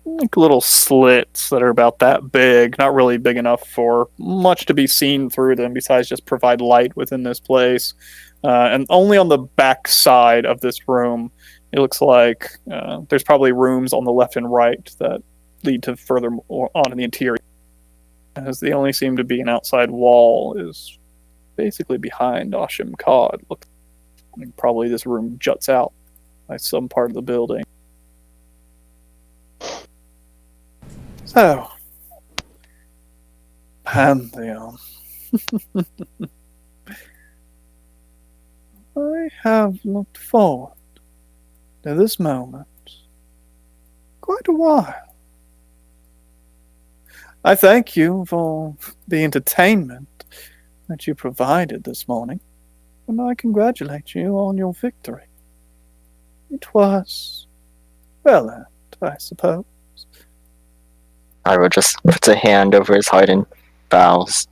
like little slits that are about that big, not really big enough for much to be seen through them besides just provide light within this place. And only on the back side of this room It looks like there's probably rooms on the left and right that lead to further on in the interior, as the only seem to be an outside wall is basically behind Ashim Kod. Probably this room juts out by some part of the building. So, Pantheon. I have looked forward to this moment quite a while. I thank you for the entertainment that you provided this morning, and I congratulate you on your victory. It was well earned, I suppose. Ira just puts a hand over his heart and bows.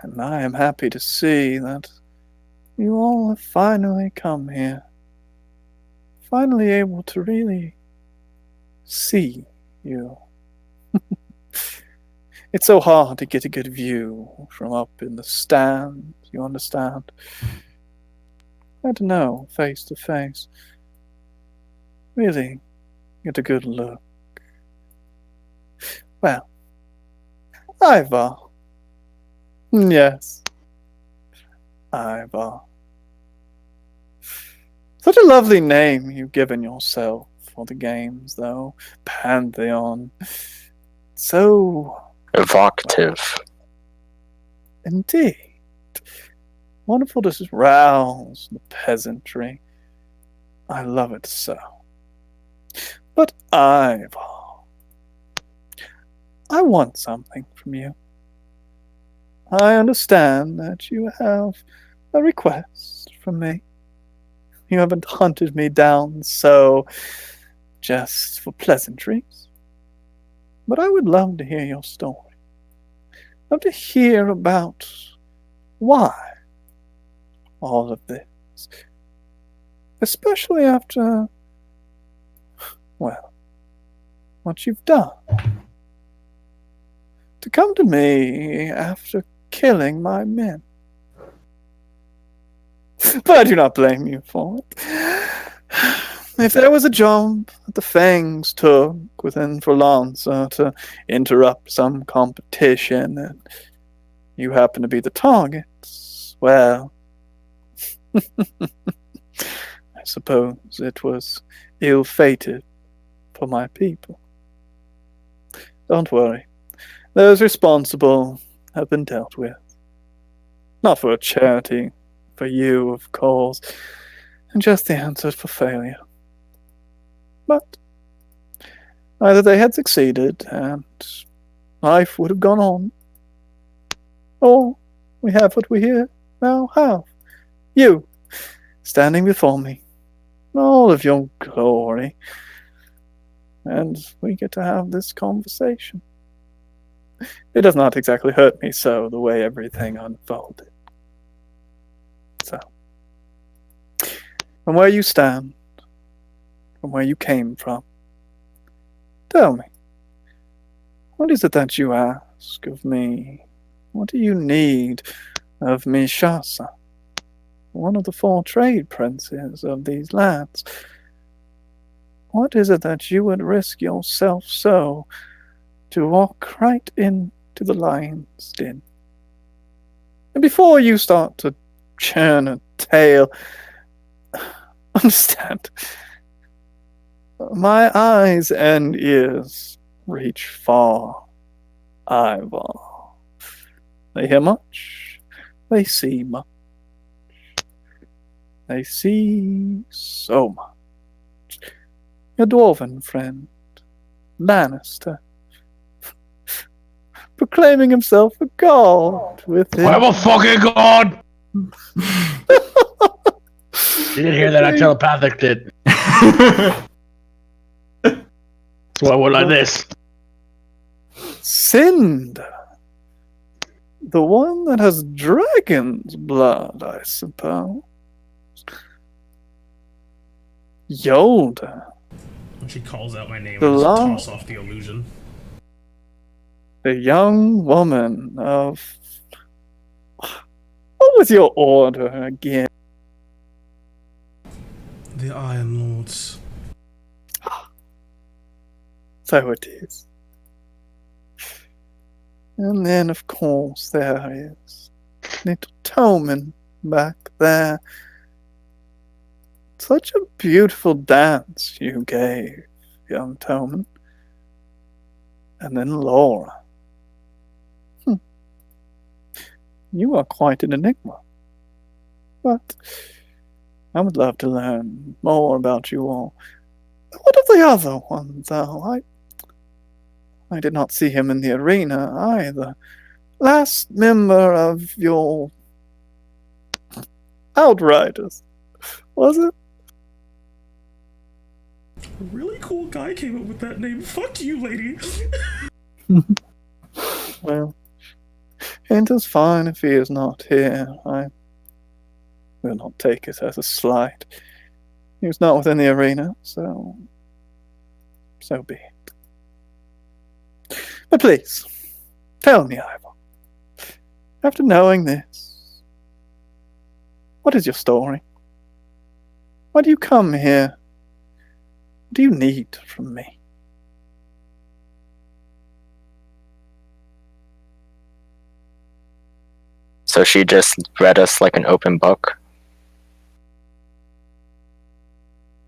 And I am happy to see that you all have finally come here. Finally able to really see you. It's so hard to get a good view from up in the stand, you understand? I don't know, face to face. Really get a good look. Well, Ivar. Yes. Ivar. Such a lovely name you've given yourself for the games, though. Pantheon. So evocative. Indeed. Wonderful to rouse the peasantry. I love it so. But Ivar, I want something from you. I understand that you have a request from me. You haven't hunted me down so just for pleasantries. But I would love to hear your story. Love to hear about why all of this. Especially after, well, what you've done. To come to me after killing my men. But I do not blame you for it. If there was a job that the Fangs took within Verlanza to interrupt some competition and you happen to be the target, well, I suppose it was ill-fated for my people. Don't worry. Those responsible have been dealt with. Not for a charity, for you, of course, and just the answer for failure. But either they had succeeded and life would have gone on, or we have what we here now have. You, standing before me, in all of your glory, and we get to have this conversation. It does not exactly hurt me so, the way everything unfolded. So, from where you stand, from where you came from, tell me, what is it that you ask of me? What do you need of me, Shasa, one of the 4 trade princes of these lands? What is it that you would risk yourself so to walk right into the lion's den? And before you start to churn a tale, understand, my eyes and ears reach far, Ivar. They hear much, they see much. They see so much. Your dwarven friend, Lannister, proclaiming himself a god with his... I'm a fucking god! You didn't hear that? I telepathic did. That's why I went like this. Cinder. The one that has dragon's blood, I suppose. Yoda. When she calls out my name, The I just long- toss off the illusion. The young woman of... What was your order again? the Iron Lords. So it is. And then, of course, there is little Toman back there. Such a beautiful dance you gave, young Toman. And then Laura. You are quite an enigma. But I would love to learn more about you all. What of the other one, though? I did not see him in the arena either. Last member of your Outriders, was it? A really cool guy came up with that name. Fuck you, lady. Well, it is fine if he is not here. I will not take it as a slight. He was not within the arena, so be it. But please, tell me, Ivor, after knowing this, what is your story? Why do you come here? What do you need from me? So she just read us like an open book.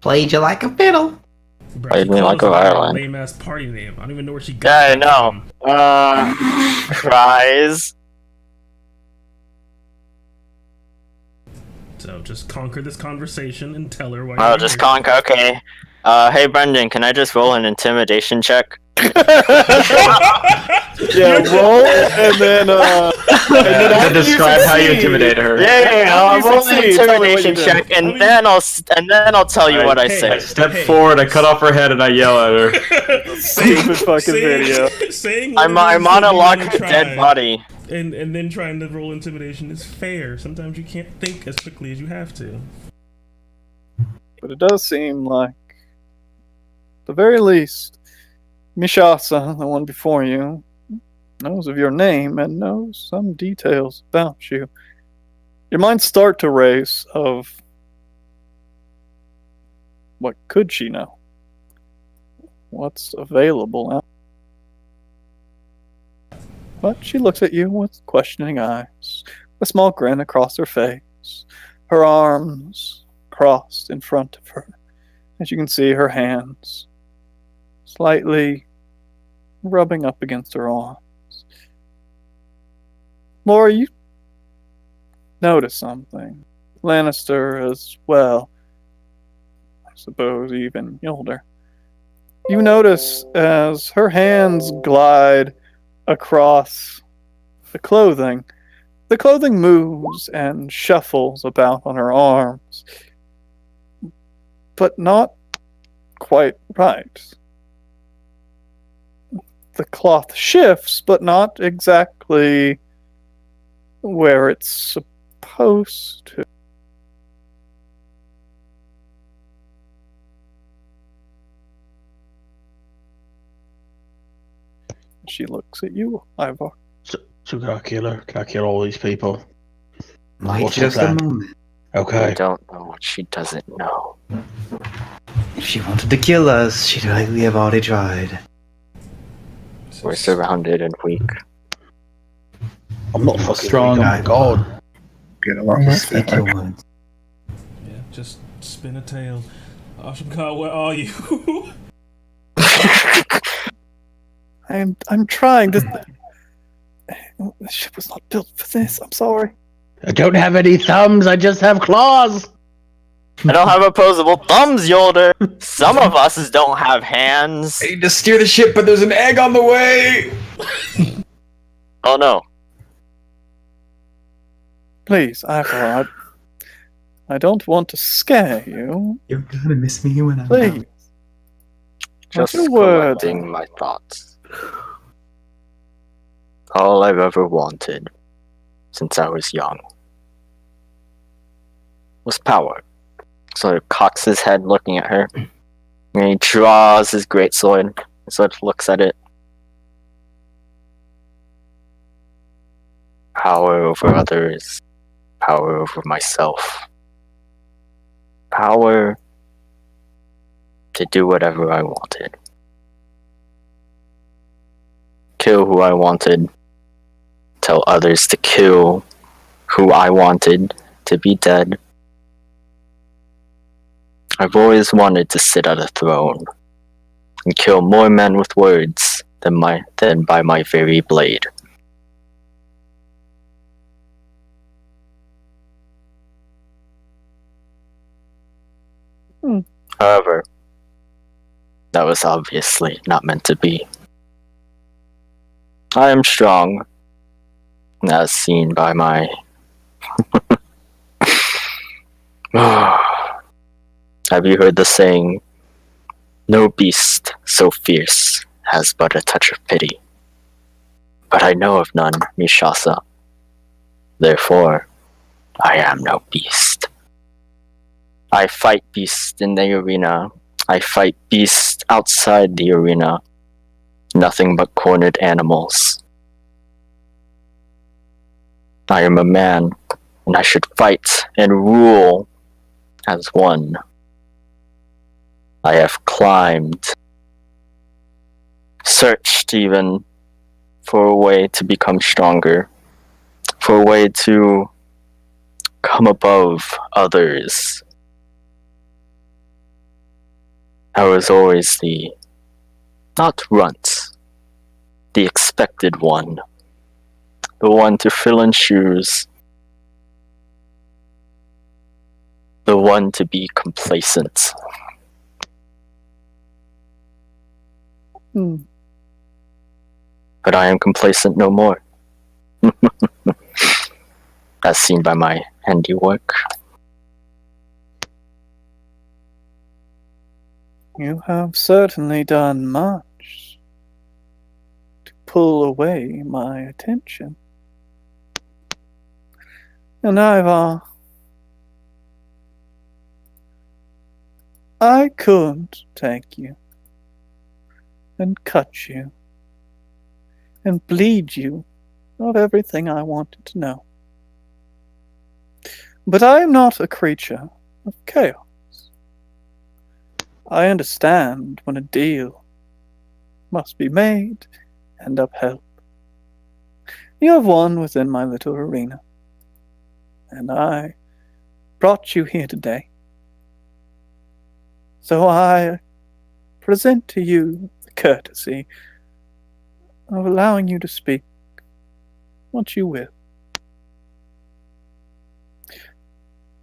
Played you like a fiddle. Bro, Played me like a violin. Lame ass party name. I don't even know where she got Yeah, I know. Cries. So just conquer this conversation and tell her why. Oh, just conquer. Okay. Hey Brendan, can I just roll an intimidation check? Yeah, roll and then to describe how you intimidate her. Yeah. I'll roll an intimidation check, and then I'll tell you what I say. I step forward, I cut off her head, and I yell at her. Stupid fucking video. I monologue her dead body. And then trying to roll intimidation is fair. Sometimes you can't think as quickly as you have to. But it does seem like, at the very least, Mishasa, the one before you, knows of your name and knows some details about you. Your minds start to race of what could she know? What's available out? But she looks at you with questioning eyes, a small grin across her face, her arms crossed in front of her. As you can see, her hands slightly rubbing up against her arms. Laura, you notice something. Lannister as well. I suppose even Yolder. You notice as her hands glide across the clothing moves and shuffles about on her arms, but not quite right. The cloth shifts, but not exactly where it's supposed to. She looks at you, Ivor. So can I kill her? Can I kill all these people? Wait What's just the a plan? moment. I Okay. don't know what she doesn't know. If she wanted to kill us, she'd likely have already tried. We're surrounded and weak. I'm not fucking Strong weak, oh my eye. god. Get along with Speak your words. Yeah, just spin a tail. Ashamka, where are you? I'm trying to. The ship was not built for this. I'm sorry. I don't have any thumbs, I just have claws! I don't have opposable thumbs, Yolder. Some of us don't have hands. I need to steer the ship, but there's an egg on the way! Oh no. Please, Ivor, I don't want to scare you. You're gonna miss me when I'm Please. gone. Just your words. collecting my thoughts. All I've ever wanted since I was young was power. So he cocks his head looking at her. And he draws his greatsword. So he looks at it. Power over others. Power over myself. Power to do whatever I wanted. Kill who I wanted. Tell others to kill who I wanted to be dead. I've always wanted to sit at a throne and kill more men with words than by my very blade. However, that was obviously not meant to be. I am strong, as seen by my... Have you heard the saying, no beast so fierce has but a touch of pity? But I know of none, Mishasa. Therefore, I am no beast. I fight beasts in the arena. I fight beasts outside the arena. Nothing but cornered animals. I am a man, and I should fight and rule as one. I have climbed, searched even, for a way to become stronger, for a way to come above others. I was always not runt, the expected one, the one to fill in shoes, the one to be complacent. But I am complacent no more. As seen by my handiwork. You have certainly done much to pull away my attention. And I could take you and cut you and bleed you of everything I wanted to know. But I am not a creature of chaos. I understand when a deal must be made and upheld. You have won within my little arena, and I brought you here today. So I present to you the courtesy of allowing you to speak what you will.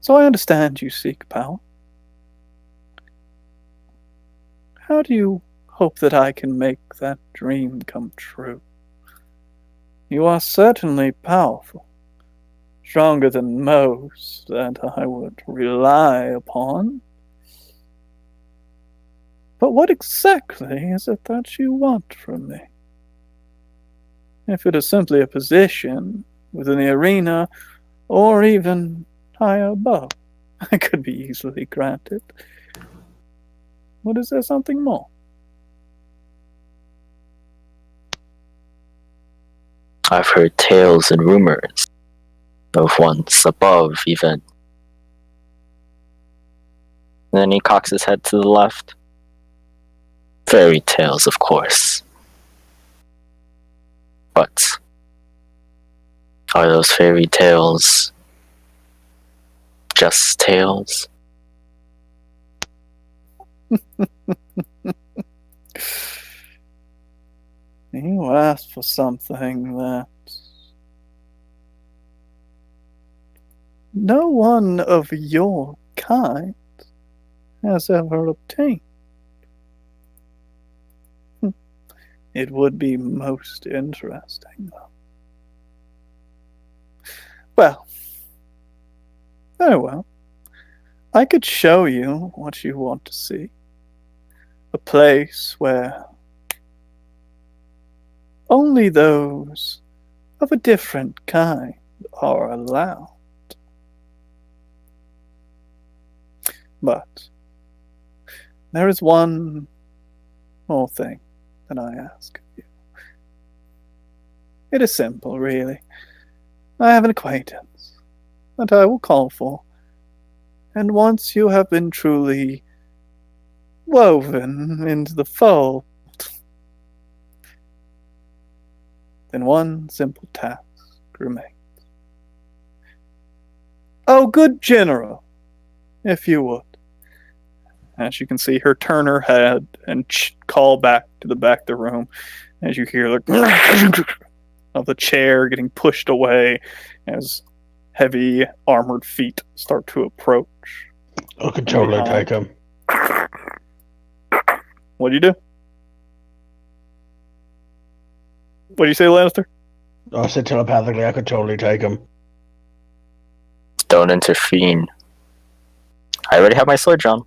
So I understand you seek power. How do you hope that I can make that dream come true? You are certainly powerful, stronger than most that I would rely upon. But what exactly is it that you want from me? If it is simply a position within the arena, or even higher above, I could be easily granted. But is there something more? I've heard tales and rumors of ones above, even. And then he cocks his head to the left. Fairy tales, of course. But are those fairy tales just tales? You asked for something that no one of your kind has ever obtained. It would be most interesting, though. Well, very well. I could show you what you want to see. A place where only those of a different kind are allowed. But there is one more thing that I ask of you. It is simple, really. I have an acquaintance that I will call for, and once you have been truly woven into the fold. Then one simple task remains. Oh, good general, if you would. As you can see her turn her head and call back to the back of the room, as you hear the of the chair getting pushed away as heavy armored feet start to approach. I could totally take him. What do you do? What do you say, Lannister? I said telepathically, I could totally take him. Don't intervene. I already have my sword drawn.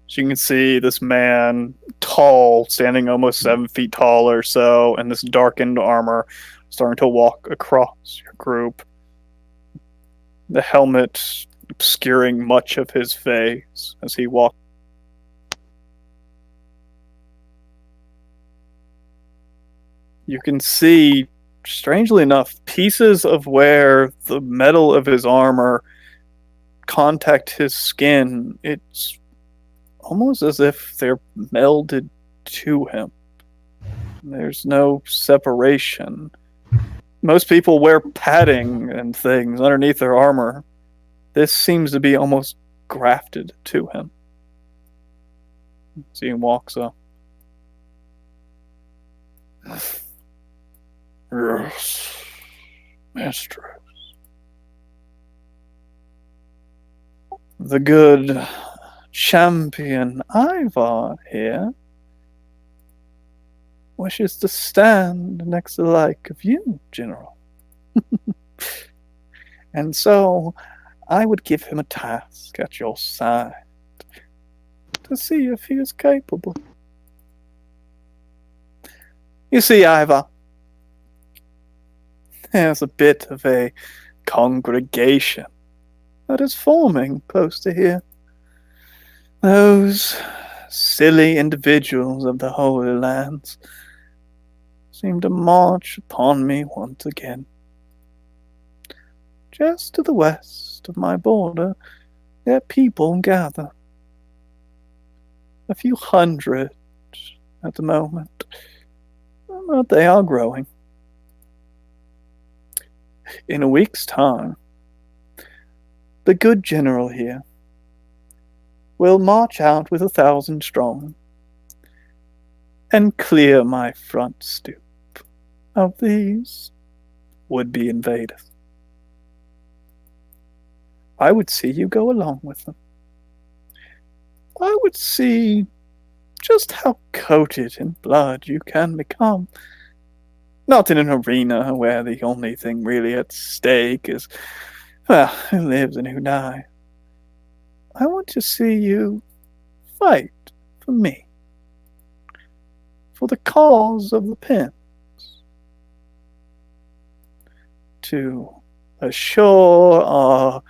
So you can see this man, tall, standing almost 7 feet tall or so, in this darkened armor, starting to walk across your group. The helmet obscuring much of his face as he walks. You can see, strangely enough, pieces of where the metal of his armor contact his skin. It's almost as if they're melded to him. There's no separation. Most people wear padding and things underneath their armor. This seems to be almost grafted to him. So he walks up. Yes, mistress. The good champion Ivar here wishes to stand next to the like of you, General. And so I would give him a task at your side to see if he is capable. You see, Ivar, there's a bit of a congregation that is forming close to here. Those silly individuals of the Holy Lands seem to march upon me once again. Just to the west of my border, their people gather. A few hundred at the moment, but they are growing. In a week's time, the good general here will march out with 1,000 strong and clear my front stoop of these would-be invaders. I would see you go along with them. I would see just how coated in blood you can become. Not in an arena where the only thing really at stake is, well, who lives and who dies. I want to see you fight for me, for the cause of the pins, to assure our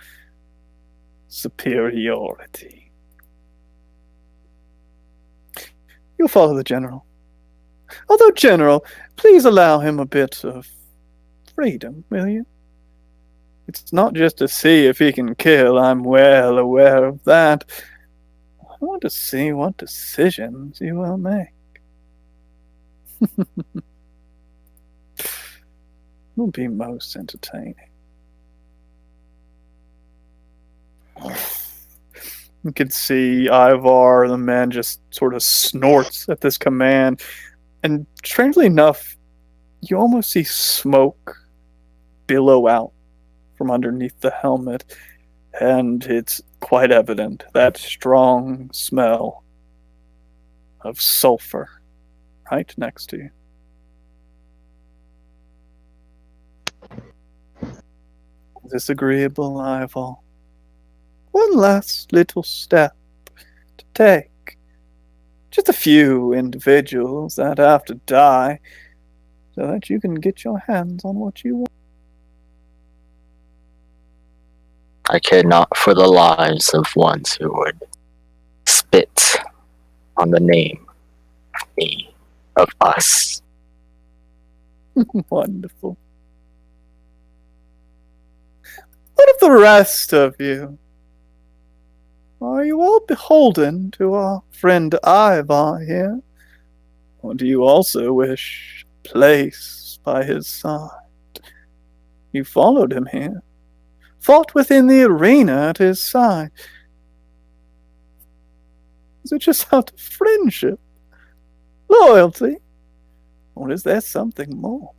superiority. You'll follow the general. Although, General, please allow him a bit of freedom, will you? It's not just to see if he can kill, I'm well aware of that. I want to see what decisions he will make. Will be most entertaining. You can see Ivar, the man, just sort of snorts at this command. And strangely enough, you almost see smoke billow out from underneath the helmet. And it's quite evident, that strong smell of sulfur right next to you. Is this agreeable, Ivar? One last little step to take. Just a few individuals that have to die so that you can get your hands on what you want. I care not for the lives of ones who would spit on the name of me, of us. Wonderful. What of the rest of you? Are you all beholden to our friend Ivar here? Or do you also wish a place by his side? You followed him here, fought within the arena at his side. Is it just out of friendship, loyalty, or is there something more?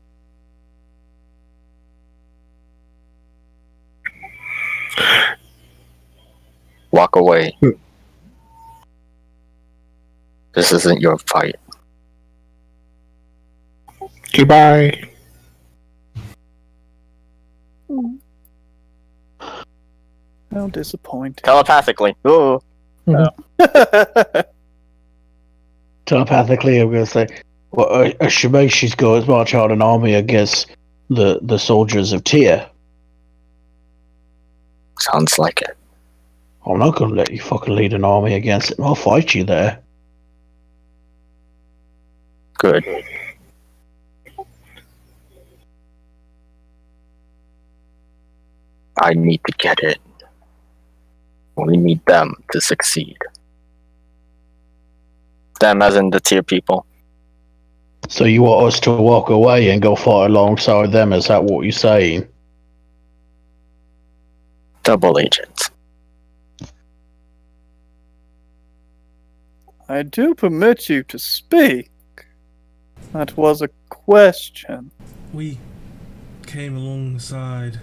Walk away. This isn't your fight. Goodbye. How disappointing. Telepathically. Ooh. Telepathically, I'm gonna say, well, she's going to march out an army against the soldiers of Tyr. Sounds like it. I'm not gonna let you fucking lead an army against it. I'll fight you there. Good. I need to get it. We need them to succeed. Them as in the Tyr people. So you want us to walk away and go fight alongside them? Is that what you're saying? Double agents. I do permit you to speak. That was a question. We came alongside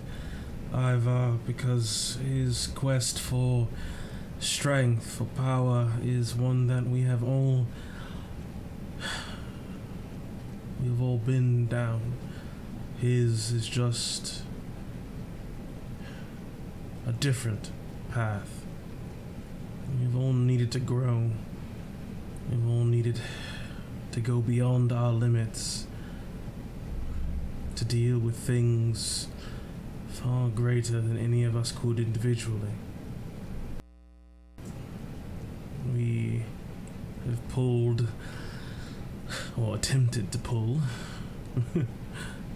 Ivar because his quest for strength, for power, is one that we've all been down. His is just a different path. We've all needed to grow. We've all needed to go beyond our limits, to deal with things far greater than any of us could individually. We have pulled, or attempted to pull,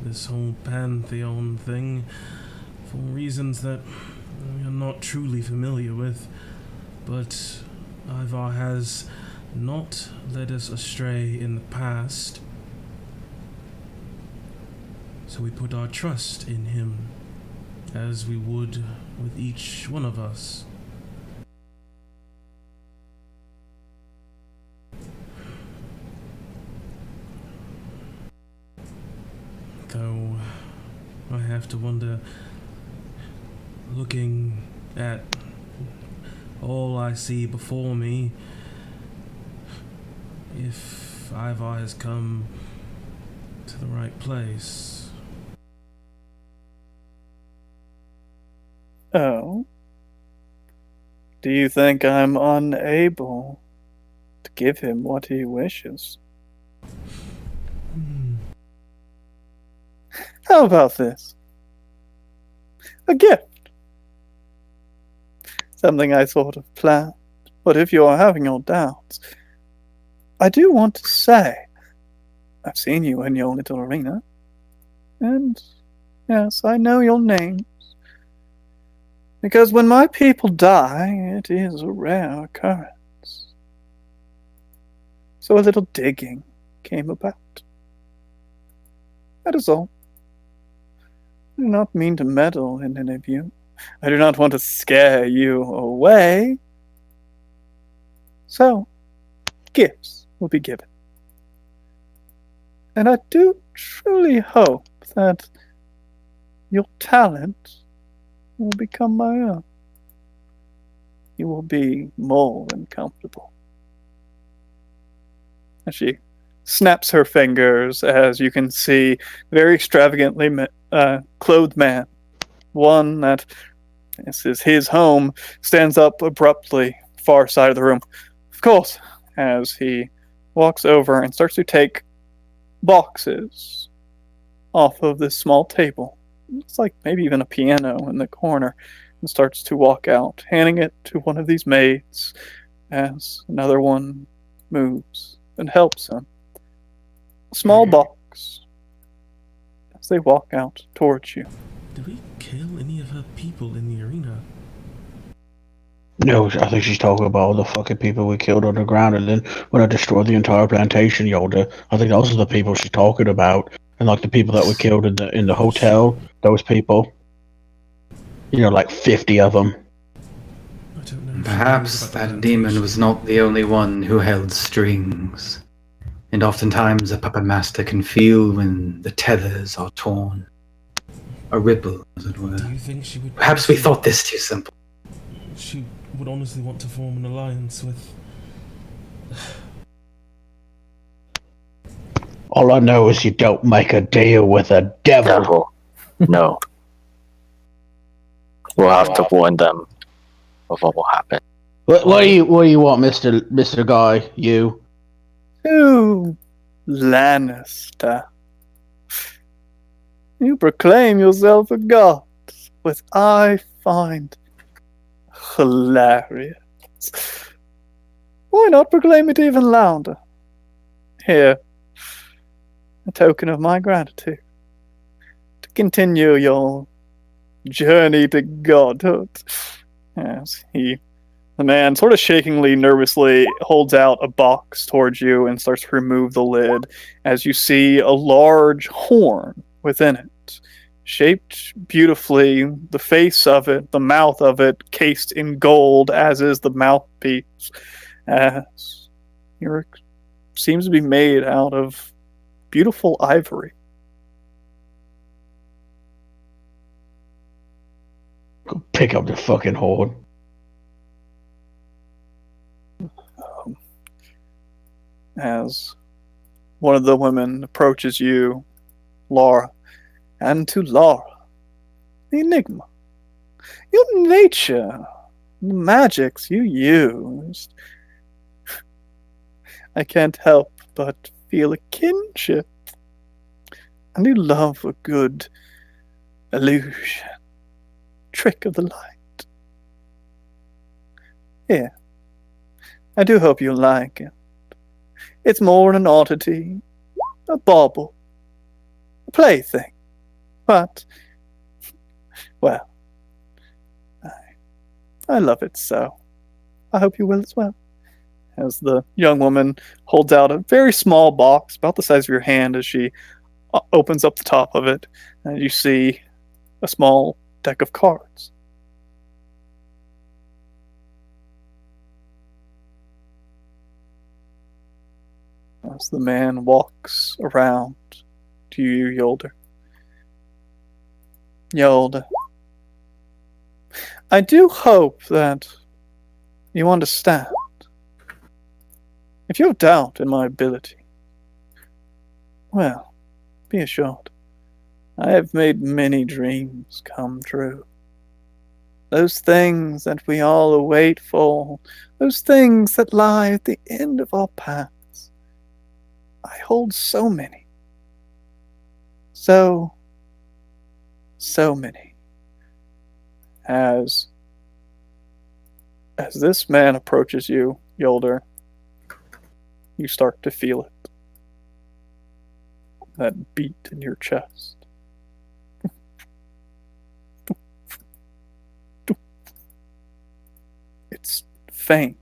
this whole pantheon thing for reasons that we are not truly familiar with, but Ivar has not led us astray in the past, so we put our trust in him, as we would with each one of us. Though I have to wonder, looking at all I see before me, if Ivar has come to the right place. Oh? Do you think I'm unable to give him what he wishes? How about this? A gift. Something I sort of planned. But if you're having your doubts, I do want to say, I've seen you in your little arena. And, yes, I know your names. Because when my people die, it is a rare occurrence. So a little digging came about. That is all. I do not mean to meddle in any of you. I do not want to scare you away. So, gifts will be given. And I do truly hope that your talent will become my own. You will be more than comfortable. And she snaps her fingers as you can see very extravagantly clothed man, one that this is his home, stands up abruptly far side of the room. Of course, as he walks over and starts to take boxes off of this small table. It's like maybe even a piano in the corner, and starts to walk out, handing it to one of these maids as another one moves and helps him. A small box as they walk out towards you. Did we kill any of her people in the arena? No, I think she's talking about all the fucking people we killed underground, and then when I destroyed the entire plantation, Yoda. I think those are the people she's talking about, and like the people that we killed in the hotel. Those people, like 50 of them. I don't know. Perhaps that demon was not the only one who held strings. And oftentimes a puppet master can feel when the tethers are torn. A ripple, as it were. Do you think she would? Perhaps we thought this too simple. She would honestly want to form an alliance with. All I know is you don't make a deal with a devil. No. We'll have to warn them of what will happen. What do you want, Mr. Guy? You? You Lannister. You proclaim yourself a god, which I find hilarious. Why not proclaim it even louder? Here, a token of my gratitude. To continue your journey to godhood. Yes, the man, sort of shakingly, nervously, holds out a box towards you and starts to remove the lid as you see a large horn within it, shaped beautifully, the face of it, the mouth of it, cased in gold, as is the mouthpiece, as seems to be made out of beautiful ivory. Go pick up the fucking horn. As one of the women approaches you, Laura, and to Laura, the enigma, your nature, the magics you used, I can't help but feel a kinship. And you love a good illusion, trick of the light. Here, I do hope you like it. It's more an oddity, a bauble, a plaything. But, well, I love it so. I hope you will as well. As the young woman holds out a very small box, about the size of your hand, as she opens up the top of it, and you see a small deck of cards. As the man walks around to you, Yolder. Yolder, I do hope that you understand. If you have doubt in my ability, well, be assured, I have made many dreams come true. Those things that we all await for, those things that lie at the end of our paths. I hold so many. So many. As this man approaches you, Yolder, you start to feel it. That beat in your chest. It's faint,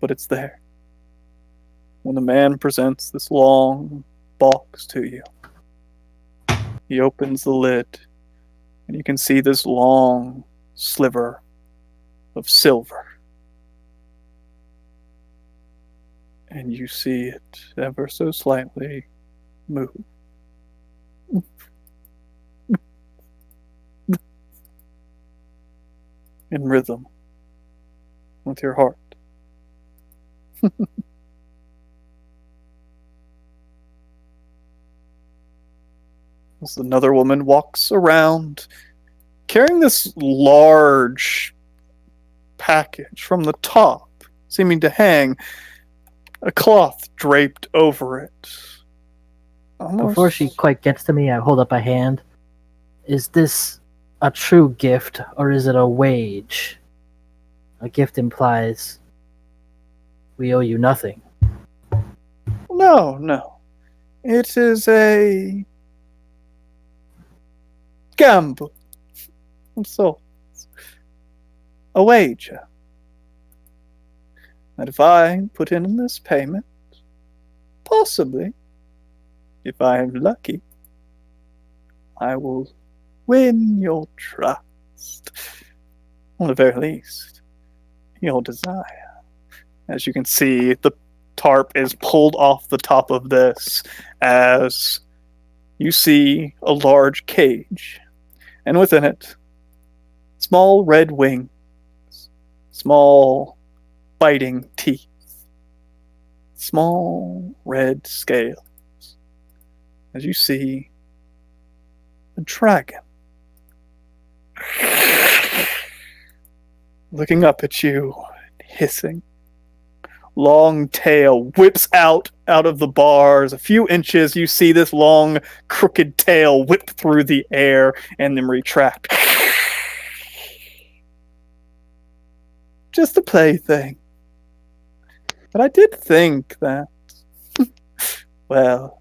but it's there. When the man presents this long box to you, he opens the lid, and you can see this long sliver of silver. And you see it ever so slightly move. In rhythm with your heart. As another woman walks around carrying this large package from the top, seeming to hang a cloth draped over it. Almost... Before she quite gets to me, I hold up a hand. Is this a true gift, or is it a wage? A gift implies we owe you nothing. No. It is a gamble. So, a wager that if I put in this payment, possibly, if I am lucky, I will win your trust. Or at the very least, your desire. As you can see, the tarp is pulled off the top of this as you see a large cage, and within it, small red wings, small biting teeth, small red scales. As you see a dragon looking up at you, hissing. Long tail whips out of the bars. A few inches, you see this long, crooked tail whip through the air and then retract. Just a plaything. But I did think that, well,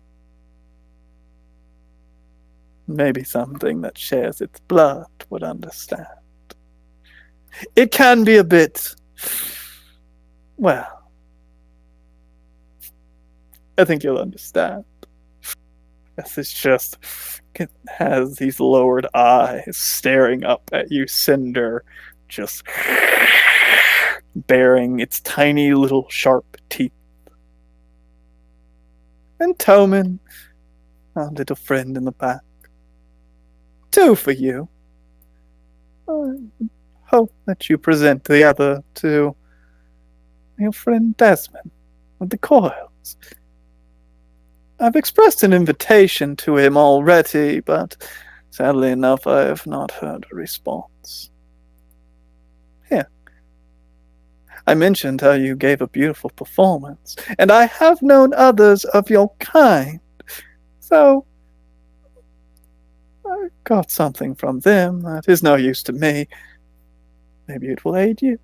maybe something that shares its blood would understand. It can be a bit, well, I think you'll understand. Yes, it's just, it has these lowered eyes staring up at you, Cinder, just baring its tiny little sharp teeth. And Toman, our little friend in the back. 2 for you. I hope that you present the other to your friend Desmond with the coils. I've expressed an invitation to him already, but sadly enough I have not heard a response. Here. I mentioned how you gave a beautiful performance, and I have known others of your kind, so I got something from them that is no use to me. Maybe it will aid you.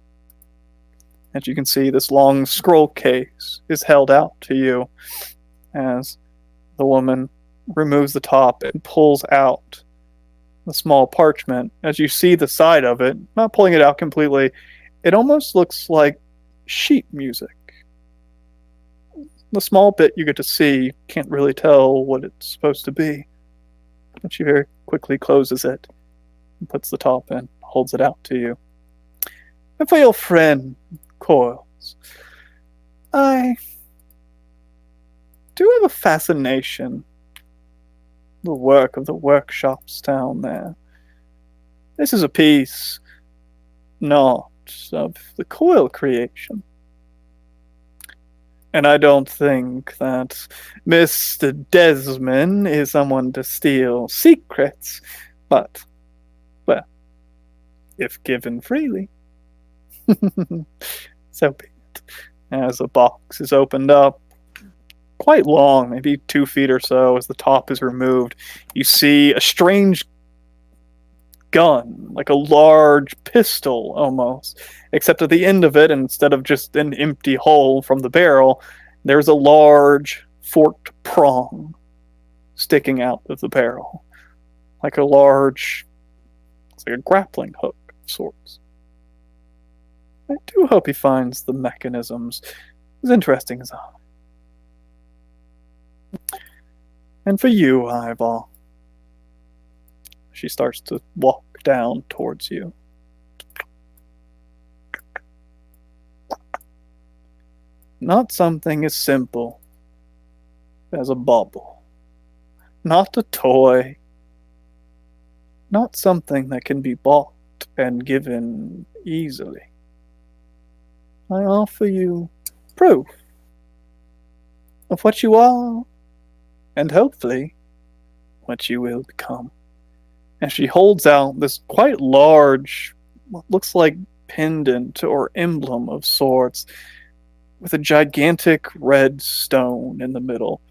As you can see, this long scroll case is held out to you as the woman removes the top and pulls out the small parchment. As you see the side of it, not pulling it out completely, it almost looks like sheet music. The small bit you get to see, can't really tell what it's supposed to be. But she very quickly closes it and puts the top in, holds it out to you. And for your friend, Coils, I do have a fascination with the work of the workshops down there. This is a piece not of the coil creation. And I don't think that Mr. Desmond is someone to steal secrets, but, well, if given freely, so be it. As the box is opened up, quite long, maybe 2 feet or so, as the top is removed, you see a strange gun, like a large pistol almost, except at the end of it, instead of just an empty hole from the barrel, there's a large forked prong sticking out of the barrel, like a large, it's like a grappling hook of sorts. I do hope he finds the mechanisms as interesting as I. And for you, Ivar, she starts to walk down towards you. Not something as simple as a bauble. Not a toy. Not something that can be bought and given easily. I offer you proof of what you are, and hopefully what you will become. And she holds out this quite large, what looks like pendant or emblem of sorts, with a gigantic red stone in the middle,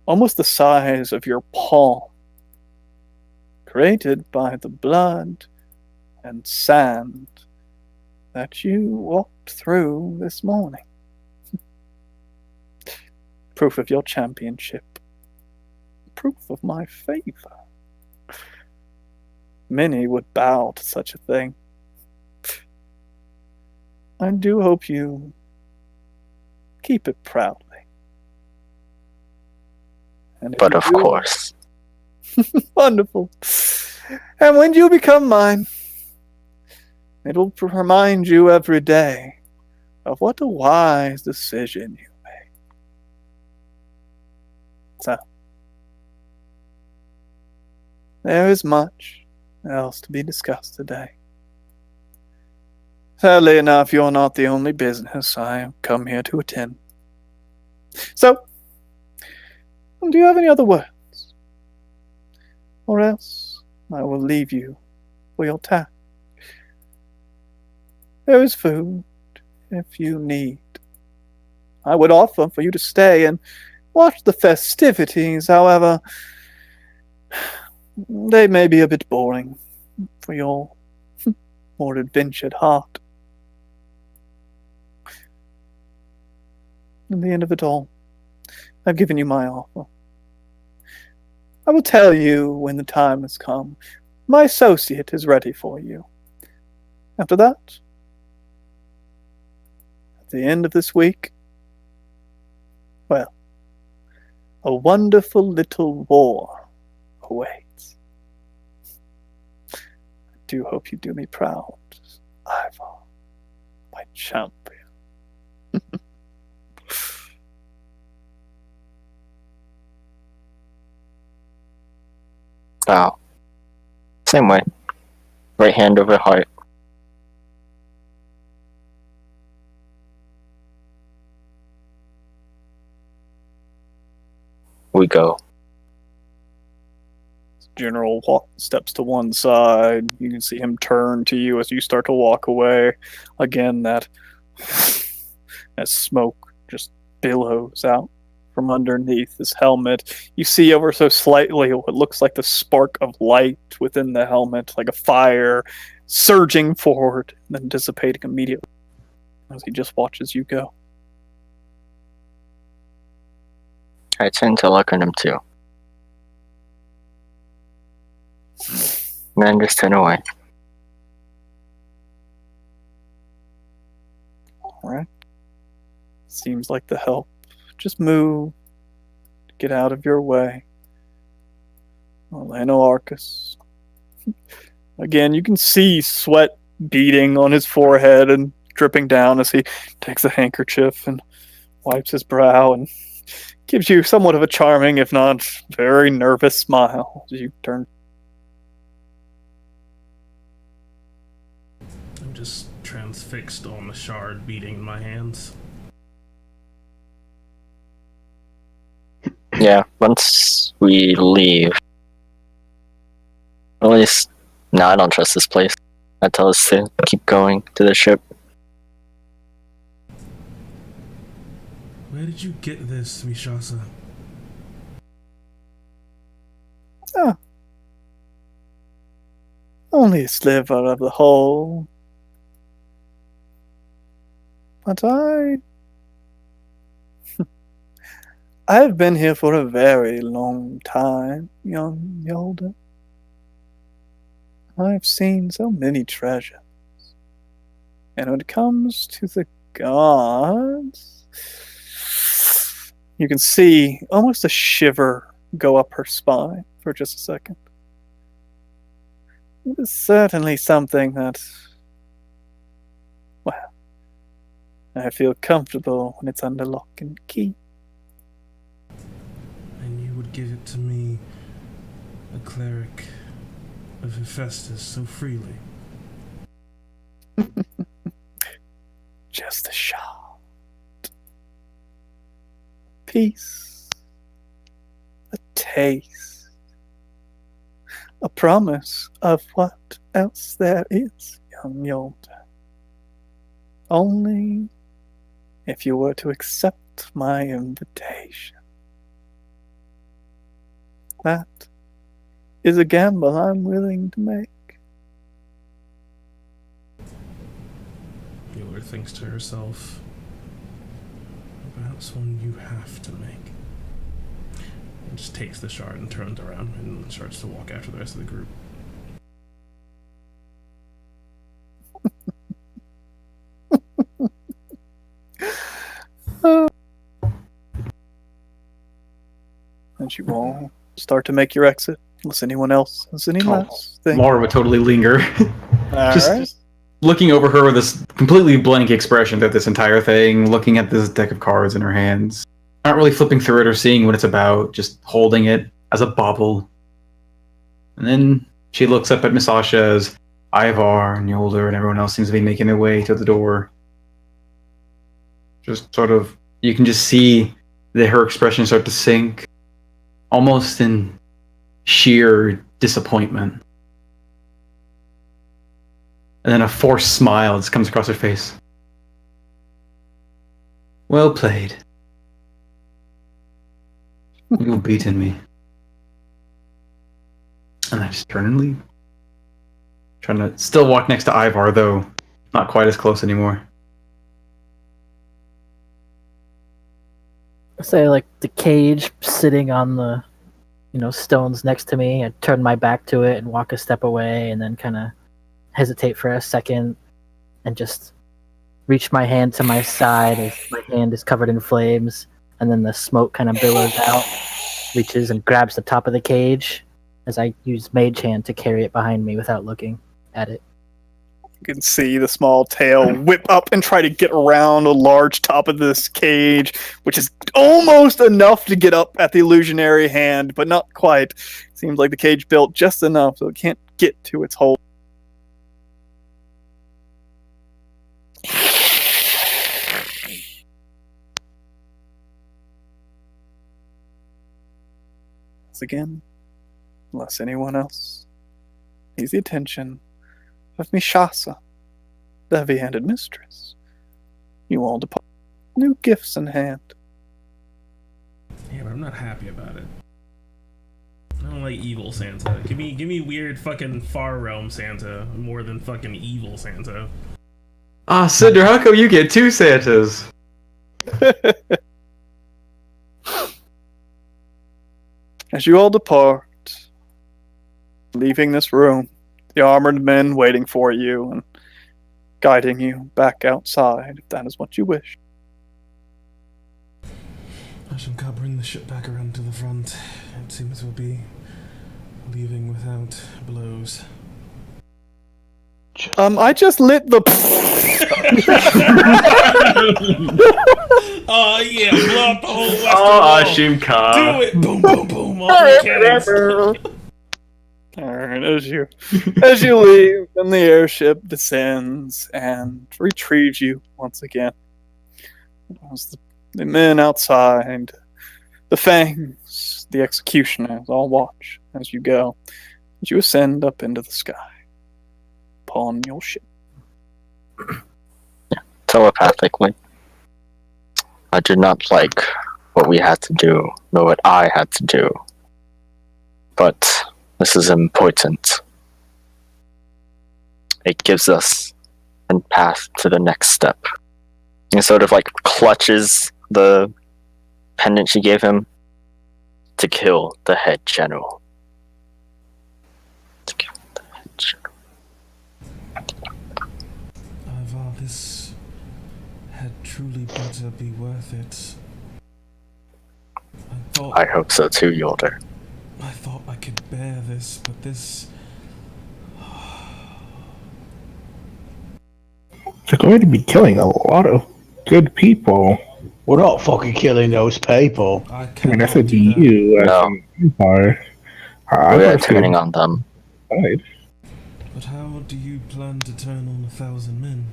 almost the size of your palm, created by the blood and sand that you walked through this morning. Proof of your championship. Proof of my favor. Many would bow to such a thing. I do hope you keep it proudly. And if But you of do- course. Wonderful. And when you become mine, it'll remind you every day of what a wise decision you made. So, there is much else to be discussed today. Sadly enough, you're not the only business I have come here to attend. So, do you have any other words? Or else I will leave you for your task. There is food if you need. I would offer for you to stay and watch the festivities, however, they may be a bit boring for your more adventured heart. At the end of it all, I've given you my offer. I will tell you when the time has come. My associate is ready for you. After that, at the end of this week, well, a wonderful little war awaits. I do hope you do me proud, Ivor, my champion. Oh. Same way. Right hand over heart. We go. General steps to one side. You can see him turn to you as you start to walk away. Again, that smoke just billows out from underneath his helmet. You see ever so slightly what looks like the spark of light within the helmet, like a fire surging forward and then dissipating immediately as he just watches you go. I tend to look at him too. And then just turn away. Alright. Seems like the help just move to get out of your way. Orlando Arcus. Again, you can see sweat beading on his forehead and dripping down as he takes a handkerchief and wipes his brow and gives you somewhat of a charming, if not very nervous smile as you turn. I'm just transfixed on the shard beating in my hands. Yeah, once we leave. At least, no, I don't trust this place. I tell us to keep going to the ship. Where did you get this, Mishasa? Ah. Only a sliver of the whole. But I've been here for a very long time, young Yolda. I've seen so many treasures. And when it comes to the gods, you can see almost a shiver go up her spine for just a second. It's certainly something that, well, I feel comfortable when it's under lock and key. And you would give it to me, a cleric of Hephaestus, so freely. Just a shot. Peace. A taste. A promise of what else there is, young Yolda. Only if you were to accept my invitation. That is a gamble I'm willing to make. Yoda thinks to herself, perhaps one you have to make. And just takes the shard and turns around and starts to walk after the rest of the group. And you all start to make your exit. Unless anyone else has any last thing. Laura would totally linger. Just Alright. looking over her with this completely blank expression at this entire thing, looking at this deck of cards in her hands. Not really flipping through it or seeing what it's about, just holding it as a bauble. And then she looks up at Miss Asha as Ivar and Yolder and everyone else seems to be making their way to the door. Just sort of, you can just see that her expression start to sink, almost in sheer disappointment. And then a forced smile just comes across her face. Well played. You've beaten me. And I just turn and leave. Trying to still walk next to Ivar, though not quite as close anymore. I say, like, the cage sitting on the, stones next to me. I turn my back to it and walk a step away and then kind of hesitate for a second and just reach my hand to my side as my hand is covered in flames, and then the smoke kind of billows out, reaches and grabs the top of the cage as I use Mage Hand to carry it behind me without looking at it. You can see the small tail whip up and try to get around a large top of this cage, which is almost enough to get up at the illusionary hand, but not quite. Seems like the cage built just enough so it can't get to its hole. Once again, unless anyone else needs the attention of Mishasa, the heavy-handed mistress, you all depart, new gifts in hand. Yeah, but I'm not happy about it. I don't like evil Santa. Give me weird fucking far realm Santa more than fucking evil Santa. Ah, Cinder, how come you get two Santas? As you all depart, leaving this room, the armored men waiting for you and guiding you back outside, if that is what you wish. I shall bring the ship back around to the front. It seems we'll be leaving without blows. I just lit the. Oh yeah, blow up the whole western Oh, wall. Ashimka. Do it! Boom, boom, boom! All the cannons. Alright, as you leave, and the airship descends and retrieves you once again. As the men outside, the Fangs, the executioners, all watch as you go, as you ascend up into the sky upon your ship. Telepathically. I did not like what we had to do, nor what I had to do. But this is important. It gives us a path to the next step. He sort of like clutches the pendant she gave him to kill the head general. To kill the head general. Ivar, this had truly better be worth it. I hope so too, Yolder. I thought I could bear this, but this... They're going to be killing a lot of good people. We're not fucking killing those people. I mean, I said to you as No. an empire. We are turning on them. Right. But how do you plan to turn on 1,000 men?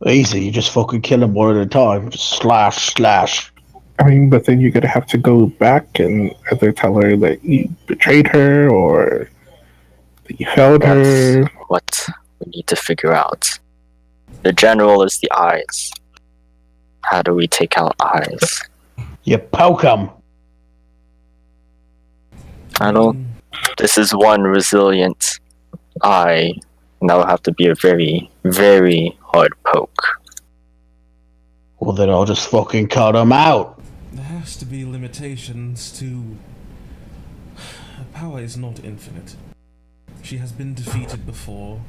Easy, you just fucking kill them one at a time. Just slash. I mean, but then you're gonna have to go back and either tell her that you betrayed her or that you failed her. That's what we need to figure out. The general is the eyes. How do we take out eyes? You poke them. I don't. This is one resilient eye, and that will have to be a very, very hard poke. Well, then I'll just fucking cut them out. There has to be limitations to... Power is not infinite. She has been defeated before,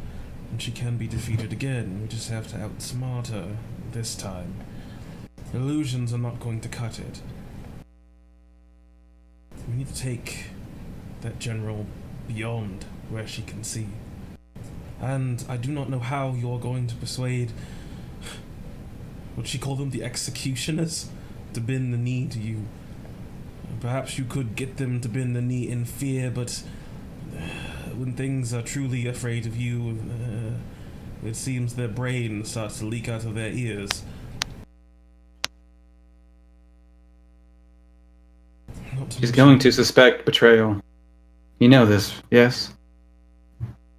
and she can be defeated again. We just have to outsmart her this time. Illusions are not going to cut it. need to take that general beyond where she can see. And I do not know how you're going to persuade, what she called them, the executioners, to bend the knee to you. Perhaps you could get them to bend the knee in fear, but when things are truly afraid of you, it seems their brain starts to leak out of their ears. She's going to suspect betrayal. You know this, yes?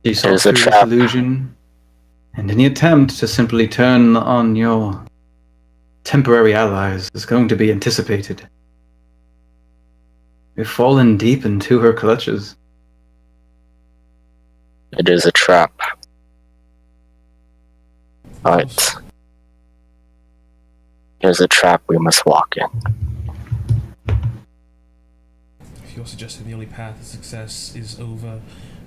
She saw through this illusion, and any attempt to simply turn on your temporary allies is going to be anticipated. We've fallen deep into her clutches. It is a trap. But here's a trap we must walk in. If you're suggesting the only path to success is over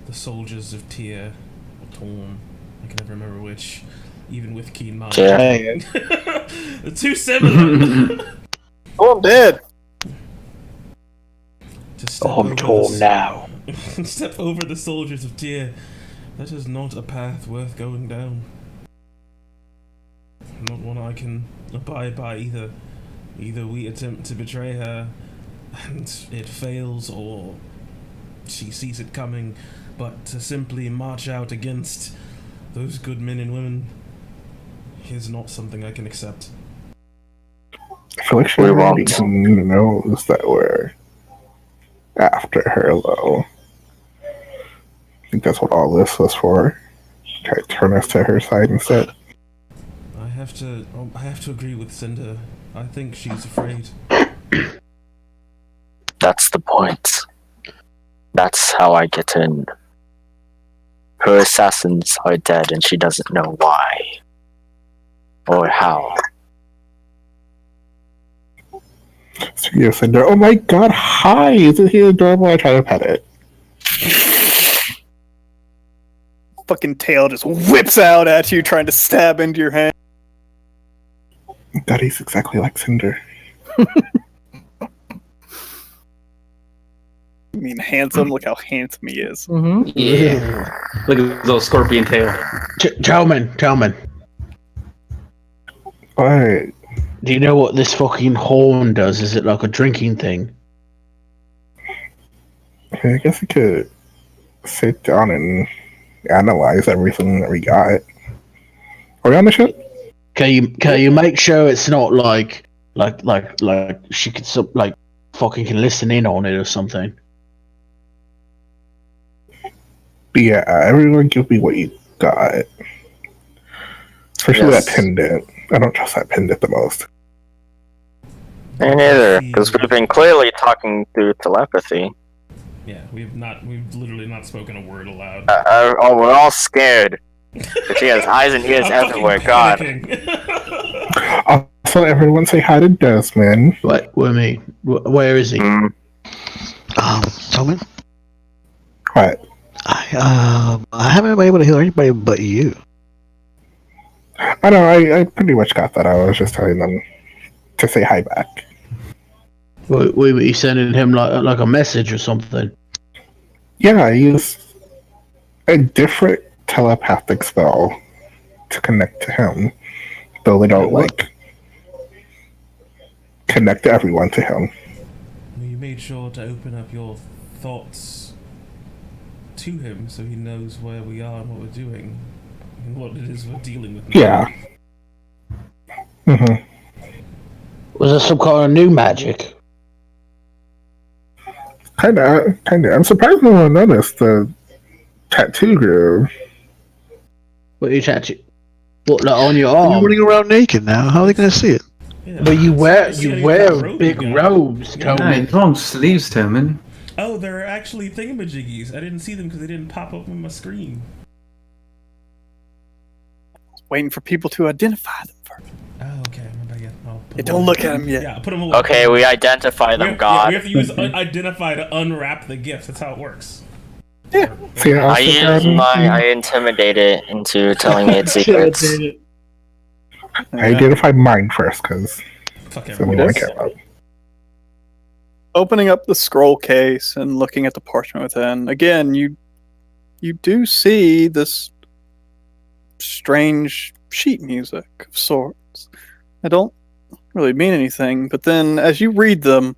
the soldiers of Tyr, or Torn, I can never remember which, even with keen mind. Yeah. They're too similar. Oh, I'm dead. I'm torn now. Step over the soldiers of Tyr. That is not a path worth going down. Not one I can abide by either. Either we attempt to betray her and it fails, or she sees it coming, but to simply march out against those good men and women is not something I can accept. I feel like she already knows that we're after her, though. I think that's what all this was for. Try to turn us to her side instead. I have to agree with Cinder. I think she's afraid. That's the point. That's how I get in. Her assassins are dead and she doesn't know why. Or how. So you said, "Oh my god, hi! Isn't he adorable?" I try to pet it. Fucking tail just whips out at you, trying to stab into your hand. God, he's exactly like Cinder. I mean, handsome. Look how handsome he is. Mm-hmm. Yeah. Look at his little scorpion tail. Tellman. What? Do you know what this fucking horn does? Is it like a drinking thing? I guess we could sit down and analyze everything that we got. Are we on the ship? Can you make sure it's not like she could fucking can listen in on it or something? But yeah, everyone give me what you got. Especially that pendant. I don't trust that pendant the most. Me neither, because we've been clearly talking through telepathy. Yeah, we've literally not spoken a word aloud. We're all scared. She has eyes and ears everywhere, God. Also, everyone say hi to Desmond. What I mean? Where is he? Tillman? What? I haven't been able to hear anybody but you. I know, I pretty much got that. I was just telling them to say hi back. Were you sending him like a message or something? Yeah, I used a different telepathic spell to connect to him, though they don't connect everyone to him. You made sure to open up your thoughts to him so he knows where we are and what we're doing and what it is we're dealing with now. Yeah. Mm-hmm. Was there some kind of new magic? Kinda. I'm surprised no one noticed the tattoo groove. What you tattoo? What, like on your arm? You're running around naked now. How are they going to see it? Yeah, But you wear robe big you got. robes, Tillman. Long sleeves, Tillman. Oh, they're actually thingamajiggies. I didn't see them because they didn't pop up on my screen. Waiting for people to identify them first. Oh, okay. Don't look at them yet. Yeah, put them away. Okay, we identify them, God. We have to use identify to unwrap the gift. That's how it works. Yeah. See, I intimidate it into telling me its secrets. I identify mine first, because Fuck that's the only one I care about. opening up the scroll case and looking at the parchment within, again, you do see this strange sheet music of sorts. I don't really mean anything, but then as you read them,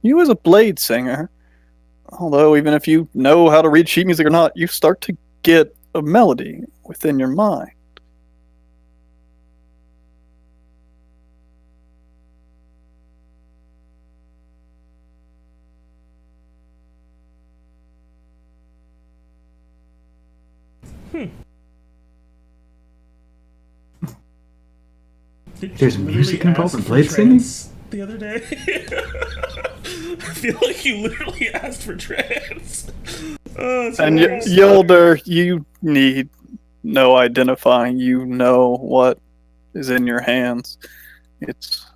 you as a blade singer, although even if you know how to read sheet music or not, you start to get a melody within your mind. There's music involved in blade singing? The other day? I feel like you literally asked for trance. Oh, and Yelder, you need no identifying. You know what is in your hands. It's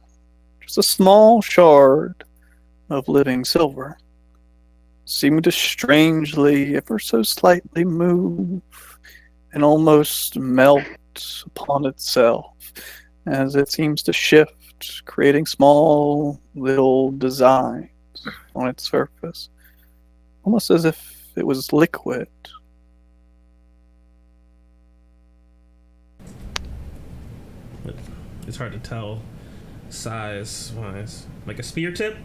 just a small shard of living silver, seeming to strangely, ever so slightly move and almost melt upon itself as it seems to shift, creating small little designs on its surface, almost as if it was liquid. It's hard to tell size-wise. Like a spear tip?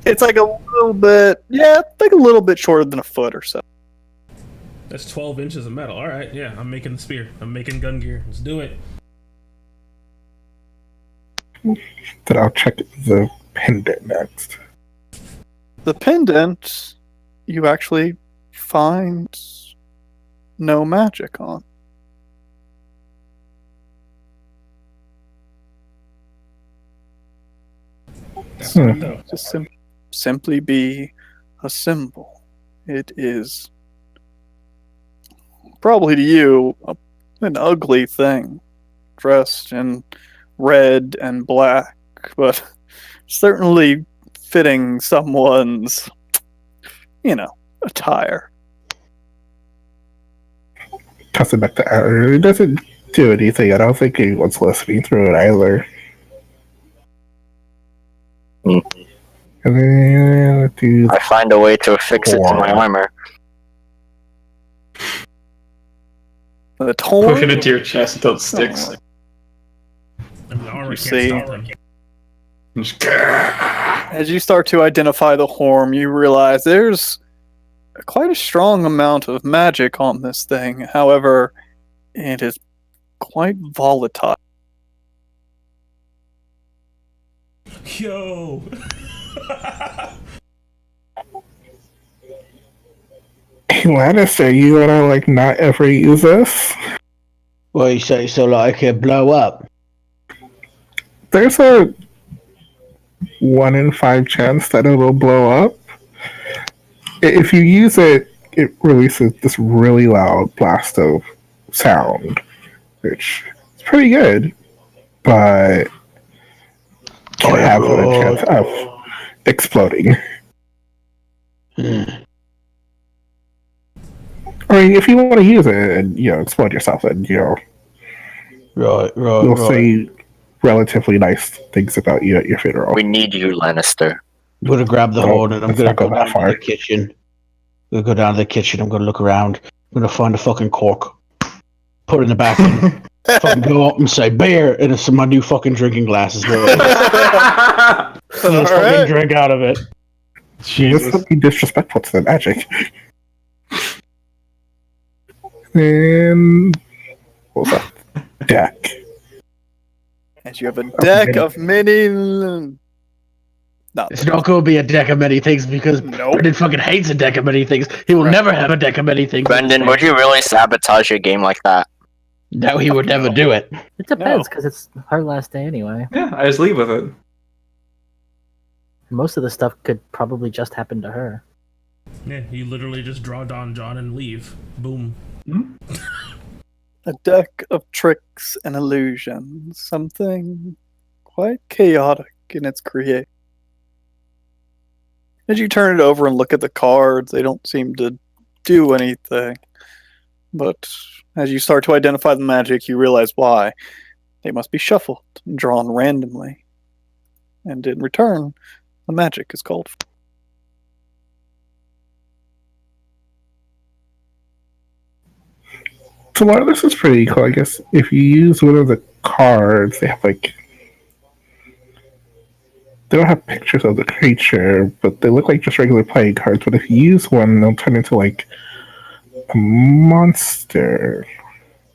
It's like a little bit, like a little bit shorter than a foot or so. That's 12 inches of metal. All right, yeah, I'm making the spear. I'm making gun gear. Let's do it. Then I'll check the pendant next. The pendant, you actually find no magic on. That's good, though. Just simply be a symbol. It is probably to you an ugly thing, dressed in red and black, but certainly fitting someone's, attire. Toss it back to Aaron. It doesn't do anything. I don't think anyone's listening through it either. And then I find a way to affix it to my armor. The torn? Push it into your chest until it sticks. I mean, the armor You can't see. stop them. As you start to identify the horn, you realize there's quite a strong amount of magic on this thing. However, it is quite volatile. Yo! Hey, Lannister, you wanna not ever use this? Well, you say so it could blow up. There's a 1 in 5 chance that it'll blow up. If you use it, it releases this really loud blast of sound, which is pretty good, but can have a chance of exploding. I mean, if you want to use it and explode yourself, then you'll say relatively nice things about you at your funeral. We need you, Lannister. I'm gonna grab the horn and I'm let's gonna not go go that down far. to the kitchen. I'm gonna go down to the kitchen. I'm gonna look around. I'm gonna find a fucking cork, put it in the bathroom, fucking go up and say beer, and it's my new fucking drinking glass as well. And just fucking drink out of it. Jesus, don't be disrespectful to the magic. And what was that? Deck. And you have a deck of many. It's not going to be a deck of many things because Brendan fucking hates a deck of many things. He will never have a deck of many things. Brendan, would you really sabotage your game like that? No, he would never do it. It depends, because it's her last day anyway. Yeah, I just leave with it. Most of the stuff could probably just happen to her. Yeah, you literally just draw Don John and leave. Boom. A deck of tricks and illusions. Something quite chaotic in its creation. As you turn it over and look at the cards, they don't seem to do anything. But as you start to identify the magic, you realize why. They must be shuffled and drawn randomly. and in return, the magic is called. So a lot of this is pretty cool. I guess if you use one of the cards, they have like they don't have pictures of the creature, but they look like just regular playing cards. But if you use one, they'll turn into like a monster.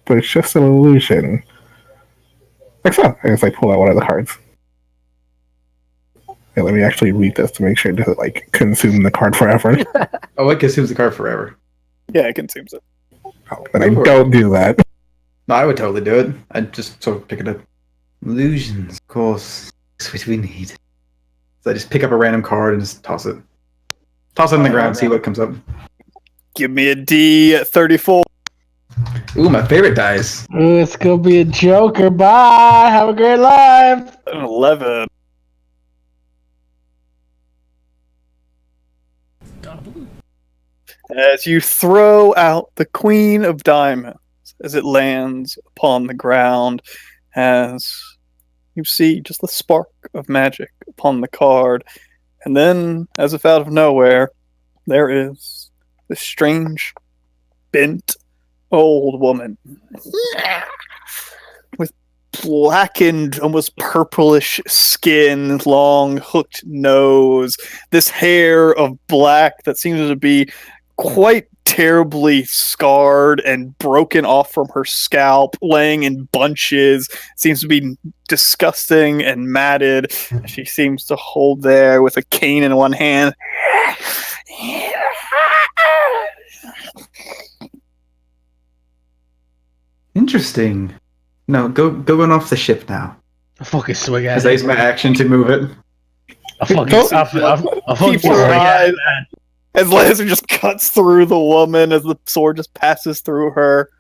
But it's just an illusion. Like so. I guess I pull out one of the cards. Yeah, let me actually read this to make sure it doesn't like consume the card forever. Oh, it consumes the card forever. Yeah, it consumes it. Oh, but I don't do that. No, I would totally do it. I'd just sort of pick it up. Illusions, of course. That's what we need. So I just pick up a random card and just toss it. Toss it on the ground, see what comes up. Give me a D34. Ooh, my favorite dice. Ooh, it's gonna be a Joker. Bye. Have a great life. An 11. As you throw out the Queen of Diamonds, as it lands upon the ground, as you see just the spark of magic upon the card, and then, as if out of nowhere, there is this strange, bent, old woman with blackened, almost purplish skin, long hooked nose, this hair of black that seems to be quite terribly scarred and broken off from her scalp, laying in bunches. Seems to be disgusting and matted. She seems to hold there with a cane in one hand. Interesting. No, go on off the ship now. I fucking swing at As I use my action to move it. I fucking Keep your eyes. As laser just cuts through the woman, as the sword just passes through her,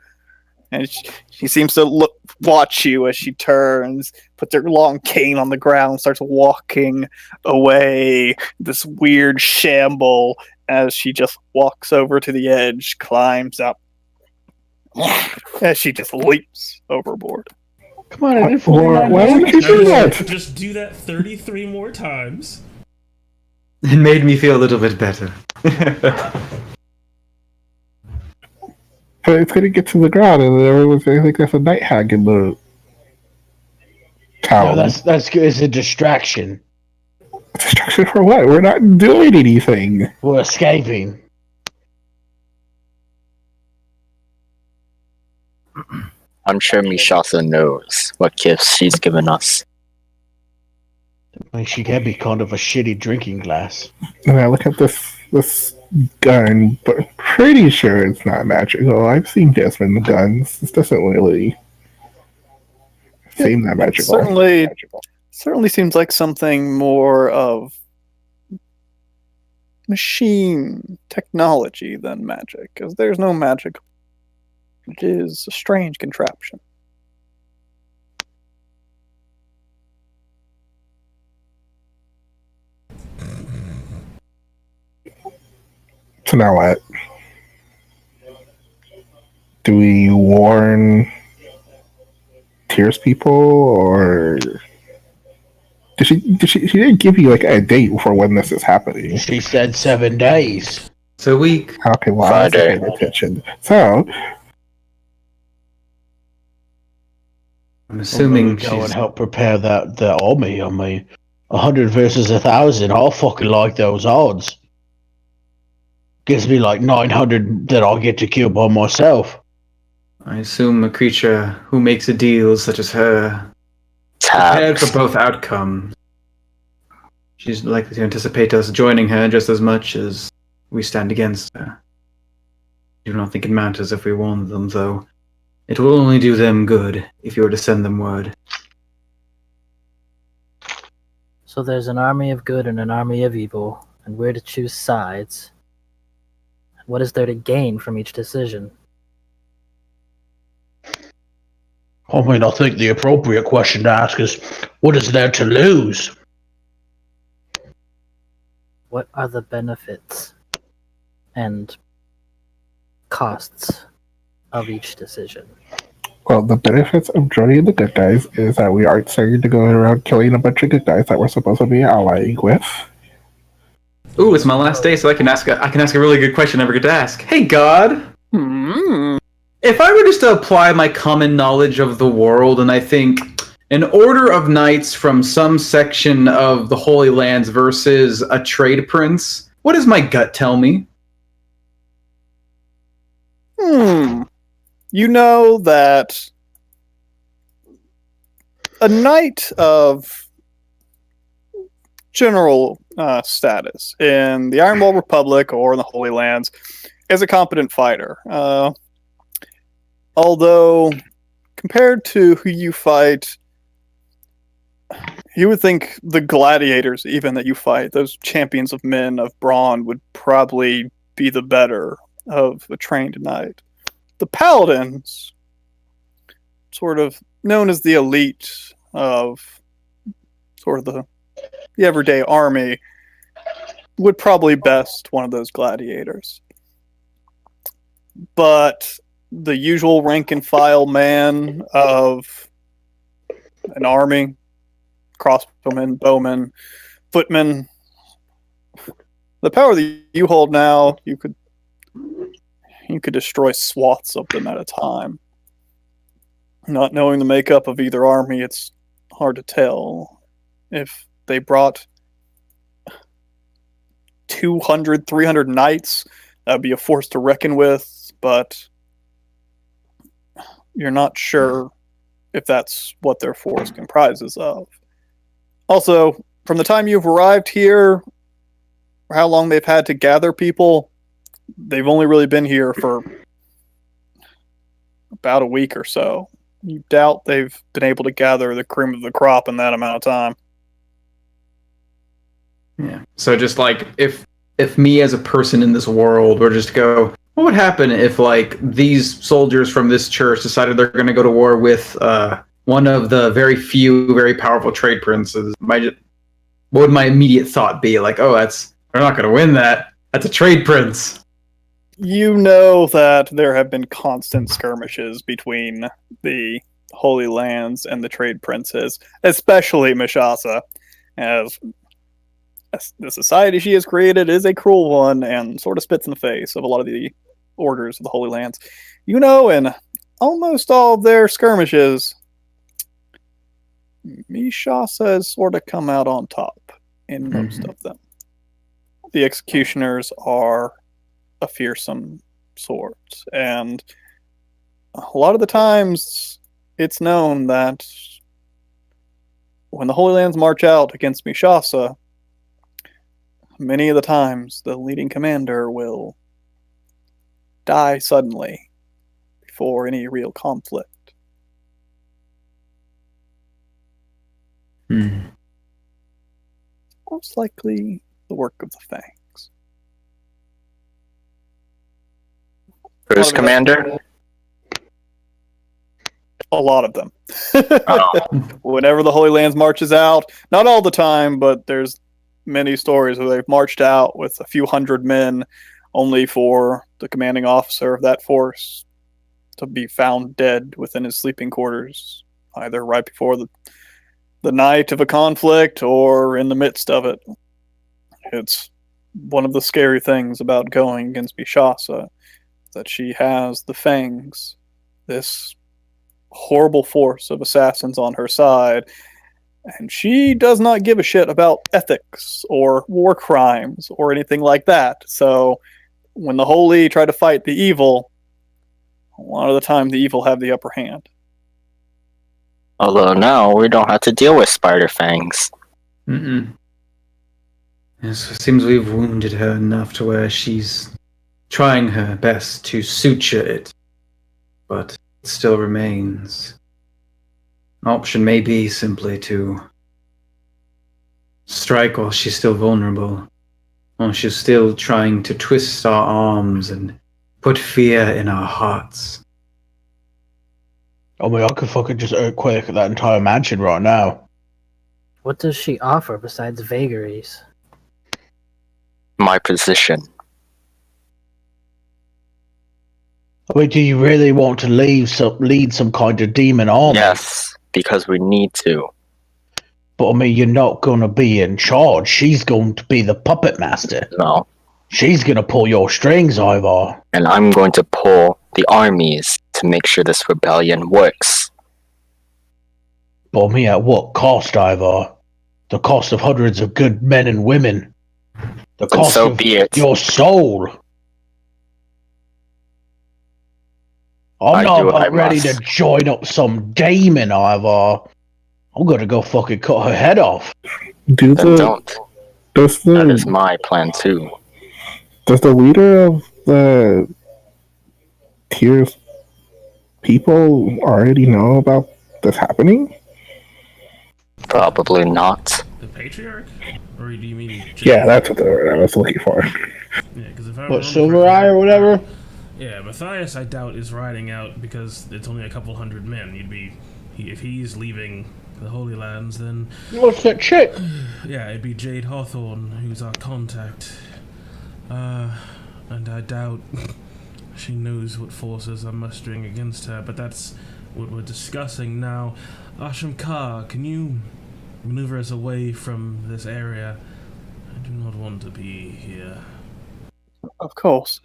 and she seems to watch you as she turns, puts her long cane on the ground, starts walking away. This weird shamble as she just walks over to the edge, climbs up, as she just leaps overboard. Come on, I did Why would you do that? Just do that 33 more times. It made me feel a little bit better. But it's gonna get to the ground, and everyone's gonna think there's a night hag in the town. No, that's good. It's a distraction. Distraction for what? We're not doing anything. We're escaping. I'm sure Mishasa knows what gifts she's given us. I mean, she can be kind of a shitty drinking glass. And I look at this gun, but I'm pretty sure it's not magical. I've seen Desmond guns. This doesn't really seem that magical. Certainly seems like something more of machine technology than magic, because there's no magic. It is a strange contraption. So now what? Do we warn Tears people, or she didn't give you like a date for when this is happening? She said 7 days. It's a week. Okay, well, I wasn't paying attention. So I'm assuming go and help prepare the army. I mean, 100 versus 1,000. I'll fucking like those odds. Gives me like 900 that I'll get to kill by myself. I assume a creature who makes a deal such as her prepared for both outcomes. She's likely to anticipate us joining her just as much as we stand against her. I do not think it matters if we warn them, though. It will only do them good if you were to send them word. So there's an army of good and an army of evil, and we're to choose sides. What is there to gain from each decision? I mean, I think the appropriate question to ask is, what is there to lose? What are the benefits and costs of each decision? Well, the benefits of joining the good guys is that we aren't starting to go around killing a bunch of good guys that we're supposed to be allying with. Ooh, it's my last day, so I can ask a really good question I never get to ask. Hey, God. If I were just to apply my common knowledge of the world, and I think an order of knights from some section of the Holy Lands versus a trade prince, what does my gut tell me? You know that a knight of general status in the Ironwall Republic or in the Holy Lands is a competent fighter. Although, compared to who you fight, you would think the gladiators, even that you fight, those champions of men of brawn, would probably be the better of a trained knight. The paladins, sort of known as the elite of sort of the everyday army, would probably best one of those gladiators. But the usual rank and file man of an army, crossbowmen, bowmen, footmen, the power that you hold now, you could destroy swaths of them at a time. Not knowing the makeup of either army, it's hard to tell. If they brought 200, 300 knights, that would be a force to reckon with, but you're not sure if that's what their force comprises of. Also, from the time you've arrived here, or how long they've had to gather people, they've only really been here for about a week or so. You doubt they've been able to gather the cream of the crop in that amount of time. Yeah. So just like if me as a person in this world were just to go, what would happen if like these soldiers from this church decided they're going to go to war with one of the very few very powerful trade princes? What would my immediate thought be? Like, oh, they're not going to win that. That's a trade prince. You know that there have been constant skirmishes between the Holy Lands and the trade princes, especially Mishasa, as the society she has created is a cruel one and sort of spits in the face of a lot of the orders of the Holy Lands. You know, in almost all of their skirmishes, Mishasa has sort of come out on top in most of them. The executioners are a fearsome sort, and a lot of the times it's known that when the Holy Lands march out against Mishasa, many of the times the leading commander will die suddenly before any real conflict. Most likely the work of the Fangs. Who's commander? A lot of them. Whenever the Holy Lands marches out, not all the time, but there's many stories where they've marched out with a few hundred men only for the commanding officer of that force to be found dead within his sleeping quarters, either right before the night of a conflict or in the midst of it. It's one of the scary things about going against Mishasa, that she has the Fangs, this horrible force of assassins on her side, and she does not give a shit about ethics or war crimes or anything like that. So when the Holy try to fight the evil, a lot of the time the evil have the upper hand. Although now we don't have to deal with spider fangs. Yes, it seems we've wounded her enough to where she's trying her best to suture it, but it still remains. An option may be simply to strike while she's still vulnerable, while she's still trying to twist our arms and put fear in our hearts. I mean, I could fucking just earthquake that entire mansion right now. What does she offer besides vagaries? My position. I mean, do you really want to lead some kind of demon army? Yes, because we need to. But I mean, you're not going to be in charge. She's going to be the puppet master. No. She's going to pull your strings, Ivar. And I'm going to pull the armies to make sure this rebellion works. But I mean, at what cost, Ivar? The cost of hundreds of good men and women. The cost so of be it. your soul. I'm not about ready to join up some demon, Ivar. I'm gonna go fucking cut her head off. Don't. That is my plan too. Does the leader of the Tears people already know about this happening? Probably not. The Patriarch? Or do you mean... Yeah, that's what the word I was looking for. Yeah, because if I What, Silver Eye or whatever? Yeah, Matthias, I doubt, is riding out because it's only a couple hundred men. If he's leaving the Holy Lands, then... What's that chick? Yeah, it'd be Jade Hawthorne, who's our contact. And I doubt she knows what forces are mustering against her, but that's what we're discussing now. Asham Kar, can you maneuver us away from this area? I do not want to be here. Of course.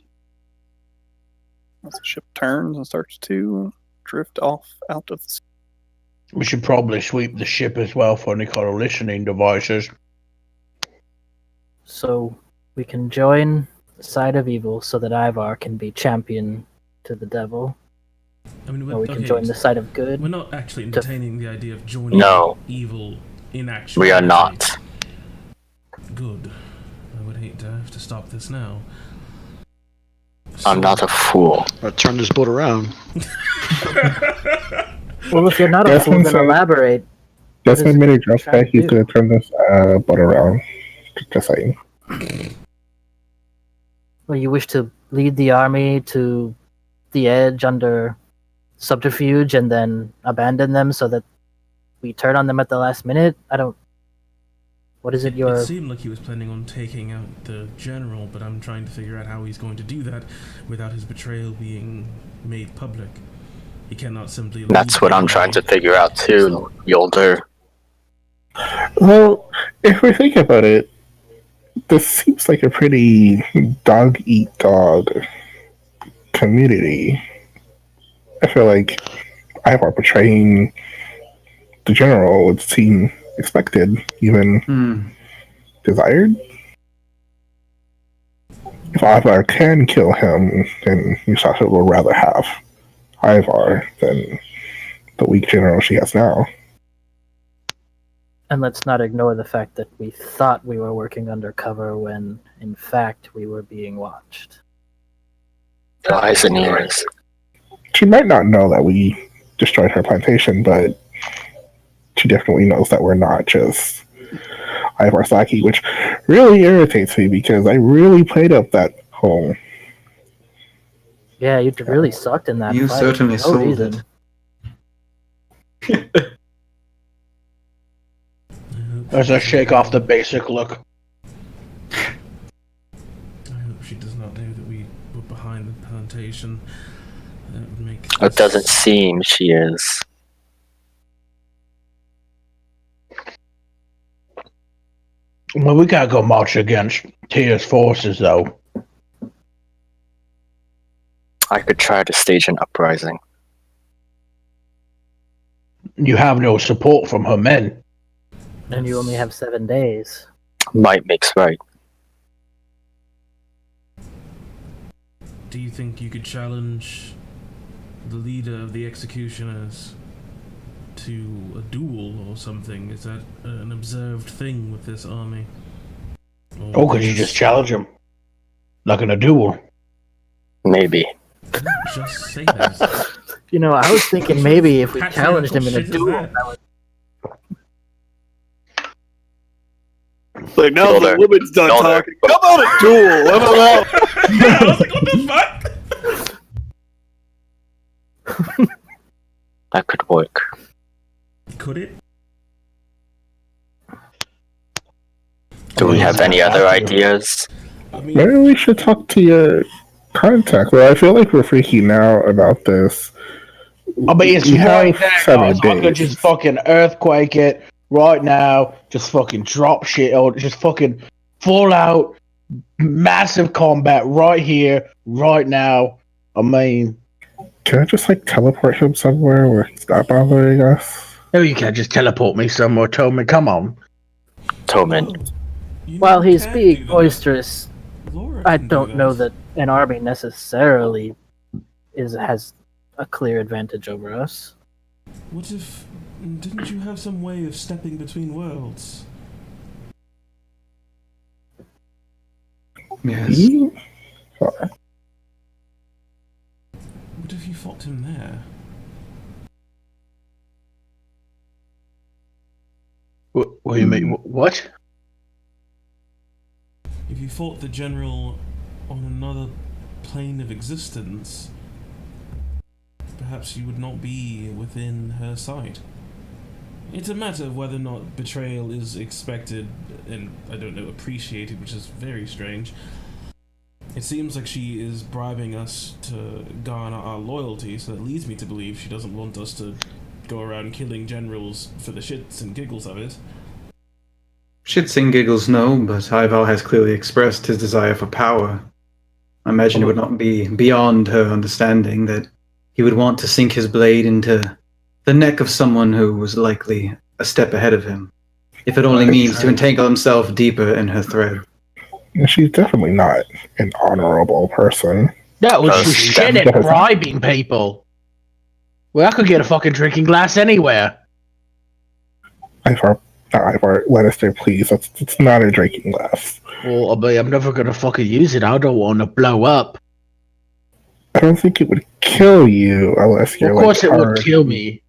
As the ship turns and starts to drift off out of the sea. We should probably sweep the ship as well for any kind of listening devices. So we can join the side of evil so that Ivar can be champion to the devil. I mean, or we can join the side of good. We're not actually entertaining the idea of joining evil in action. We are not. Good. I would hate to have to stop this now. I'm not a fool. I'll turn this boat around. Well, if you're not a fool, then elaborate. Just made a joke that he's going to turn this boat around. Just saying. Well, you wish to lead the army to the edge under subterfuge and then abandon them so that we turn on them at the last minute? What is it It seemed like he was planning on taking out the general, but I'm trying to figure out how he's going to do that without his betrayal being made public. He cannot simply... That's what I'm trying to figure out too, Yolder. Well, if we think about it, this seems like a pretty dog-eat-dog community. I feel like Ivar betraying the general would seem expected, even desired. If Ivar can kill him, then Yusasa will rather have Ivar than the weak general she has now. And let's not ignore the fact that we thought we were working undercover when, in fact, we were being watched. Eyes and ears. She might not know that we destroyed her plantation, but she definitely knows that we're not just Ivar Saki, which really irritates me because I really played up that whole... Yeah, you really sucked in that You fight. certainly for no sold reason. it. There's a shake off the basic look. I hope she does not know that we were behind the plantation. That would make... It doesn't seem she is. Well, we can't go march against Tia's forces, though. I could try to stage an uprising. You have no support from her men. And you only have 7 days. Might makes right. Do you think you could challenge the leader of the executioners to a duel or something? Is that an observed thing with this army? Oh, could you just challenge him? Like in a duel? Maybe. Just say that. You know, I was thinking maybe if we Patriarchal challenged him in a shit is duel, that? that would... Like, now Yolder. the woman's done Yolder. talking. Come on a duel! I don't know. Yeah, I was like, what the fuck? That could work. Could it? Do we have any other ideas? I mean, Maybe we should talk to contact. Well, I feel like we're freaking out about this. I mean, it's We right have there, 7 guys. I could days. just fucking earthquake it right now. Just fucking drop shit or just fucking full out massive combat right here, right now. I mean, Can I just like teleport him somewhere where he's not bothering us? no, you can't just teleport me somewhere, Toman. Come on. Toman. While he's can being do that. boisterous, Laura I can do don't know that an army necessarily has a clear advantage over us. What if... Didn't you have some way of stepping between worlds? Yes. What if you fought him there? What do you mean? What? If you fought the general on another plane of existence, perhaps you would not be within her sight. It's a matter of whether or not betrayal is expected and, I don't know, appreciated, which is very strange. It seems like she is bribing us to garner our loyalty, so that leads me to believe she doesn't want us to go around killing generals for the shits and giggles of it. Shits and giggles, no, but Ivar has clearly expressed his desire for power. I imagine it would not be beyond her understanding that he would want to sink his blade into the neck of someone who was likely a step ahead of him, if it only means to entangle himself deeper in her thread. Yeah, she's definitely not an honorable person. No, she's shit at bribing people. Well, I could get a fucking drinking glass anywhere. Ivar, let us there, please. It's not a drinking glass. Well, I'm never gonna fucking use it. I don't want to blow up. I don't think it would kill you unless you're Of course, like, it would kill me.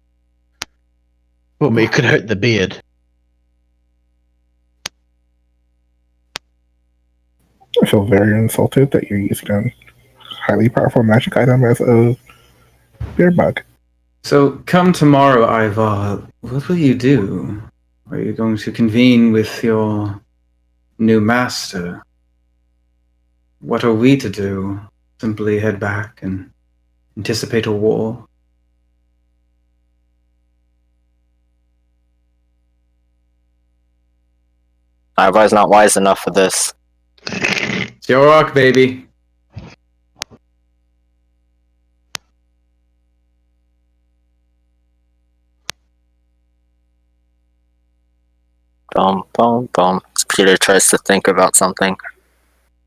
Well, it could hurt the beard. I feel very insulted that you're using a highly powerful magic item as a beard bug. So, come tomorrow, Ivar, what will you do? Are you going to convene with your new master? What are we to do? Simply head back and anticipate a war? Ivar's not wise enough for this. It's your rock, baby. Boom, boom, boom. Peter tries to think about something.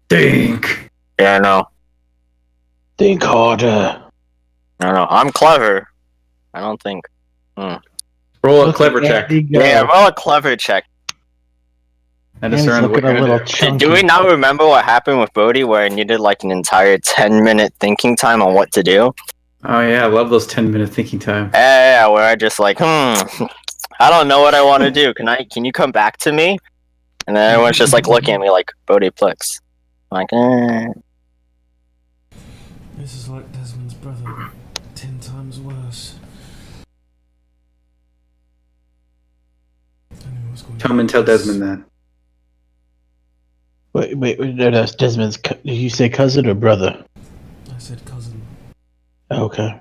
Think. Yeah, I know. Think harder. I know. I'm clever. I don't think. Roll a clever check. Yeah, roll a clever check. And discern what you're gonna do. Do we not remember what happened with Bodhi where I needed like an entire 10-minute thinking time on what to do? Oh yeah, I love those 10-minute thinking time. Yeah, where I just like, I don't know what I want to do. Can you come back to me? And then everyone's just like looking at me like, Bodhi Plex. I'm like, This is like Desmond's brother, 10 times worse. Toman, tell Desmond that. Wait, no, that's Desmond's. Did you say cousin or brother? I said cousin. Okay.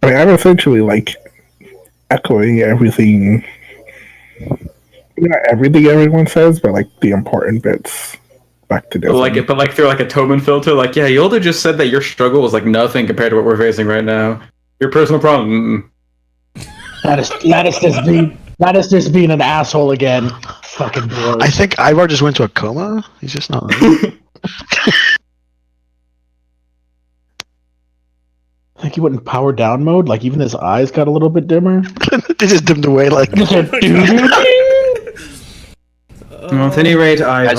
I mean, I'm essentially like echoing everything. Not everything everyone says, but like the important bits back to Desmond. But like through like a Toman filter, like, yeah, Yolda just said that your struggle was like nothing compared to what we're facing right now. Your personal problem. That is just being an asshole again. Fucking bro. I think Ivar just went to a coma. He's just not. I think he went in power down mode. Like even his eyes got a little bit dimmer. They just dimmed away. Like. Well, at any rate, as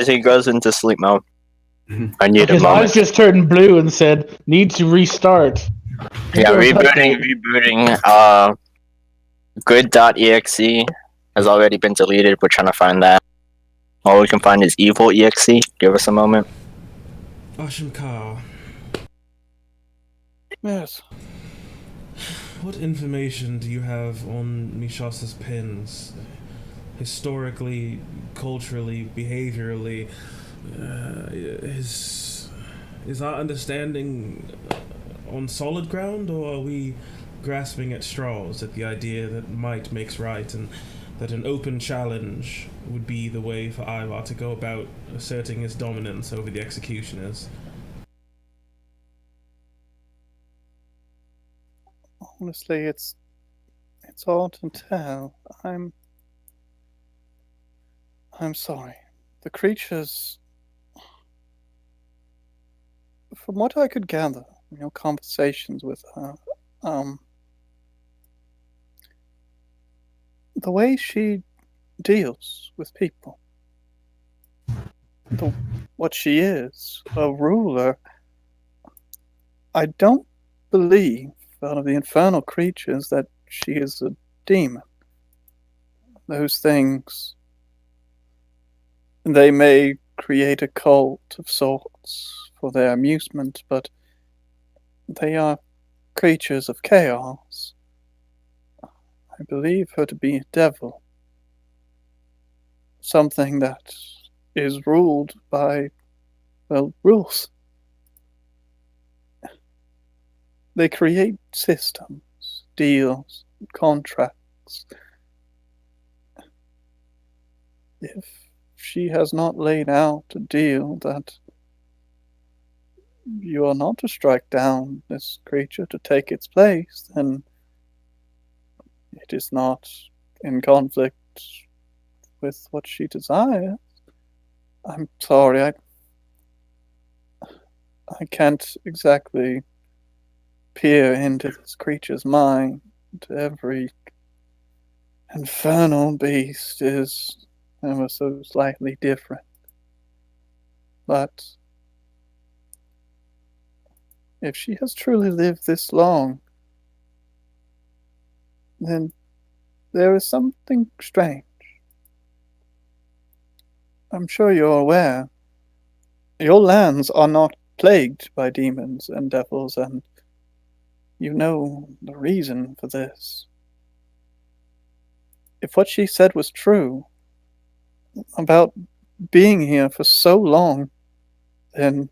he goes into sleep mode. I need a His moment. eyes just turned blue and said, "Need to restart." Yeah, rebooting. Good.exe has already been deleted. We're trying to find that. All we can find is evil.exe. Give us a moment. Ashankar, Yes. what information do you have on Mishasa's pins? Historically, culturally, behaviorally, his is our understanding on solid ground, or are we grasping at straws at the idea that might makes right and that an open challenge would be the way for Ivar to go about asserting his dominance over the executioners? Honestly, it's hard to tell. I'm sorry. The creatures, from what I could gather in your conversations with her, the way she deals with people, what she is, a ruler, I don't believe out of the infernal creatures that she is a demon. Those things, they may create a cult of sorts for their amusement, but they are creatures of chaos. I believe her to be a devil. Something that is ruled by, well, rules. They create systems, deals, contracts. If she has not laid out a deal that you are not to strike down this creature to take its place, then it is not in conflict with what she desires. I'm sorry, I can't exactly peer into this creature's mind. Every infernal beast is ever so slightly different. But if she has truly lived this long, then there is something strange. I'm sure you're aware. Your lands are not plagued by demons and devils, and you know the reason for this. If what she said was true about being here for so long, then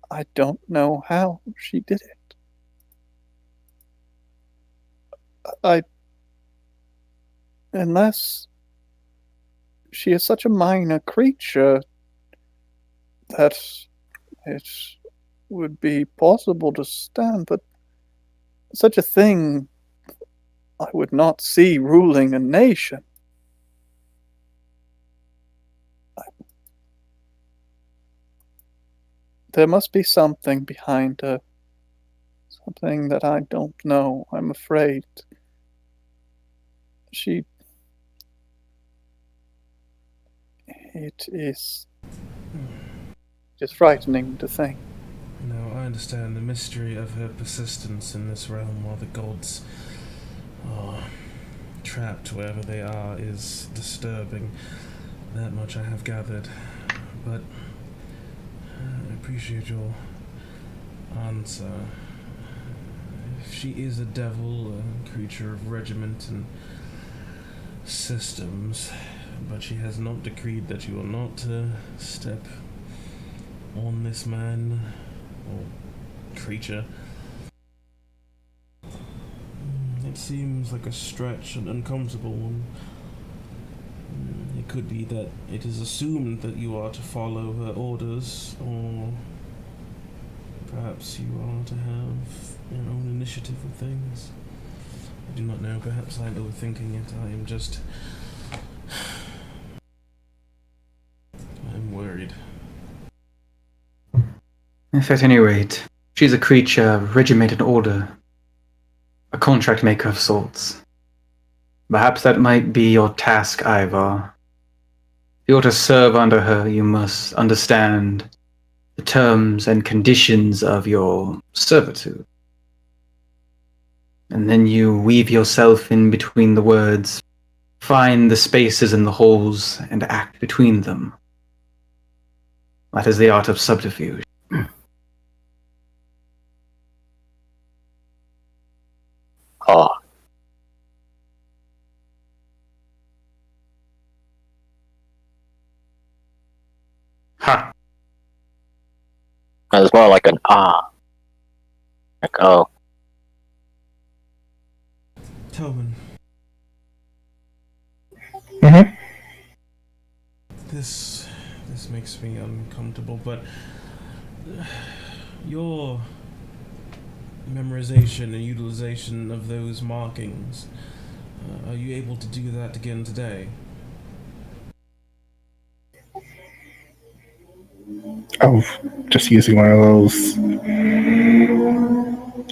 I don't know how she did it. Unless she is such a minor creature that it would be possible to stand, but such a thing I would not see ruling a nation. There must be something behind her. Something that I don't know, I'm afraid. It is just frightening to think. No, I understand the mystery of her persistence in this realm while the gods are trapped wherever they are is disturbing. That much I have gathered. But I appreciate your answer. If she is a devil, a creature of regiment and systems, but she has not decreed that you are not to step on this man or creature. It seems like a stretch, an uncomfortable one. It could be that it is assumed that you are to follow her orders, or perhaps you are to have your own initiative of things. I do not know, perhaps I'm overthinking it. I'm worried. If at any rate, she's a creature of regimented order, a contract maker of sorts. Perhaps that might be your task, Ivar. If you're to serve under her, you must understand the terms and conditions of your servitude. And then you weave yourself in between the words, find the spaces and the holes, and act between them. That is the art of subterfuge. Ah. Ha! was more like an ah. Like, oh. Tobin. Mm-hmm. This makes me uncomfortable, but your memorization and utilization of those markings, are you able to do that again today? Oh, just using one of those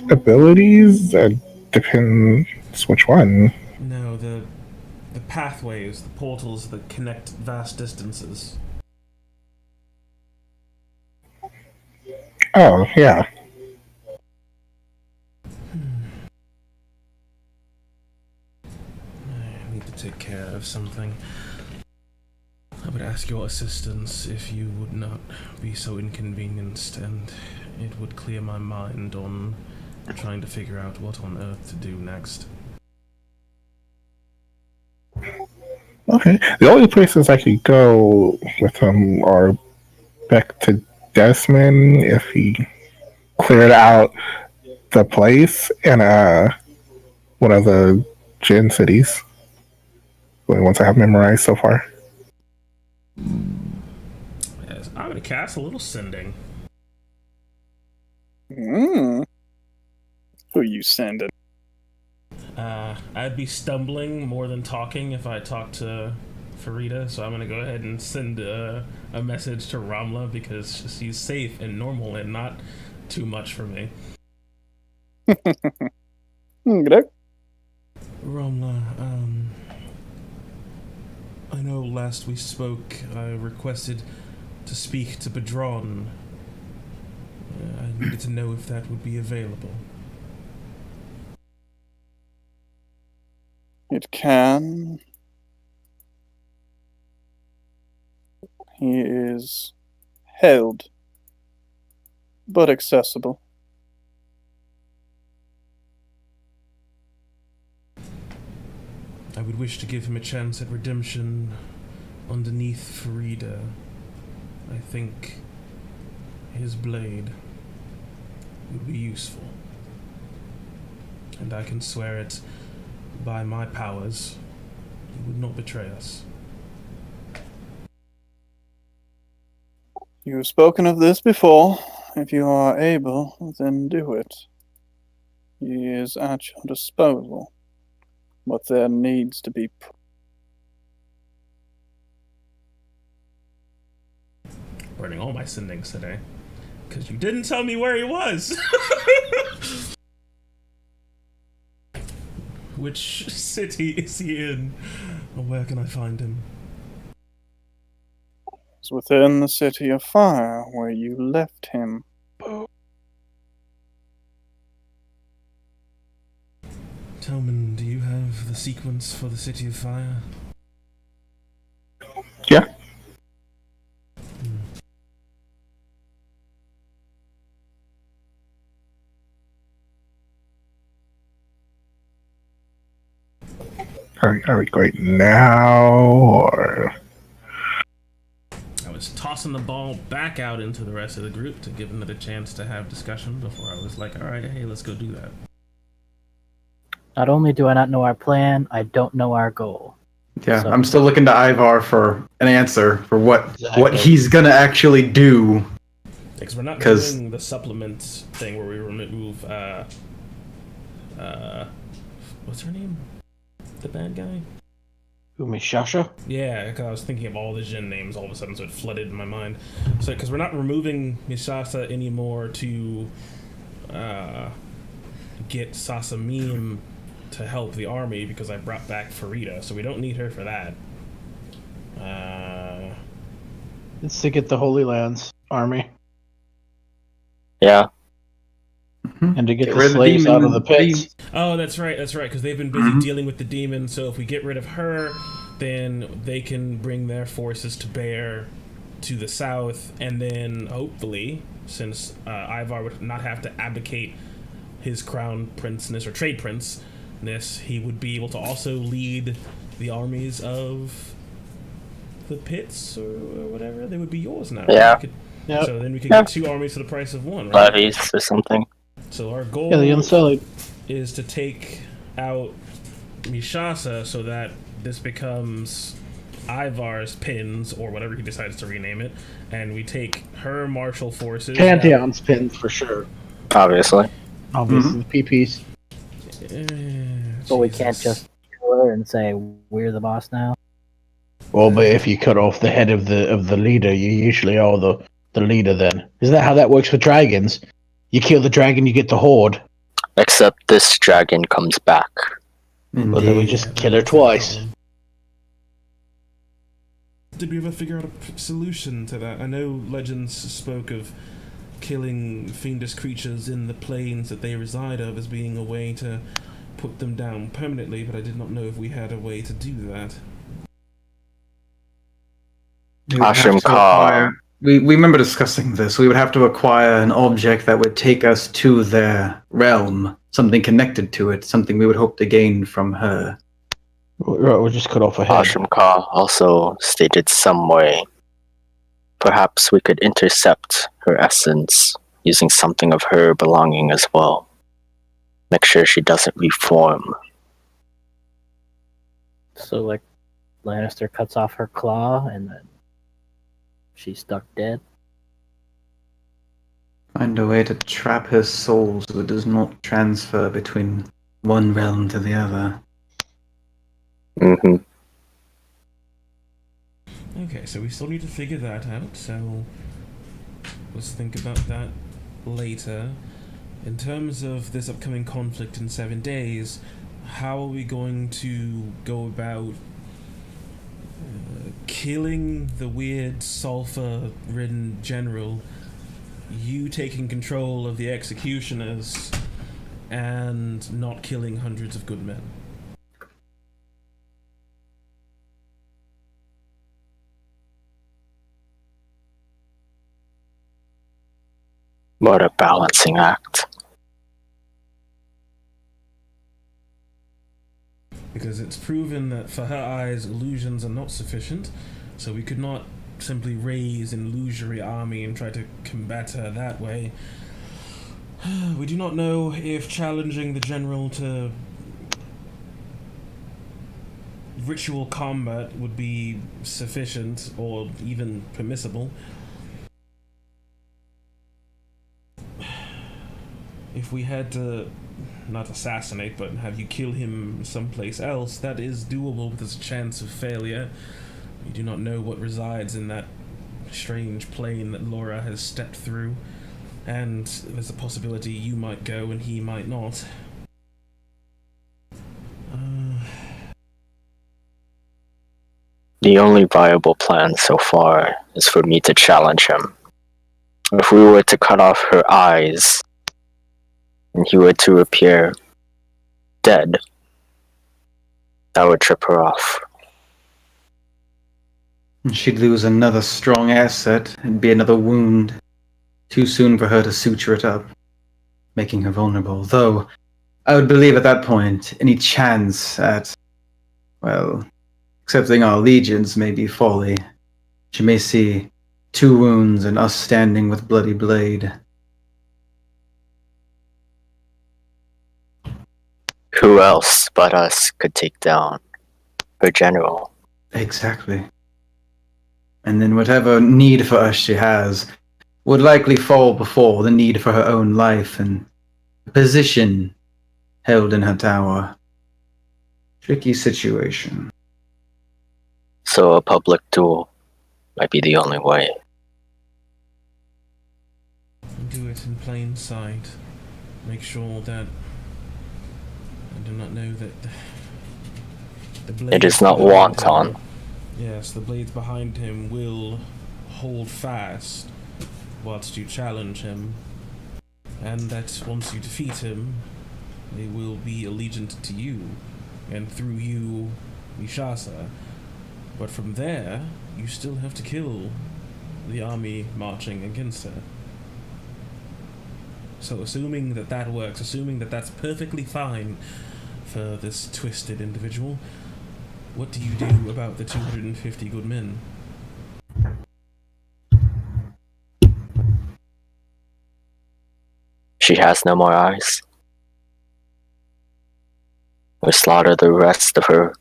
abilities? That depends which one. No, the pathways, the portals that connect vast distances. Oh, yeah. I need to take care of something. I would ask your assistance if you would not be so inconvenienced, and it would clear my mind on trying to figure out what on earth to do next. Okay. The only places I could go with him are back to Desmond if he cleared out the place, and one of the Djinn cities. The only ones I have memorized so far. Yes, I'm gonna cast a little sending. Who you sending? I'd be stumbling more than talking if I talked to Farida, so I'm gonna go ahead and send a message to Ramla because she's safe and normal and not too much for me. Good. Ramla, I know last we spoke I requested to speak to Badron. I needed to know if that would be available. It can. He is held, but accessible. I would wish to give him a chance at redemption underneath Farida. I think his blade would be useful. And I can swear it by my powers. He would not betray us. You have spoken of this before. If you are able, then do it. He is at your disposal. But there needs to be... Burning all my sendings today. Because you didn't tell me where he was! Which city is he in? Or where can I find him? It's within the City of Fire, where you left him. Telman, do you have the sequence for the City of Fire? Yeah. Are we going now, or... I was tossing the ball back out into the rest of the group to give another chance to have discussion before I was like, alright, hey, let's go do that. Not only do I not know our plan, I don't know our goal. Yeah, So- I'm still looking to Ivar for an answer for what he's gonna actually do. Because we're not doing the supplement thing where we remove, what's her name? The bad guy? Who, Mishasha? Yeah, because I was thinking of all the Jin names all of a sudden, so it flooded in my mind. So, because we're not removing Mishasa anymore to get Sasamim to help the army, because I brought back Farida, so we don't need her for that. It's to get the Holy Lands army. Yeah. And to get the slaves out of the pits. Oh, that's right, because they've been busy dealing with the demon, so if we get rid of her, then they can bring their forces to bear to the south, and then, hopefully, since Ivar would not have to abdicate his crown princeness, or trade princeness, he would be able to also lead the armies of the pits, or whatever. They would be yours now. Yeah. Yep. So then we could get 2 armies for the price of 1, right? Levies or something. So our goal Yeah, the Unsullied. is to take out Mishasa so that this becomes Ivar's pins, or whatever he decides to rename it, and we take her martial forces. Pantheon's pins for sure. Obviously. Obviously, PPs. So we can't just kill her and say we're the boss now. Well, but if you cut off the head of the leader, you usually are the leader. Then isn't that how that works for dragons? You kill the dragon, you get the horde. Except this dragon comes back. Well, then we just kill her twice. Did we ever figure out a solution to that? I know legends spoke of killing fiendish creatures in the planes that they reside of as being a way to put them down permanently, but I did not know if we had a way to do that. Ashram Ka. We remember discussing this. We would have to acquire an object that would take us to their realm, something connected to it, something we would hope to gain from her. We'll just cut off a head. Ashram Ka also stated some way. Perhaps we could intercept her essence using something of her belonging as well. Make sure she doesn't reform. So, like, Lannister cuts off her claw and then she's stuck dead. Find a way to trap her soul so it does not transfer between one realm to the other. Mm-hmm. Okay, so we still need to figure that out, so let's think about that later. In terms of this upcoming conflict in 7 days, how are we going to go about killing the weird sulfur-ridden general, you taking control of the executioners, and not killing hundreds of good men? What a balancing act. Because it's proven that for her eyes, illusions are not sufficient, so we could not simply raise an illusory army and try to combat her that way. We do not know if challenging the general to ritual combat would be sufficient or even permissible. If we had to, not assassinate, but have you kill him someplace else, that is doable, but there's a chance of failure. We do not know what resides in that strange plane that Laura has stepped through, and there's a possibility you might go and he might not. The only viable plan so far is for me to challenge him. If we were to cut off her eyes, and he were to appear dead, that would trip her off. She'd lose another strong asset and be another wound. Too soon for her to suture it up, making her vulnerable. Though, I would believe at that point, any chance at, well, accepting our allegiance may be folly. She may see 2 wounds and us standing with bloody blade. Who else but us could take down her general? Exactly. And then whatever need for us she has would likely fall before the need for her own life and the position held in her tower. Tricky situation. So a public duel might be the only way. Do it in plain sight. Make sure that I do not know that the blades It is not behind wanton. him- Yes, the blades behind him will hold fast whilst you challenge him, and that once you defeat him, they will be allegiant to you, and through you, Mishasa. But from there, you still have to kill the army marching against her. So assuming that that works, assuming that that's perfectly fine for this twisted individual, what do you do about the 250 good men? She has no more eyes. We slaughter the rest of her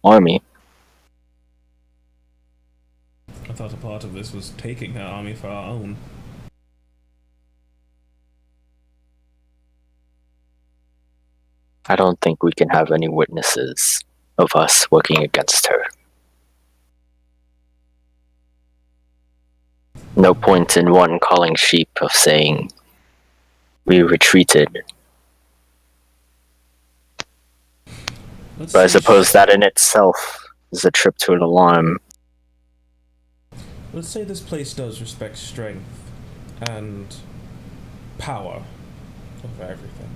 army. I thought a part of this was taking her army for our own. I don't think we can have any witnesses of us working against her. No point in one calling sheep of saying we retreated. But I suppose that in itself is a trip to an alarm. Let's say this place does respect strength and power over everything.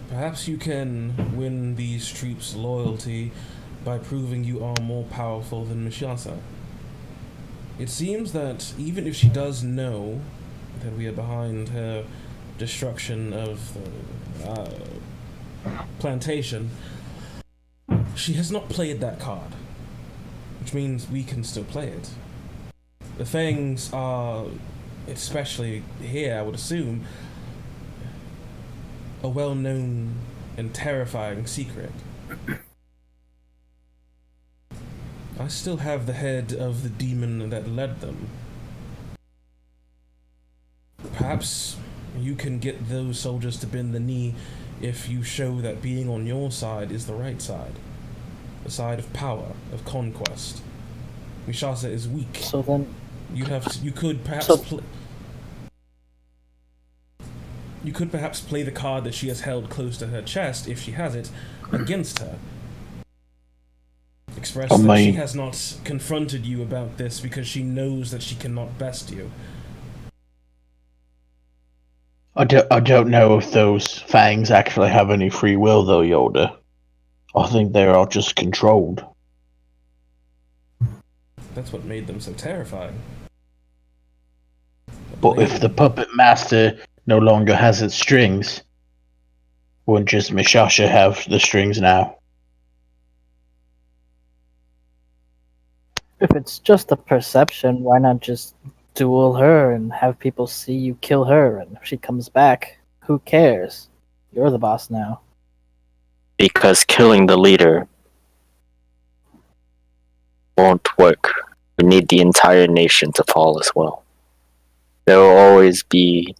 Perhaps you can win these troops' loyalty by proving you are more powerful than Mishasa. It seems that even if she does know that we are behind her destruction of the plantation, she has not played that card, which means we can still play it. The Fangs are, especially here, I would assume, a well-known and terrifying secret. I still have the head of the demon that led them. Perhaps you can get those soldiers to bend the knee if you show that being on your side is the right side. The side of power, of conquest. Mishasa is weak. So then... You could perhaps you could perhaps play the card that she has held close to her chest, if she has it, against her. Express that she has not confronted you about this because she knows that she cannot best you. I don't know if those fangs actually have any free will, though, Yoda. I think they are just controlled. That's what made them so terrifying. But if the puppet master no longer has its strings, wouldn't just Mishasha have the strings now? If it's just a perception, why not just duel her and have people see you kill her, and if she comes back, who cares? You're the boss now. Because killing the leader won't work. We need the entire nation to fall as well. There will always be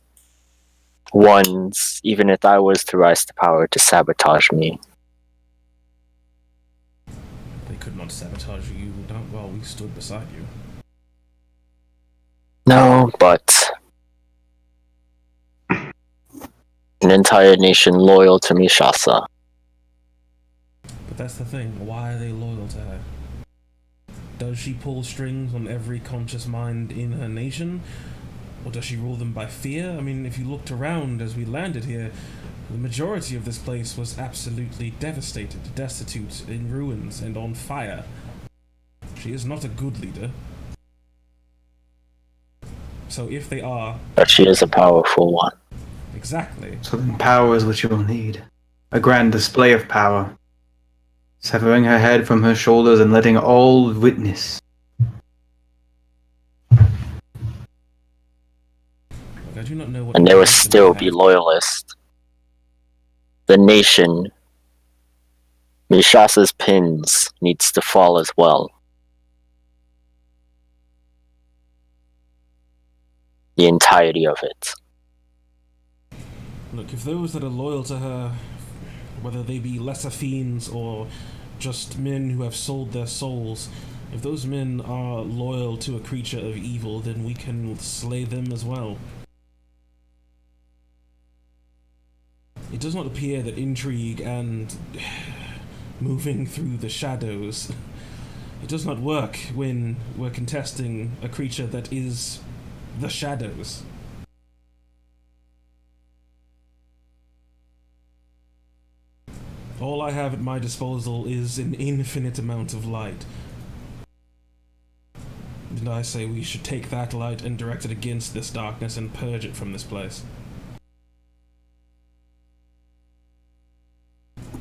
ones, even if I was to rise to power, to sabotage me. They could not sabotage you while we stood beside you. No, but an entire nation loyal to Mishasa. But that's the thing, why are they loyal to her? Does she pull strings on every conscious mind in her nation? Or does she rule them by fear? I mean, if you looked around as we landed here, the majority of this place was absolutely devastated, destitute, in ruins, and on fire. She is not a good leader. So if they are... But she is a powerful one. Exactly. So then power is what you will need. A grand display of power. Severing her head from her shoulders and letting all witness. I do not know what... And there will still be loyalists. The nation, Mishasa's pins, needs to fall as well. The entirety of it. Look, if those that are loyal to her, whether they be lesser fiends or just men who have sold their souls, if those men are loyal to a creature of evil, then we can slay them as well. It does not appear that intrigue and moving through the shadows, it does not work when we're contesting a creature that is the shadows. All I have at my disposal is an infinite amount of light. And I say we should take that light and direct it against this darkness and purge it from this place.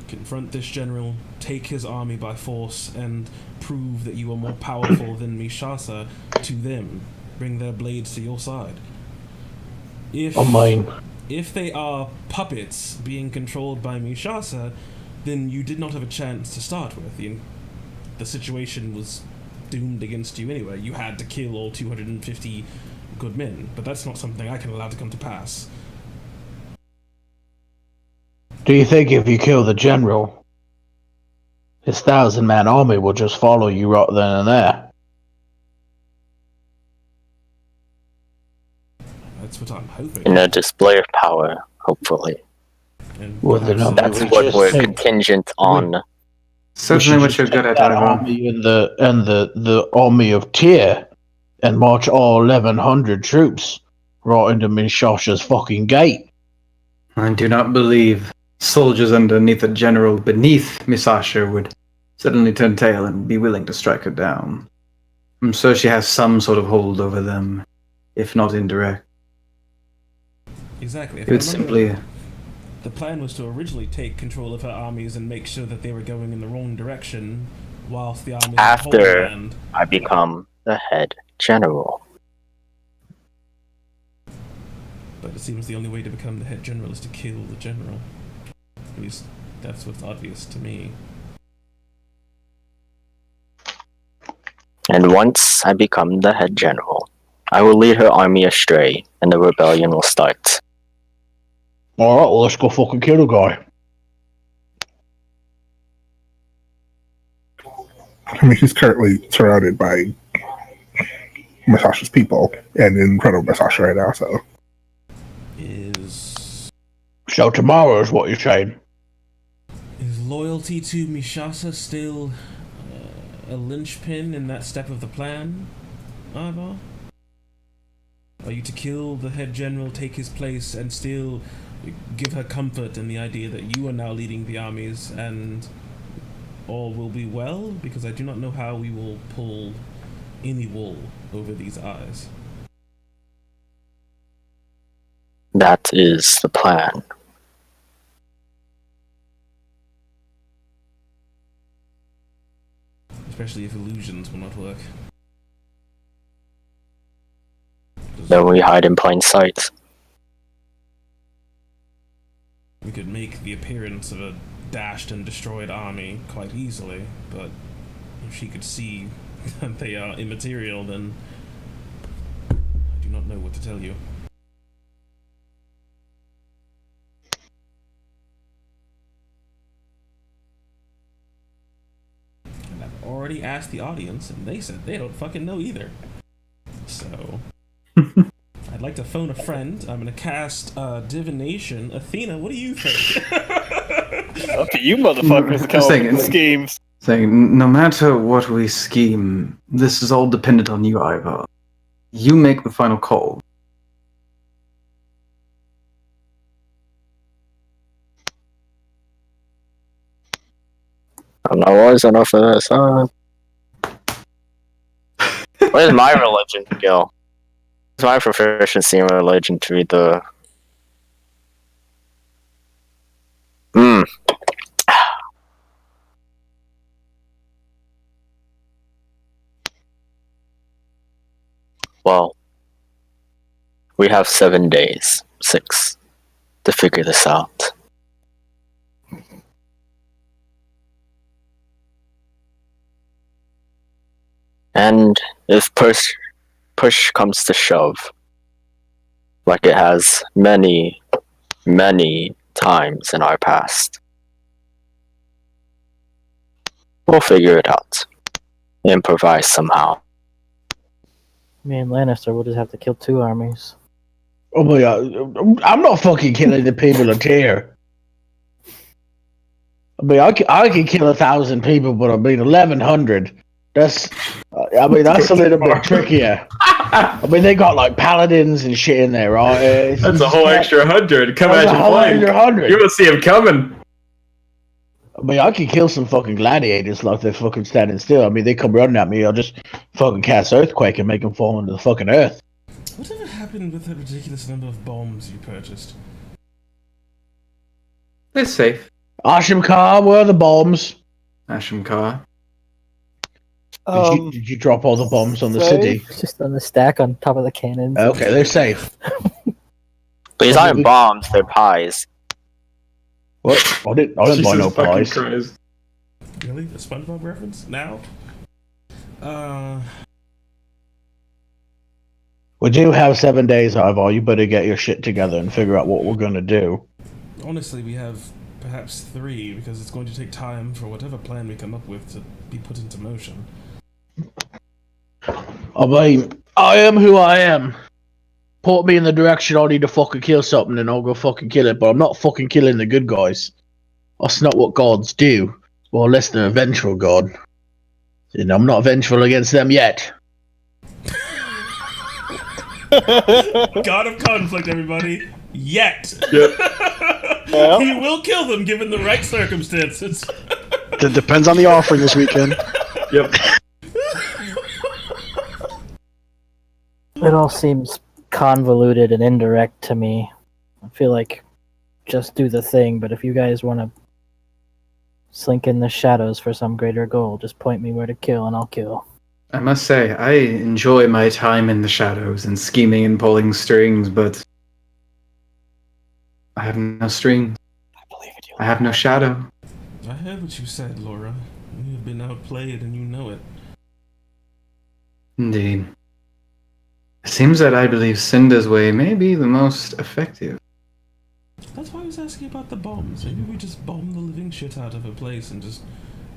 Confront this general, take his army by force, and prove that you are more powerful than Mishasa to them. Bring their blades to your side. If On mine. if they are puppets being controlled by Mishasa, then you did not have a chance to start with. The situation was doomed against you anyway. You had to kill all 250 good men, but that's not something I can allow to come to pass. Do you think if you kill the general, his 1,000-man army will just follow you right then and there? That's what I'm hoping. In a display of power, hopefully. And Well, then, That's we what just we're take- contingent on. Certainly what you're good at, that Ivan. army and the army of Tyr and march all 1,100 troops right into Mishasha's fucking gate. I do not believe soldiers underneath a general beneath Misasha would suddenly turn tail and be willing to strike her down. I'm sure she has some sort of hold over them, if not indirect. Exactly. It would simply... The plan was to originally take control of her armies and make sure that they were going in the wrong direction, whilst the armies After I become the head general. But it seems the only way to become the head general is to kill the general. At least that's what's obvious to me. And once I become the head general, I will lead her army astray, and the rebellion will start. Alright, well, let's go fucking kill the guy. I mean, she's currently surrounded by Masasha's people and in front of Masasha right now, so. So tomorrow is what you're saying? Is loyalty to Mishasa still a linchpin in that step of the plan, Ivar? Are you to kill the head general, take his place, and still give her comfort in the idea that you are now leading the armies and all will be well? Because I do not know how we will pull any wool over these eyes. That is the plan. Especially if illusions will not work. Then we hide in plain sight. We could make the appearance of a dashed and destroyed army quite easily, but if she could see that they are immaterial, then I do not know what to tell you. And I've already asked the audience, and they said they don't fucking know either. So... I'd like to phone a friend. I'm gonna cast divination. Athena, what do you think? Up to you motherfuckers to come up with schemes. Saying, no matter what we scheme, this is all dependent on you, Ivar. You make the final call. I'm not wise enough for this, huh? Where's my religion go? It's my proficiency in religion to be the... Well, we have 7 days, 6, to figure this out. And if push comes to shove, like it has many, many times in our past, we'll figure it out. Improvise somehow. Me and Lannister will just have to kill 2 armies. Oh my god, I'm not fucking killing the people of Tyr. I mean, I can kill 1,000 people, but I mean 1,100. That's a little bit trickier. I mean, they got like paladins and shit in there, right? That's a whole extra 100. Come at your plane. You will see him coming. I mean, I can kill some fucking gladiators like they're fucking standing still. I mean, they come running at me, I'll just fucking cast Earthquake and make them fall into the fucking earth. Whatever happened with the ridiculous number of bombs you purchased? They're safe. Ashimkar, where are the bombs? Ashimkar. Did you drop all the bombs on the city? Just on the stack on top of the cannons. Okay, they're safe. But these aren't bombs, they're pies. What? I didn't buy no pies. Christ. Really? A SpongeBob reference? Now? We do have 7 days, however. You better get your shit together and figure out what we're gonna do. Honestly, we have perhaps 3, because it's going to take time for whatever plan we come up with to be put into motion. I mean, I am who I am. Put me in the direction I need to fucking kill something and I'll go fucking kill it, but I'm not fucking killing the good guys. That's not what gods do. Well, unless they're a vengeful god. And I'm not vengeful against them yet. God of conflict, everybody. Yet. Yep. He will kill them given the right circumstances. It depends on the offering this weekend. Yep. It all seems convoluted and indirect to me. I feel like just do the thing, but if you guys want to slink in the shadows for some greater goal, just point me where to kill and I'll kill. I must say, I enjoy my time in the shadows and scheming and pulling strings, but I have no strings. I have no shadow. I heard what you said, Laura. You have been outplayed and you know it. Indeed. It seems that I believe Cinder's way may be the most effective. That's why I was asking about the bombs. Maybe we just bomb the living shit out of a place and just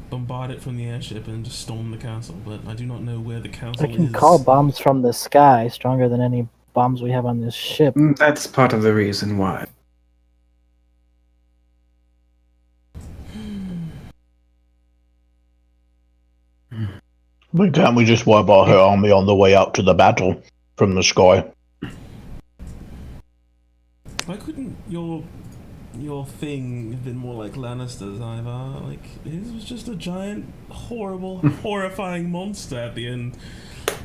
bombard it from the airship and just storm the castle, but I do not know where the castle I can is. call bombs from the sky stronger than any bombs we have on this ship. That's part of the reason why. But can't we just wipe out her army on the way out to the battle from the sky? Why couldn't your thing have been more like Lannister's, Ivar? Like, his was just a giant, horrible, horrifying monster at the end.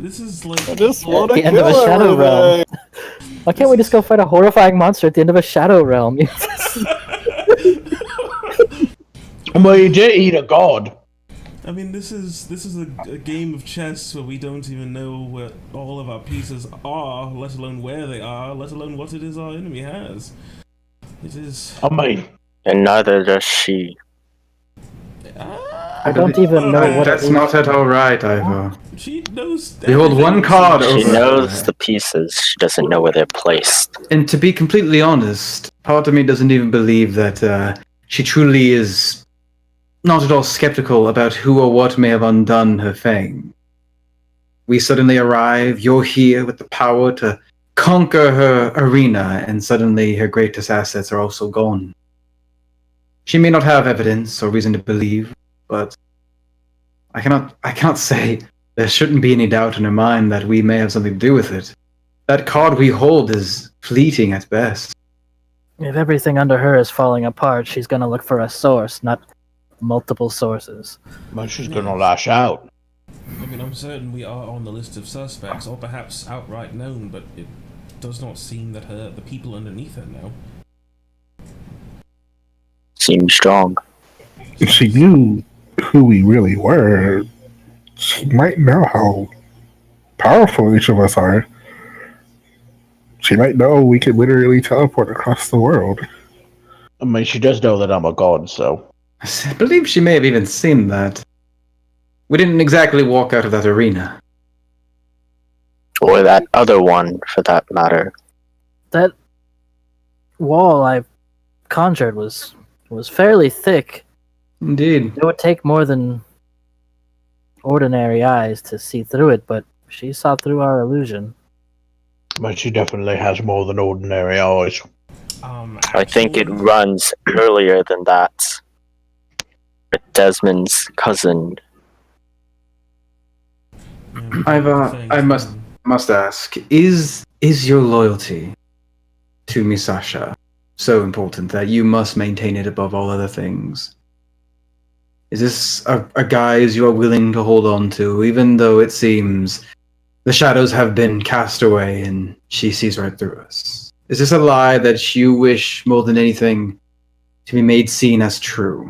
This is like... I just want to the end kill of a shadow realm. everything. Why can't we just go fight a horrifying monster at the end of a shadow realm? Well, you did eat a god. I mean, this is a game of chess where we don't even know what all of our pieces are, let alone where they are, let alone what it is our enemy has. It is... I mean... And neither does she. I don't even know what That's it is. not at all right, Ivor. She knows... Behold, one card She over knows the pieces, she doesn't know where they're placed. And to be completely honest, part of me doesn't even believe that she truly is not at all skeptical about who or what may have undone her fame. We suddenly arrive, you're here with the power to conquer her arena, and suddenly her greatest assets are also gone. She may not have evidence or reason to believe, but I cannot say there shouldn't be any doubt in her mind that we may have something to do with it. That card we hold is fleeting at best. If everything under her is falling apart, she's gonna look for a source, not multiple sources. But she's gonna lash out. I mean, I'm certain we are on the list of suspects, or perhaps outright known, but it does not seem that the people underneath her know. Seems strong. If she knew who we really were, she might know how powerful each of us are. She might know we could literally teleport across the world. I mean, she does know that I'm a god, so... I believe she may have even seen that. We didn't exactly walk out of that arena. Or that other one, for that matter. That wall I conjured was fairly thick. Indeed. It would take more than ordinary eyes to see through it, but she saw through our illusion. But she definitely has more than ordinary eyes. I think it runs earlier than that. With Desmond's cousin. Ivor, I must ask, is your loyalty to Misasha so important that you must maintain it above all other things? Is this a guise you are willing to hold on to, even though it seems the shadows have been cast away and she sees right through us? Is this a lie that you wish more than anything to be made seen as true?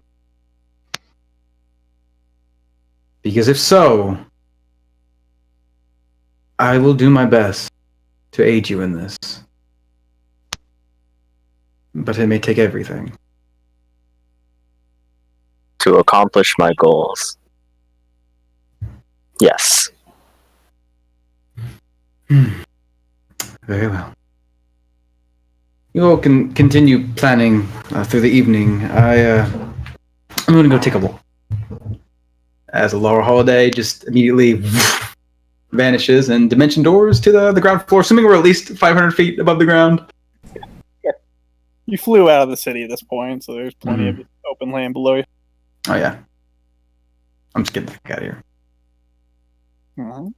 Because if so, I will do my best to aid you in this. but it may take everything. To accomplish my goals. Yes. Very well. You all can continue planning through the evening. I'm going to go take a walk. As Laura Holiday just immediately vanishes and dimension doors to the ground floor, assuming we're at least 500 feet above the ground. You flew out of the city at this point, so there's plenty of open land below you. Oh, yeah. I'm just getting the fuck out of here. Alright.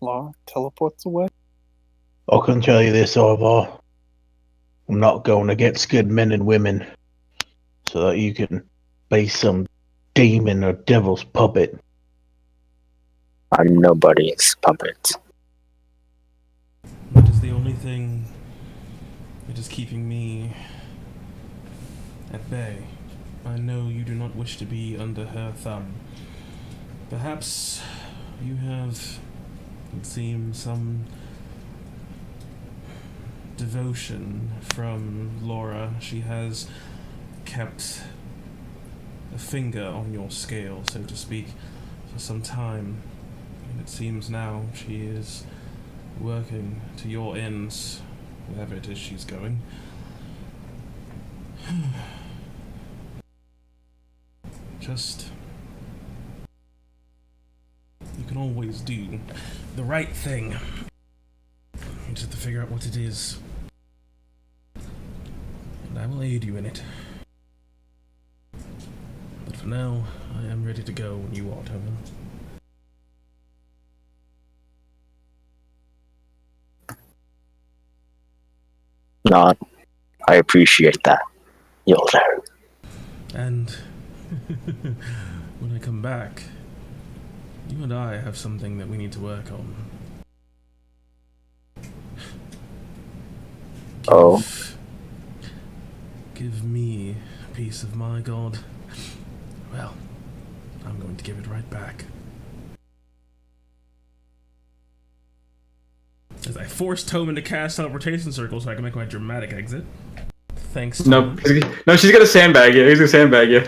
Law teleports away. I can tell you this, Ivar. I'm not going against good men and women so that you can be some demon or devil's puppet. I'm nobody's puppet. That is the only thing that is keeping me at bay. I know you do not wish to be under her thumb. Perhaps you have, it seems, some devotion from Laura. She has kept a finger on your scale, so to speak, for some time. And it seems now she is working to your ends, wherever it is she's going. Just... you can always do the right thing. You just have to figure out what it is. And I will aid you in it. But for now, I am ready to go when you are, Tobin. Not. I appreciate that, Yolder. And when I come back, you and I have something that we need to work on. Give me a piece of my god. Well, I'm going to give it right back. As I force Tobin to cast teleportation circles so I can make my dramatic exit. Thanks. No, she's gonna sandbag you. He's gonna sandbag you.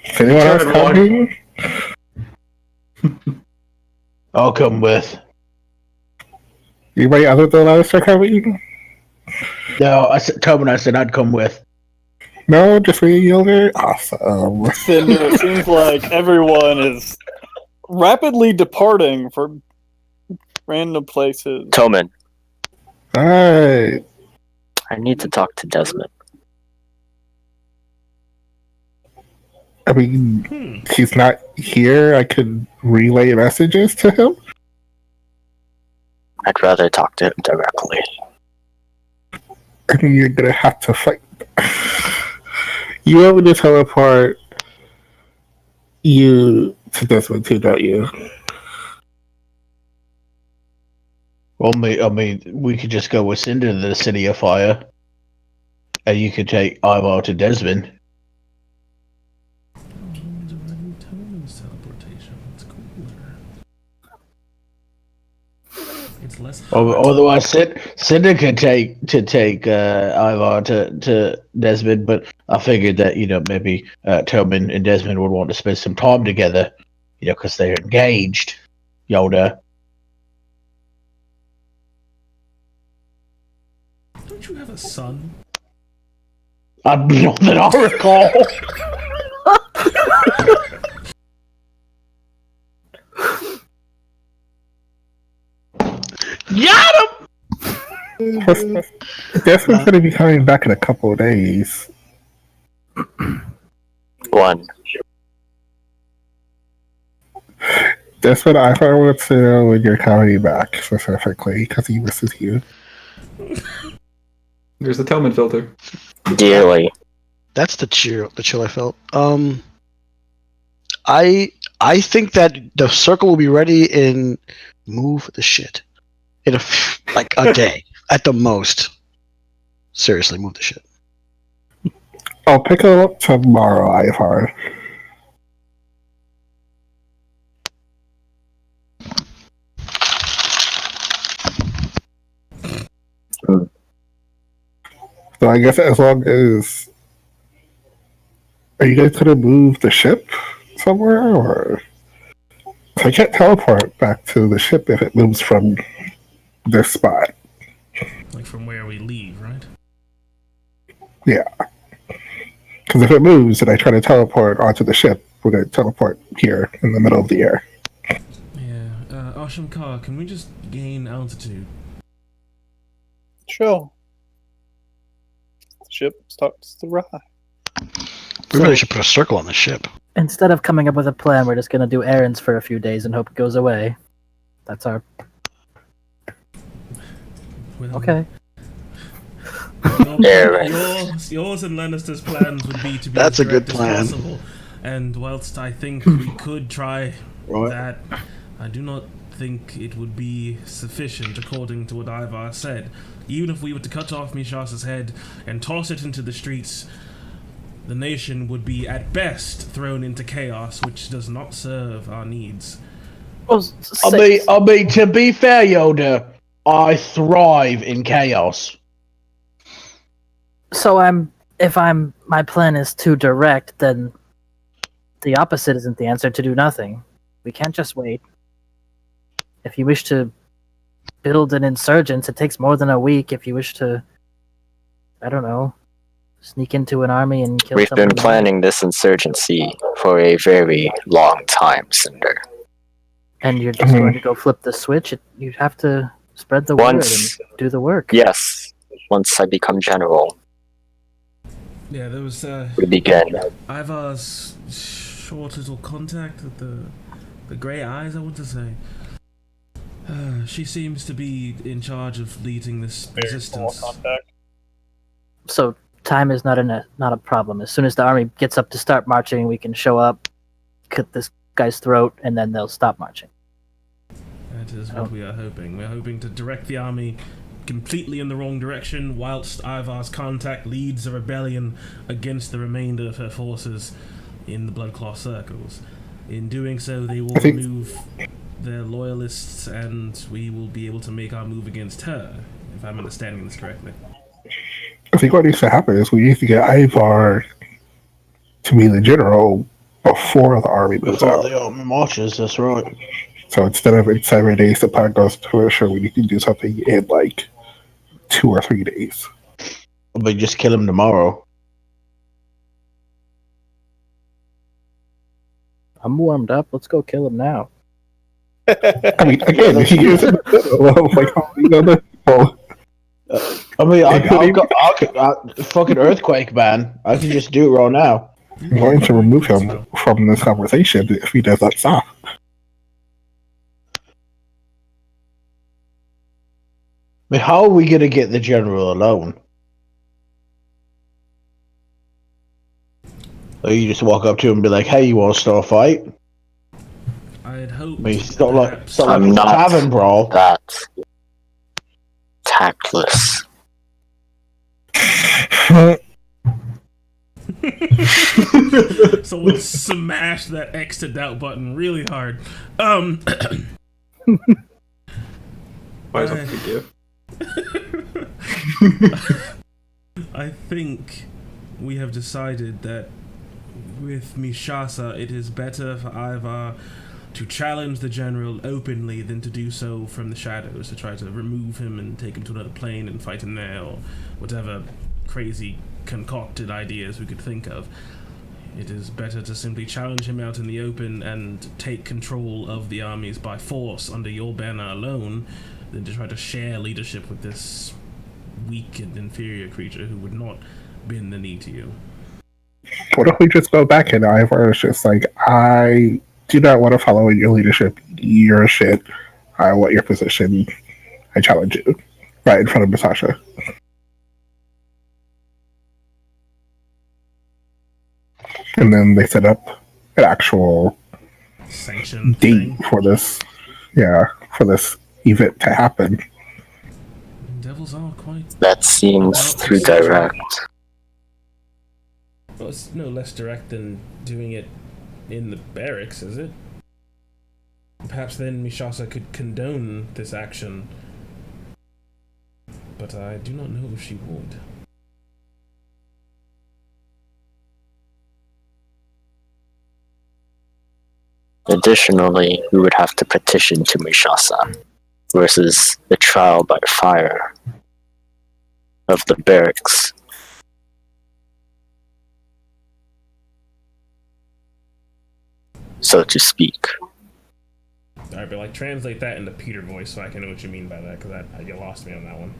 Is anyone else coming? I'll come with. Anybody other than us are coming? No, I said Tobin. I said I'd come with. No, just me and Yilder? Awesome. Cinder, it seems like everyone is rapidly departing for random places. Toman. Alright. I need to talk to Desmond. I mean, he's not here. I could relay messages to him. I'd rather talk to him directly. I mean, you're gonna have to fight. You want me to teleport you to this one too, don't you? Well, I mean, we could just go with Cinder to the City of Fire, and you could take Ivar to Desmond. It's less. Otherwise, Cinder could take Ivar to Desmond, but I figured that maybe Tobin and Desmond would want to spend some time together, because they're engaged. Yoda. Don't you have a son? Not that I recall. Got him! Desmond's gonna be coming back in a couple of days. One. That's what I wants to know when you're coming back specifically, because he misses you. There's the Tillman filter. Dearly. That's the chill I felt. I think that the circle will be ready in move the shit in a day at the most. Seriously, move the shit. I'll pick it up tomorrow, Ivar. So I guess as long as... Are you guys gonna move the ship somewhere, or... I can't teleport back to the ship if it moves from this spot. Like from where we leave, right? Yeah. Because if it moves and I try to teleport onto the ship, we're going to teleport here in the middle of the air. Yeah. Asham Kar, can we just gain altitude? Sure. The ship starts to ride. We really should put a circle on the ship. Instead of coming up with a plan, we're just gonna do errands for a few days and hope it goes away. That's our... Well, Okay. Yours and Lannister's plans would be to be That's as a good direct plan. as possible. And whilst I think we could try that, I do not think it would be sufficient according to what Ivar said. Even if we were to cut off Mishasa's head and toss it into the streets, the nation would be at best thrown into chaos, which does not serve our needs. I mean, to be fair, Yoda, I thrive in chaos. So my plan is too direct, then the opposite isn't the answer, to do nothing. We can't just wait. If you wish to build an insurgence, it takes more than a week. If you wish to, I don't know, sneak into an army and kill We've someone. been planning this insurgency for a very long time, Cinder. And you're just going to go flip the switch? You have to spread the word and do the work. Yes, once I become general. Yeah, there was we begin. Ivar's short little contact with the grey eyes, I want to say. She seems to be in charge of leading this resistance. So time is not a problem. As soon as the army gets up to start marching, we can show up, cut this guy's throat, and then they'll stop marching. That is what we are hoping. We're hoping to direct the army completely in the wrong direction, whilst Ivar's contact leads a rebellion against the remainder of her forces in the Bloodclaw circles. In doing so, they will remove their loyalists, and we will be able to make our move against her, if I'm understanding this correctly. I think what needs to happen is we need to get Ivar to be the general before the army moves out. Before the army marches, that's right. So instead of in 7 days, the plan goes to a show, we need to do something in like 2 or 3 days. But just kill him tomorrow. I'm warmed up. Let's go kill him now. I mean, again, he is in the middle of like all these other people. I mean, I fucking earthquake, man. I can just do it right now. I'm going to remove him from this conversation if he does not stop. I mean, how are we gonna get the general alone? Or you just walk up to him and be like, "Hey, you want to start a fight?" I'd hope. I mean, it's not like I'm a not tavern brawl. that tactless. Someone smashed that X to doubt button really hard. Why is that a gift? I think we have decided that with Mishasa, it is better for Ivar to challenge the general openly than to do so from the shadows, to try to remove him and take him to another plane and fight him there, or whatever crazy concocted ideas we could think of. It is better to simply challenge him out in the open and take control of the armies by force under your banner alone, than to try to share leadership with this weak and inferior creature who would not bend the knee to you. What if we just go back and Ivar is just like, I do not want to follow in your leadership. You're shit. I want your position. I challenge you. Right in front of Natasha. And then they set up an actual sanction date for this. Yeah, for this event to happen. Devils are quite... That seems too direct. Well, it's no less direct than doing it in the barracks, is it? Perhaps then Mishasa could condone this action. But I do not know if she would. Additionally, we would have to petition to Mishasa versus the trial by fire of the barracks. So to speak. Alright, but like translate that into Peter voice so I can know what you mean by that, because you lost me on that one.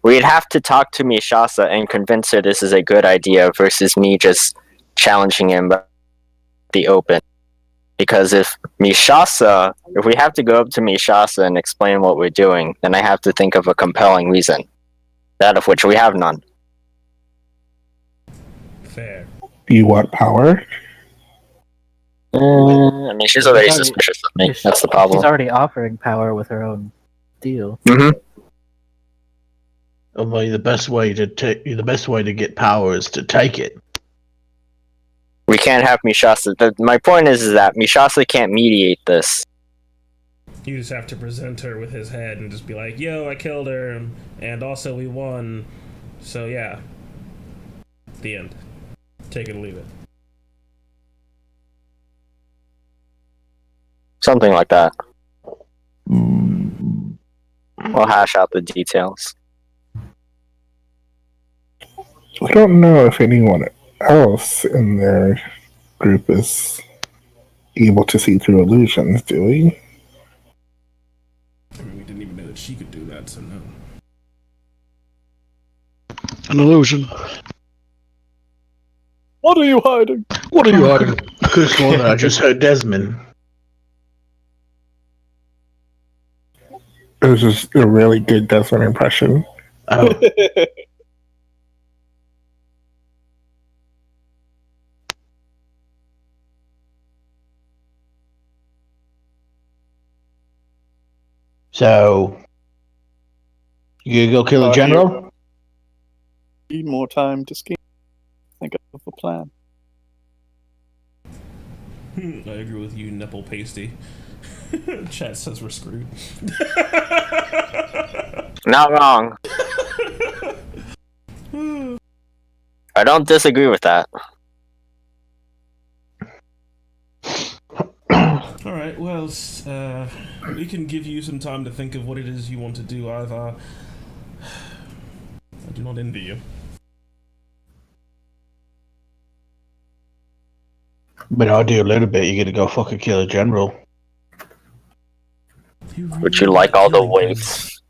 We'd have to talk to Mishasa and convince her this is a good idea versus me just challenging him by the open. Because if we have to go up to Mishasa and explain what we're doing, then I have to think of a compelling reason. That of which we have none. Fair. Do you want power? I mean, she's already suspicious of me. That's the problem. She's already offering power with her own deal. Mm-hmm. Well, the best way to get power is to take it. We can't have Mishasa. My point is that Mishasa can't mediate this. You just have to present her with his head and just be like, yo, I killed her, and also we won. So yeah. The end. Take it or leave it. Something like that. We'll hash out the details. I don't know if anyone else in their group is able to see through illusions, do we? I mean, we didn't even know that she could do that, so no. An illusion. What are you hiding? What are you hiding? I could have sworn that I just heard Desmond. It was just a really good Desmond impression. Oh. So, you gonna go kill the general? Need more time to scheme. Think of a plan. I agree with you, nipple pasty. Chat says we're screwed. Not wrong. I don't disagree with that. Alright, well, we can give you some time to think of what it is you want to do. I do not envy you. But I'll do a little bit. You're gonna go fucking kill a general. Would you like all the weights?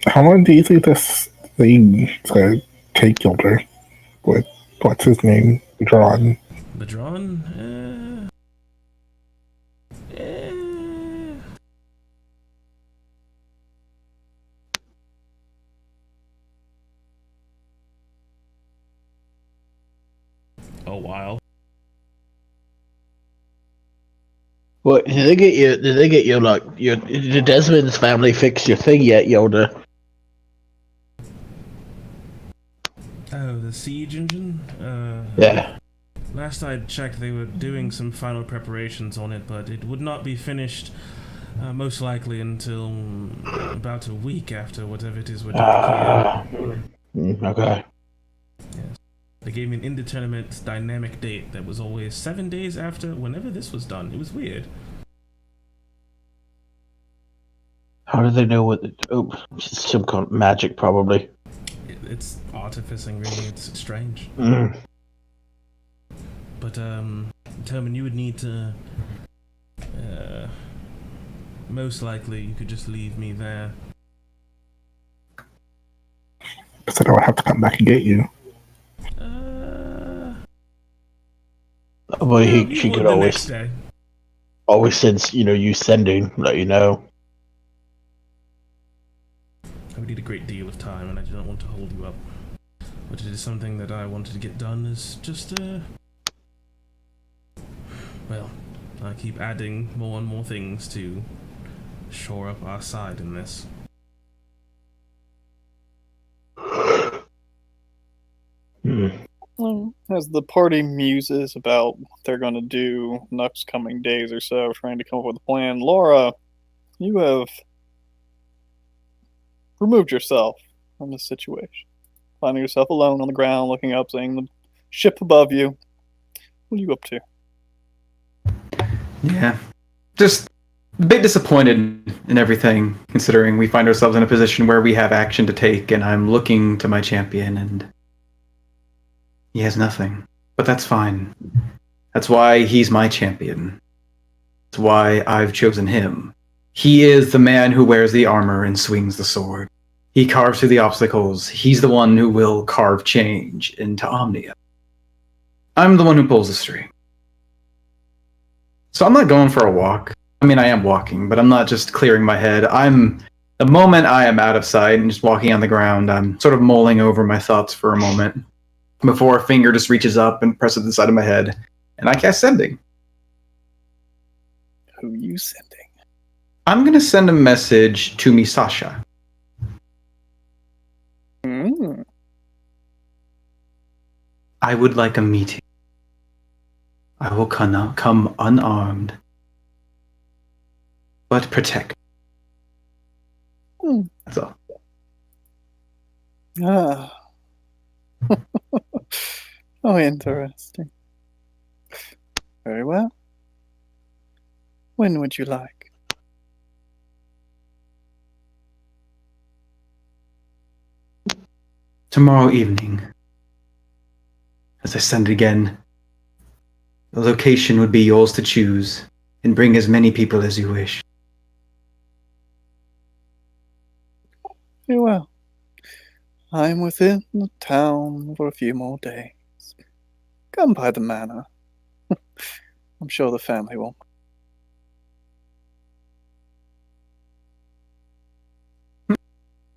How long do you think this thing to take Gilder with what's his name? Drawn. The drawn? A while. What did they get you? Did they get you like did Desmond's family fix your thing yet, Yoda? Oh, the siege engine? Yeah. Last I checked, they were doing some final preparations on it, but it would not be finished most likely until about a week after whatever it is we're doing. Okay. Yes. They gave me an indeterminate dynamic date that was always 7 days after whenever this was done. It was weird. How do they know what? Some kind of magic, probably. It's artificing, really. It's strange. But, Tillman, you would need to... most likely, you could just leave me there. So I would have to come back and get you. Well, she could always send, you sending, let you know. I would need a great deal of time, and I do not want to hold you up. But it is something that I wanted to get done is just, well, I keep adding more and more things to shore up our side in this. As the party muses about what they're going to do next coming days or so, trying to come up with a plan, Laura, you have removed yourself from this situation? Finding yourself alone on the ground, looking up, seeing the ship above you. What are you up to? Yeah. Just a bit disappointed in everything, considering we find ourselves in a position where we have action to take, and I'm looking to my champion, and he has nothing. But that's fine. That's why he's my champion. That's why I've chosen him. He is the man who wears the armor and swings the sword. He carves through the obstacles. He's the one who will carve change into Omnia. I'm the one who pulls the string. So I'm not going for a walk. I mean, I am walking, but I'm not just clearing my head. The moment I am out of sight and just walking on the ground, I'm sort of mulling over my thoughts for a moment before a finger just reaches up and presses the side of my head, and I cast Sending. Who are you sending? I'm going to send a message to Misasha. I would like a meeting. I will come unarmed, but protect. That's all. Ah. Oh, interesting. Very well. When would you like? Tomorrow evening. As I send it again, the location would be yours to choose, and bring as many people as you wish. Very well. I'm within the town for a few more days. Come by the manor. I'm sure the family won't.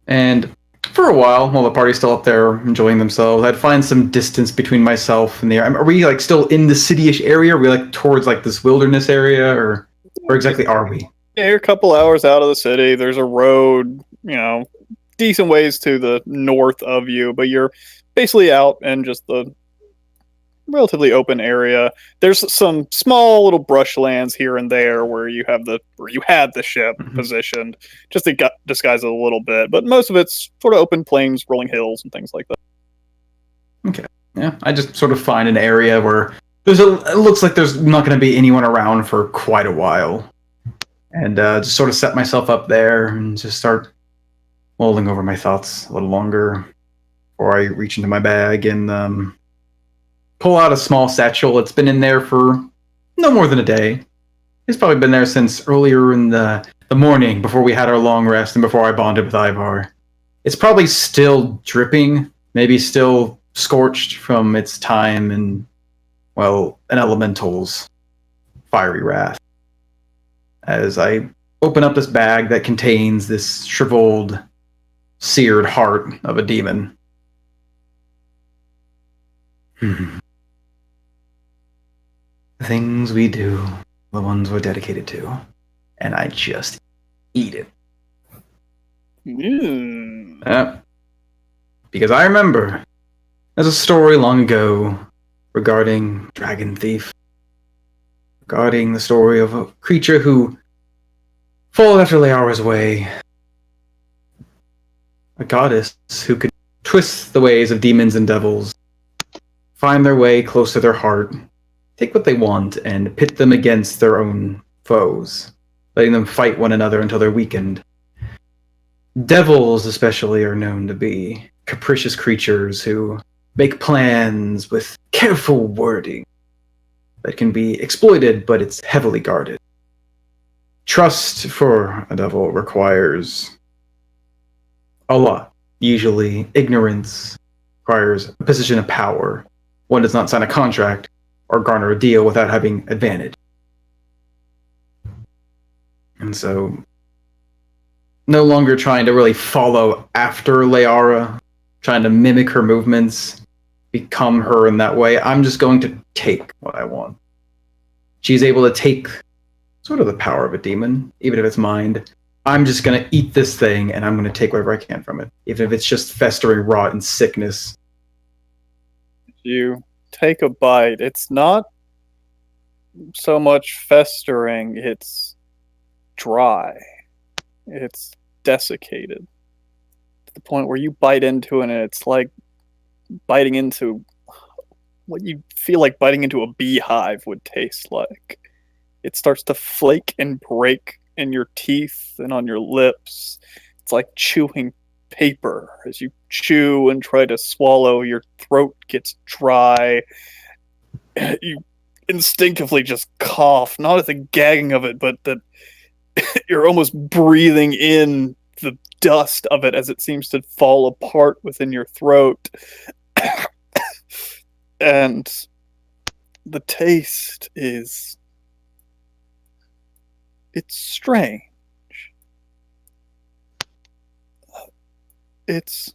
And for a while the party's still up there enjoying themselves, I'd find some distance between myself and the area. Are we like still in the city-ish area? Are we like towards like this wilderness area, or where exactly are we? Yeah, you're a couple hours out of the city. There's a road, decent ways to the north of you, but you're basically out in just the relatively open area. There's some small little brushlands here and there where you had the ship positioned, just to disguise it a little bit. But most of it's sort of open plains, rolling hills, and things like that. Okay. Yeah, I just sort of find an area where it looks like there's not going to be anyone around for quite a while, and just sort of set myself up there and just start mulling over my thoughts a little longer before I reach into my bag and pull out a small satchel. It's been in there for no more than a day. It's probably been there since earlier in the morning before we had our long rest and before I bonded with Ivar. It's probably still dripping, maybe still scorched from its time in, well, an elemental's fiery wrath. As I open up this bag that contains this shriveled, seared heart of a demon. The things we do, the ones we're dedicated to, and I just eat it. Because I remember there's a story long ago regarding Dragon Thief, regarding the story of a creature who followed after Leara's way, a goddess who could twist the ways of demons and devils, find their way close to their heart, take what they want, and pit them against their own foes, letting them fight one another until they're weakened. Devils, especially, are known to be capricious creatures who make plans with careful wording that can be exploited, but it's heavily guarded. Trust for a devil requires a lot. Usually, ignorance requires a position of power. One does not sign a contract or garner a deal without having advantage. And so, no longer trying to really follow after Leara, trying to mimic her movements, become her in that way. I'm just going to take what I want. She's able to take sort of the power of a demon, even if it's mind. I'm just going to eat this thing, and I'm going to take whatever I can from it, even if it's just festering rot and sickness. You take a bite. It's not so much festering, it's dry. It's desiccated to the the point where you bite into it, and it's like biting into what you feel like biting into a beehive would taste like. It starts to flake and break in your teeth and on your lips. It's like chewing paper. As you chew and try to swallow, your throat gets dry. You instinctively just cough, not at the gagging of it, but that you're almost breathing in the dust of it as it seems to fall apart within your throat. And the taste is... it's strange. It's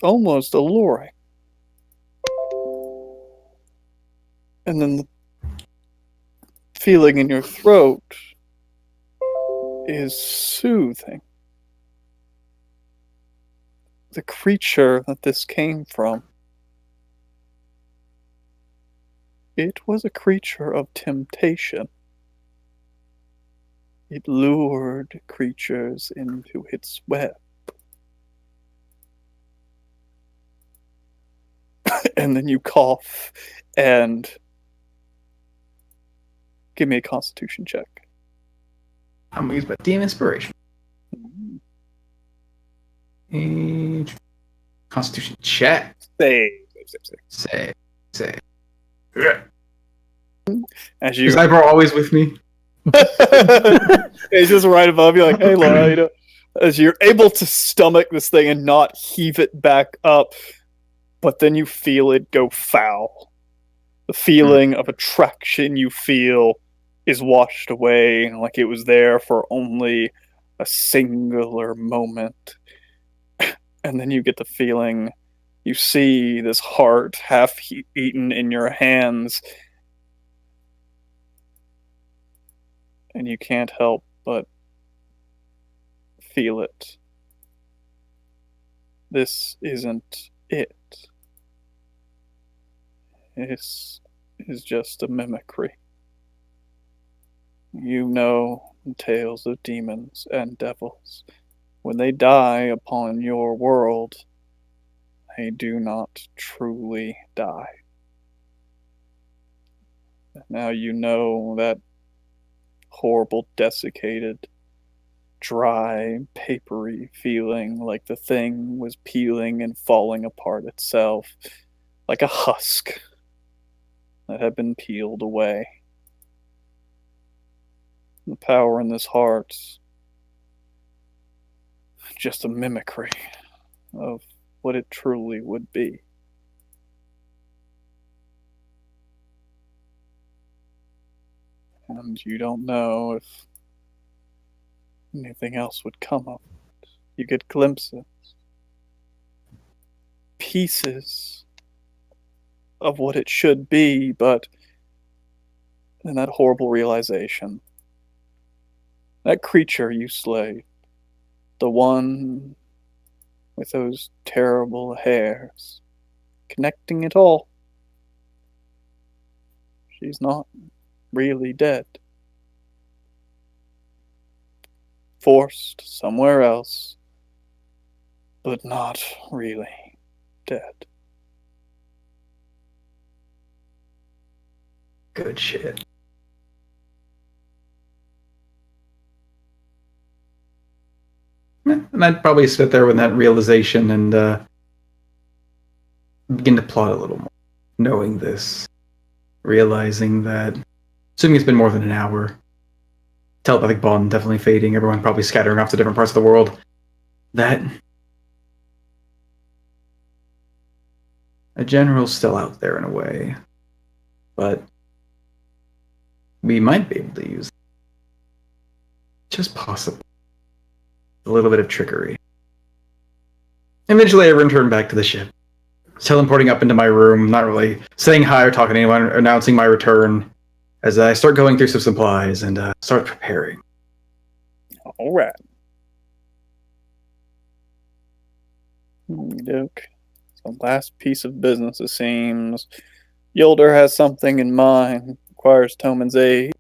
almost alluring. And then the feeling in your throat is soothing. The creature that this came from, it was a creature of temptation. It lured creatures into its web. And then you cough and give me a Constitution check. I'm gonna use my DM inspiration. Constitution check. Save. As you, is Sniper always with me? He's just right above you, like, hey, Laura, you know, as you're able to stomach this thing and not heave it back up, but then you feel it go foul. The feeling of attraction you feel is washed away, like it was there for only a singular moment. And then you get the feeling, you see this heart half eaten in your hands, and you can't help but feel it. This isn't it. This is just a mimicry. You know the tales of demons and devils. When they die upon your world, they do not truly die. Now you know that horrible, desiccated, dry, papery feeling, like the thing was peeling and falling apart itself, like a husk that had been peeled away. The power in this heart, just a mimicry of what it truly would be. And you don't know if anything else would come of it. You get glimpses, pieces of what it should be, but then that horrible realization, that creature you slayed, the one with those terrible hairs, connecting it all, she's not really dead. Forced somewhere else, but not really dead. Good shit. And I'd probably sit there with that realization and begin to plot a little more. Knowing this, realizing that, assuming it's been more than an hour, telepathic bond definitely fading, everyone probably scattering off to different parts of the world, that a general's still out there in a way, but we might be able to use it. Just possible. A little bit of trickery. Eventually I return back to the ship, teleporting up into my room, not really saying hi or talking to anyone, announcing my return as I start going through some supplies and start preparing. All right. Doke. So last piece of business, it seems. Yolder has something in mind, requires Toman's aid.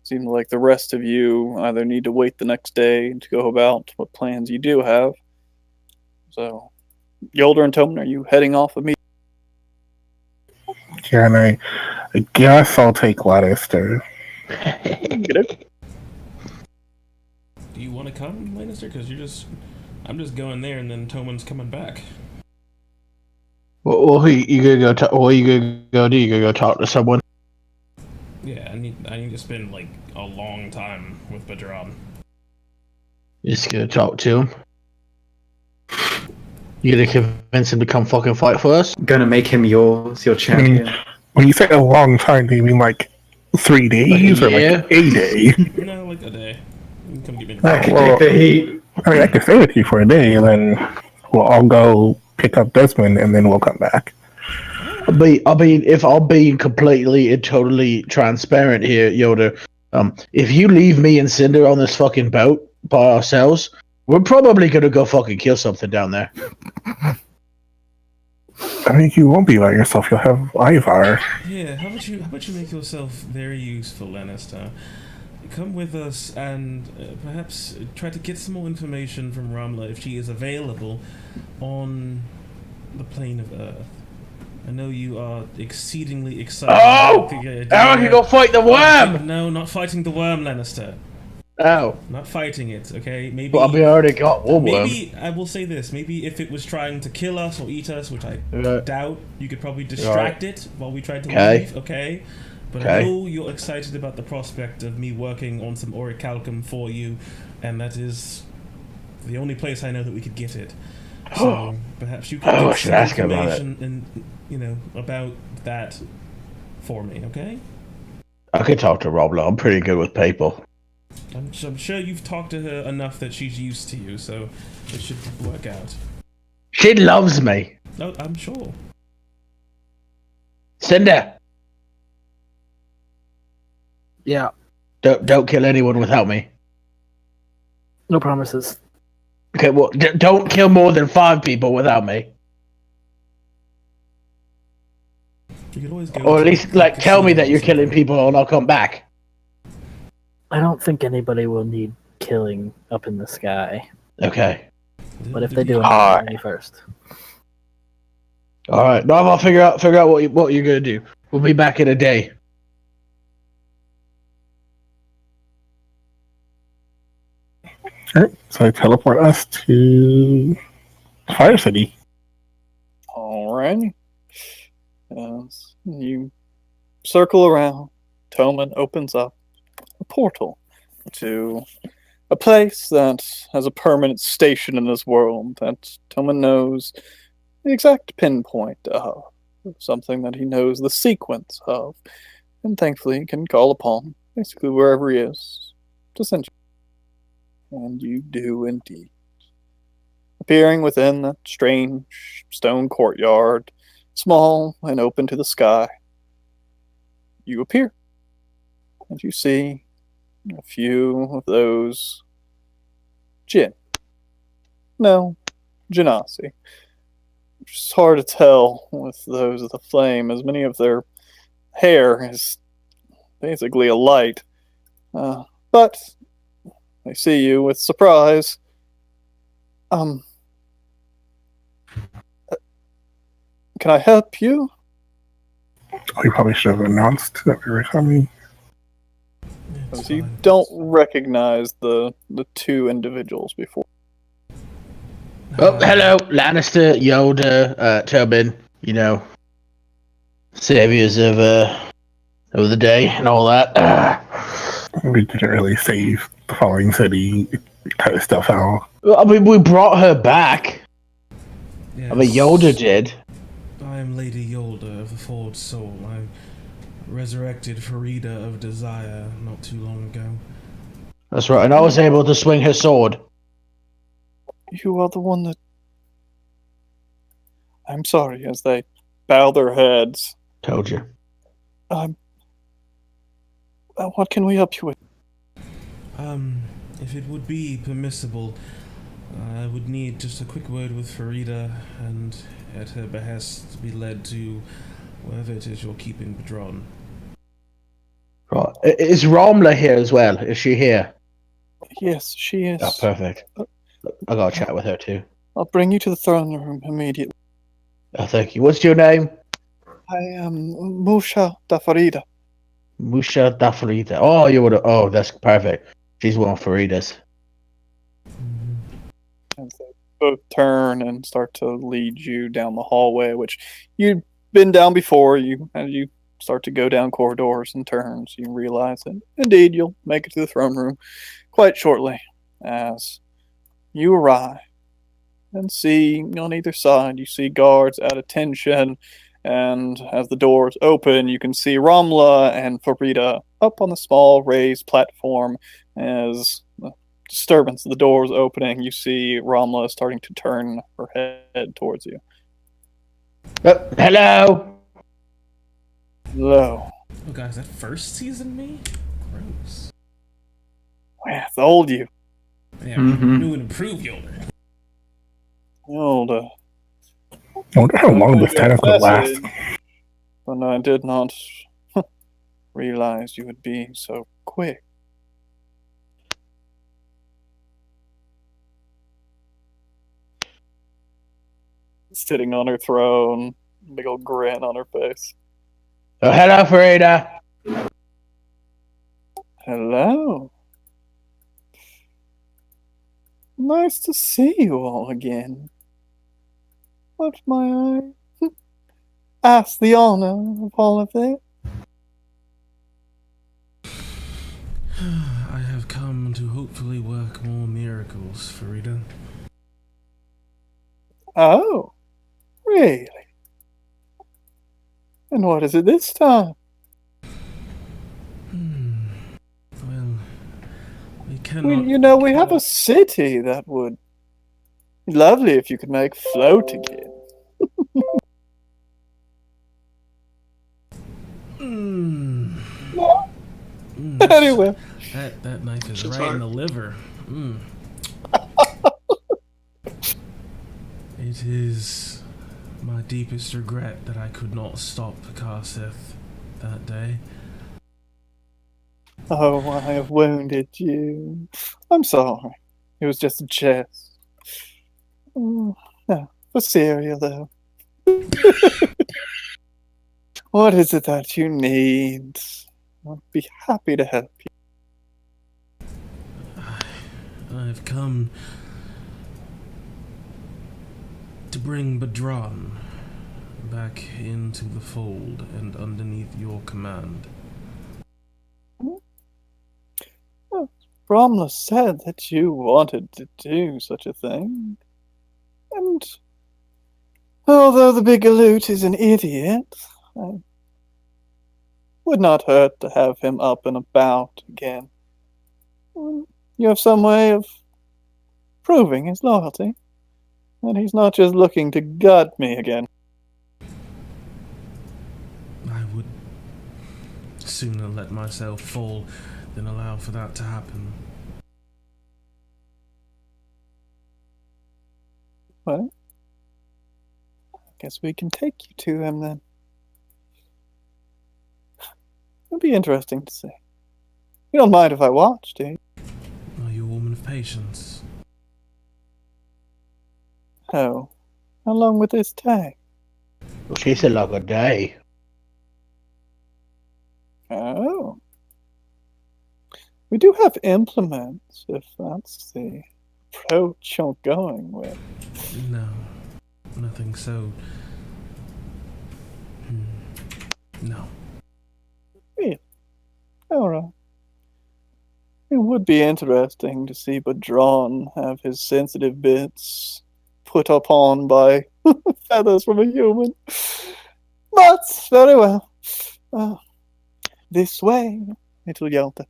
seems like the rest of you either need to wait the next day to go about what plans you do have. So, Yolder and Toman, are you heading off immediately? Yeah, and I guess I'll take Lannister. Do you want to come, Lannister? Because I'm just going there, and then Toman's coming back. What you gonna go? What you gonna go do? You gonna go talk to someone? Yeah, I need to spend like a long time with Badron. You just gonna talk to him? You gonna convince him to come fucking fight for us? Gonna make him your champion. When you say a long time, do you mean like 3 days or like a day? No, like a day. You can come get me. I can take the heat. I mean, I can stay with you for a day, and then we'll all go pick up Desmond, and then we'll come back. If I'll be completely and totally transparent here, Yoda, if you leave me and Cinder on this fucking boat by ourselves, we're probably gonna go fucking kill something down there. I mean, you won't be by yourself. You'll have Ivar. Yeah, how about you make yourself very useful, Lannister? Come with us and perhaps try to get some more information from Ramla if she is available on the plane of Earth. I know you are exceedingly excited. Oh! Now I can go fight the worm! No, not fighting the worm, Lannister. Oh. Not fighting it, okay? Maybe. But we already got one worm. Maybe, I will say this, maybe if it was trying to kill us or eat us, which I doubt, you could probably distract it while we tried to leave, okay? But I know you're excited about the prospect of me working on some orichalcum for you, and that is the only place I know that we could get it. So perhaps you can get some information about that for me, okay? I could talk to Robla. I'm pretty good with people. I'm sure you've talked to her enough that she's used to you, so it should work out. She loves me. Oh, I'm sure. Cinder. Yeah. Don't kill anyone without me. No promises. Okay, well, don't kill more than 5 people without me. You could always go or at least, tell me that you're killing people and I'll come back. I don't think anybody will need killing up in the sky. Okay. But if they do, I'll me first. All right. No, I'll figure out what you're gonna do. We'll be back in a day. Alright, so I teleport us to Fire City. Alright. As you circle around, Toman opens up a portal to a place that has a permanent station in this world that Toman knows the exact pinpoint of, something that he knows the sequence of, and thankfully can call upon basically wherever he is to send you. And you do indeed. Appearing within that strange stone courtyard, small and open to the sky, you appear. And you see a few of those Jinn. No, Genasi. It's hard to tell with those of the flame, as many of their hair is basically a light. But they see you with surprise. Can I help you? We probably should have announced that we were coming. So you don't recognize the 2 individuals before. Oh, hello, Lannister, Yoda, Tobin, saviors of the day and all that. We didn't really save the following city kind of stuff out. I mean, we brought her back. Yes. I mean, Yoda did. I am Lady Yolda of the Forged Soul. I resurrected Farida of Desire not too long ago. That's right, and I was able to swing her sword. You are the one that... I'm sorry, as they bow their heads. Told you. What can we help you with? If it would be permissible, I would need just a quick word with Farida, and at her behest be led to wherever it is you're keeping Badron. Right. Is Romla here as well? Is she here? Yes, she is. Oh, perfect. I gotta chat with her too. I'll bring you to the throne room immediately. Oh, thank you. What's your name? I am Musha Dafarida. Musha Dafrida. Oh, you would. Oh, that's perfect. She's one of Farida's. As they both turn and start to lead you down the hallway, which you've been down before. As you start to go down corridors and turns, you realize that indeed you'll make it to the throne room quite shortly. As you arrive and see on either side, you see guards at attention, and as the doors open, you can see Ramla and Farida up on the small raised platform. As the disturbance of the doors opening, you see Ramla starting to turn her head towards you. Hello. Hello. Oh, guys, that first season me? Gross. Yeah, it's old you. Yeah, new and improved you. Old, I wonder how long this title could last. But I did not realize you would be so quick. Sitting on her throne, big old grin on her face. Oh, hello, Farida. Hello. Nice to see you all again. But may I ask the honor of all of this? I have come to hopefully work more miracles, Farida. Oh, really? And what is it this time? Well, we cannot... We have a city that would be lovely if you could make float again. Anyway. That knife is right in the liver. It is my deepest regret that I could not stop Karsith that day. Oh, I have wounded you. I'm sorry. It was just a jest. No, for cereal, though. What is it that you need? I'll be happy to help you. I've come to bring Badran back into the fold and underneath your command. Bromless said that you wanted to do such a thing. And although the big galoot is an idiot, it would not hurt to have him up and about again. You have some way of proving his loyalty, and he's not just looking to gut me again. I would sooner let myself fall than allow for that to happen. Well, I guess we can take you to him then. It'll be interesting to see. You don't mind if I watch, do you? Are you a woman of patience? Oh, how long would this take? Well, she said like a day. Oh. We do have implements, if that's the approach you're going with. No, nothing so... No. Really? Alright. It would be interesting to see Badran have his sensitive bits put upon by feathers from a human. But, very well. This way, little Yelta.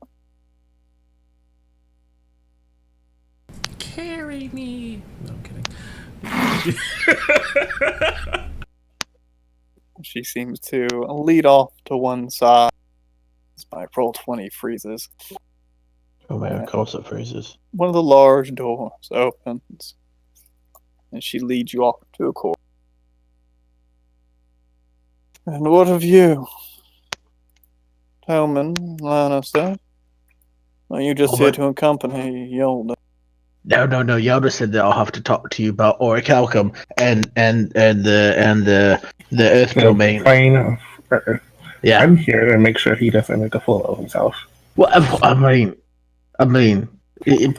Carry me! No, I'm kidding. She seems to lead off to one side. My roll 20 freezes. Oh man, of course it freezes. One of the large doors opens, and she leads you off to a corridor. And what of you? Hellman Lannister. Are you just here to accompany Yoda? No. Yoda said that I'll have to talk to you about Orichalcum and the Earth domain. Plane. Yeah. I'm here to make sure he doesn't make a fool of himself. Well, I mean, I'm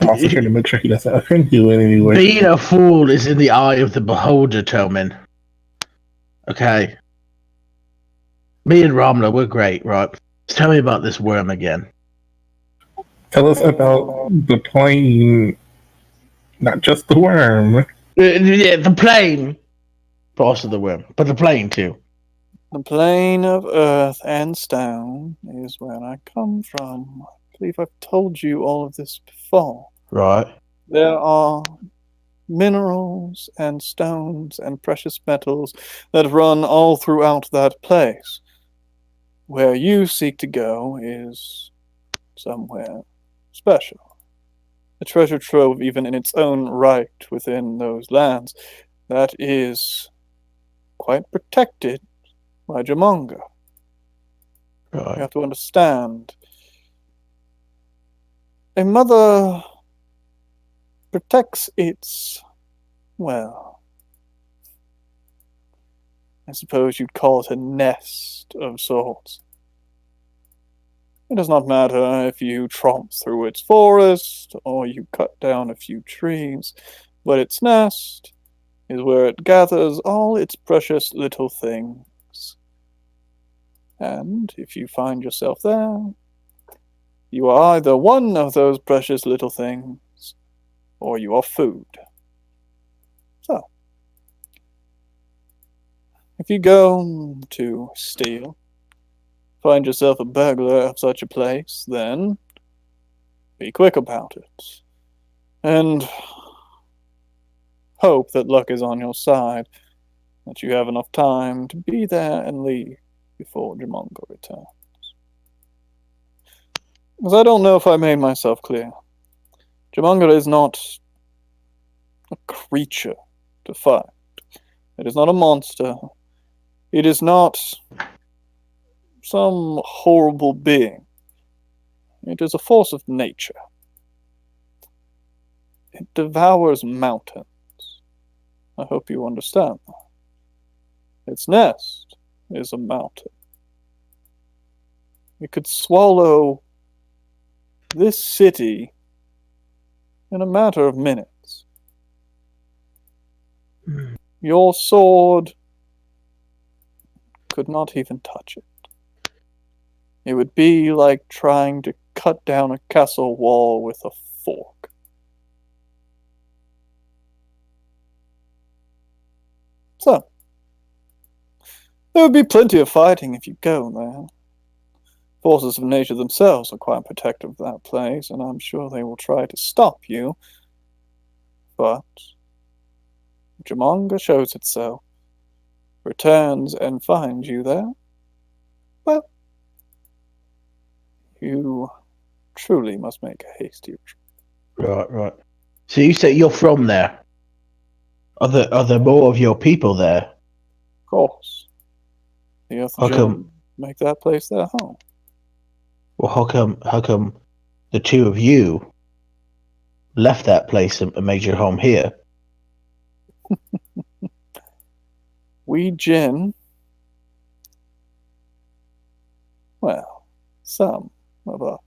also here to make sure he doesn't offend you in any way. being a fool is in the eye of the beholder, Tillman. Okay. Me and Ramla, we're great, right? Tell me about this worm again. Tell us about the plane, not just the worm. Yeah, the plane. But also the worm. But the plane, too. The plane of earth and stone is where I come from. I believe I've told you all of this before. Right. There are minerals and stones and precious metals that run all throughout that place. Where you seek to go is somewhere special. A treasure trove even in its own right within those lands that is quite protected by Jamonga. Right. You have to understand. A mother protects its, well, I suppose you'd call it a nest of sorts. It does not matter if you tromp through its forest or you cut down a few trees, but its nest is where it gathers all its precious little things. And if you find yourself there, you are either one of those precious little things, or you are food. So, if you go to steal, find yourself a burglar of such a place, then be quick about it. And hope that luck is on your side, that you have enough time to be there and leave before Jamonga returns. Because I don't know if I made myself clear. Jamonga is not a creature to fight. It is not a monster. It is not some horrible being. It is a force of nature. It devours mountains. I hope you understand that. Its nest is a mountain. It could swallow this city in a matter of minutes. Your sword could not even touch it. It would be like trying to cut down a castle wall with a fork. So, there would be plenty of fighting if you go there. Forces of nature themselves are quite protective of that place, and I'm sure they will try to stop you. But Jamonga shows itself, returns and finds you there. Well, you truly must make a hasty retreat. Right. So you say you're from there? Are there more of your people there? Of course. The Earth make that place their home. Well, how come the two of you left that place and made your home here? We Jinn, well, some of us,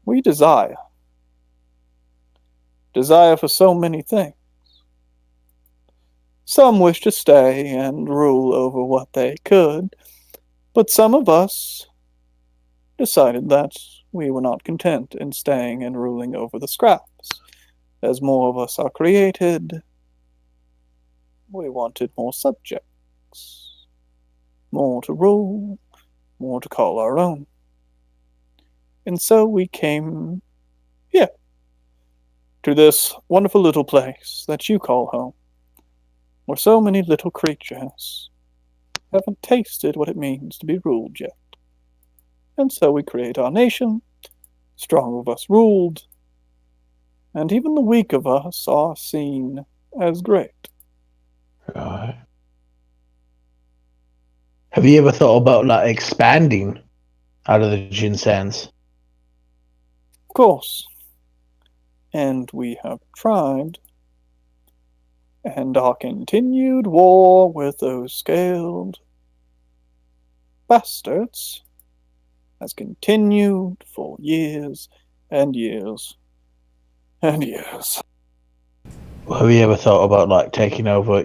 we desire for so many things. Some wish to stay and rule over what they could, but some of us decided that we were not content in staying and ruling over the scraps. As more of us are created, we wanted more subjects, more to rule, more to call our own. And so we came here, to this wonderful little place that you call home, where so many little creatures haven't tasted what it means to be ruled yet. And so we create our nation, strong of us ruled, and even the weak of us are seen as great. Right. Have you ever thought about like expanding out of the Jin Sands? Of course. And we have tried. And our continued war with those scaled bastards has continued for years and years and years. Well, have you ever thought about like taking over,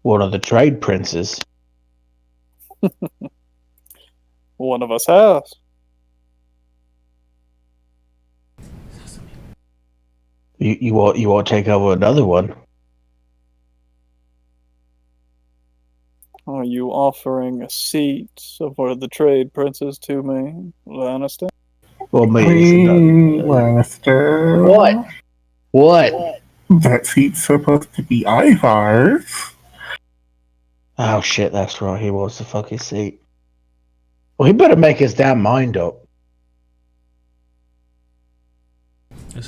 one of the trade princes? One of us has. You want to take over another one? Are you offering a seat of one of the trade princes to me, Lannister? Well, Lannister. What? That seat's supposed to be Ivar's. Oh shit, that's right. He wants the fucking seat. Well, he better make his damn mind up.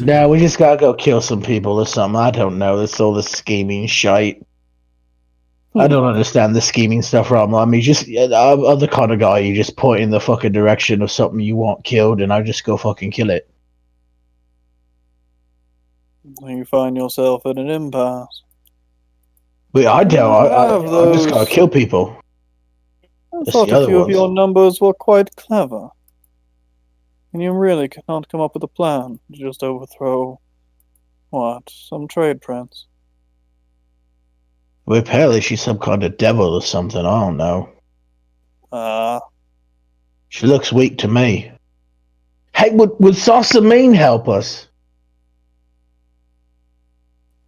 No, we just gotta go kill some people or something. I don't know. That's all the scheming shite. I don't understand the scheming stuff, Ram. I mean, I'm the kind of guy you just point in the fucking direction of something you want killed, and I just go fucking kill it. You find yourself in an impasse. But I don't. I just gotta kill people. I thought a few of your numbers were quite clever. And you really cannot come up with a plan to just overthrow, some trade prince? Well, apparently she's some kind of devil or something. I don't know. She looks weak to me. Hey, would Sassamine help us?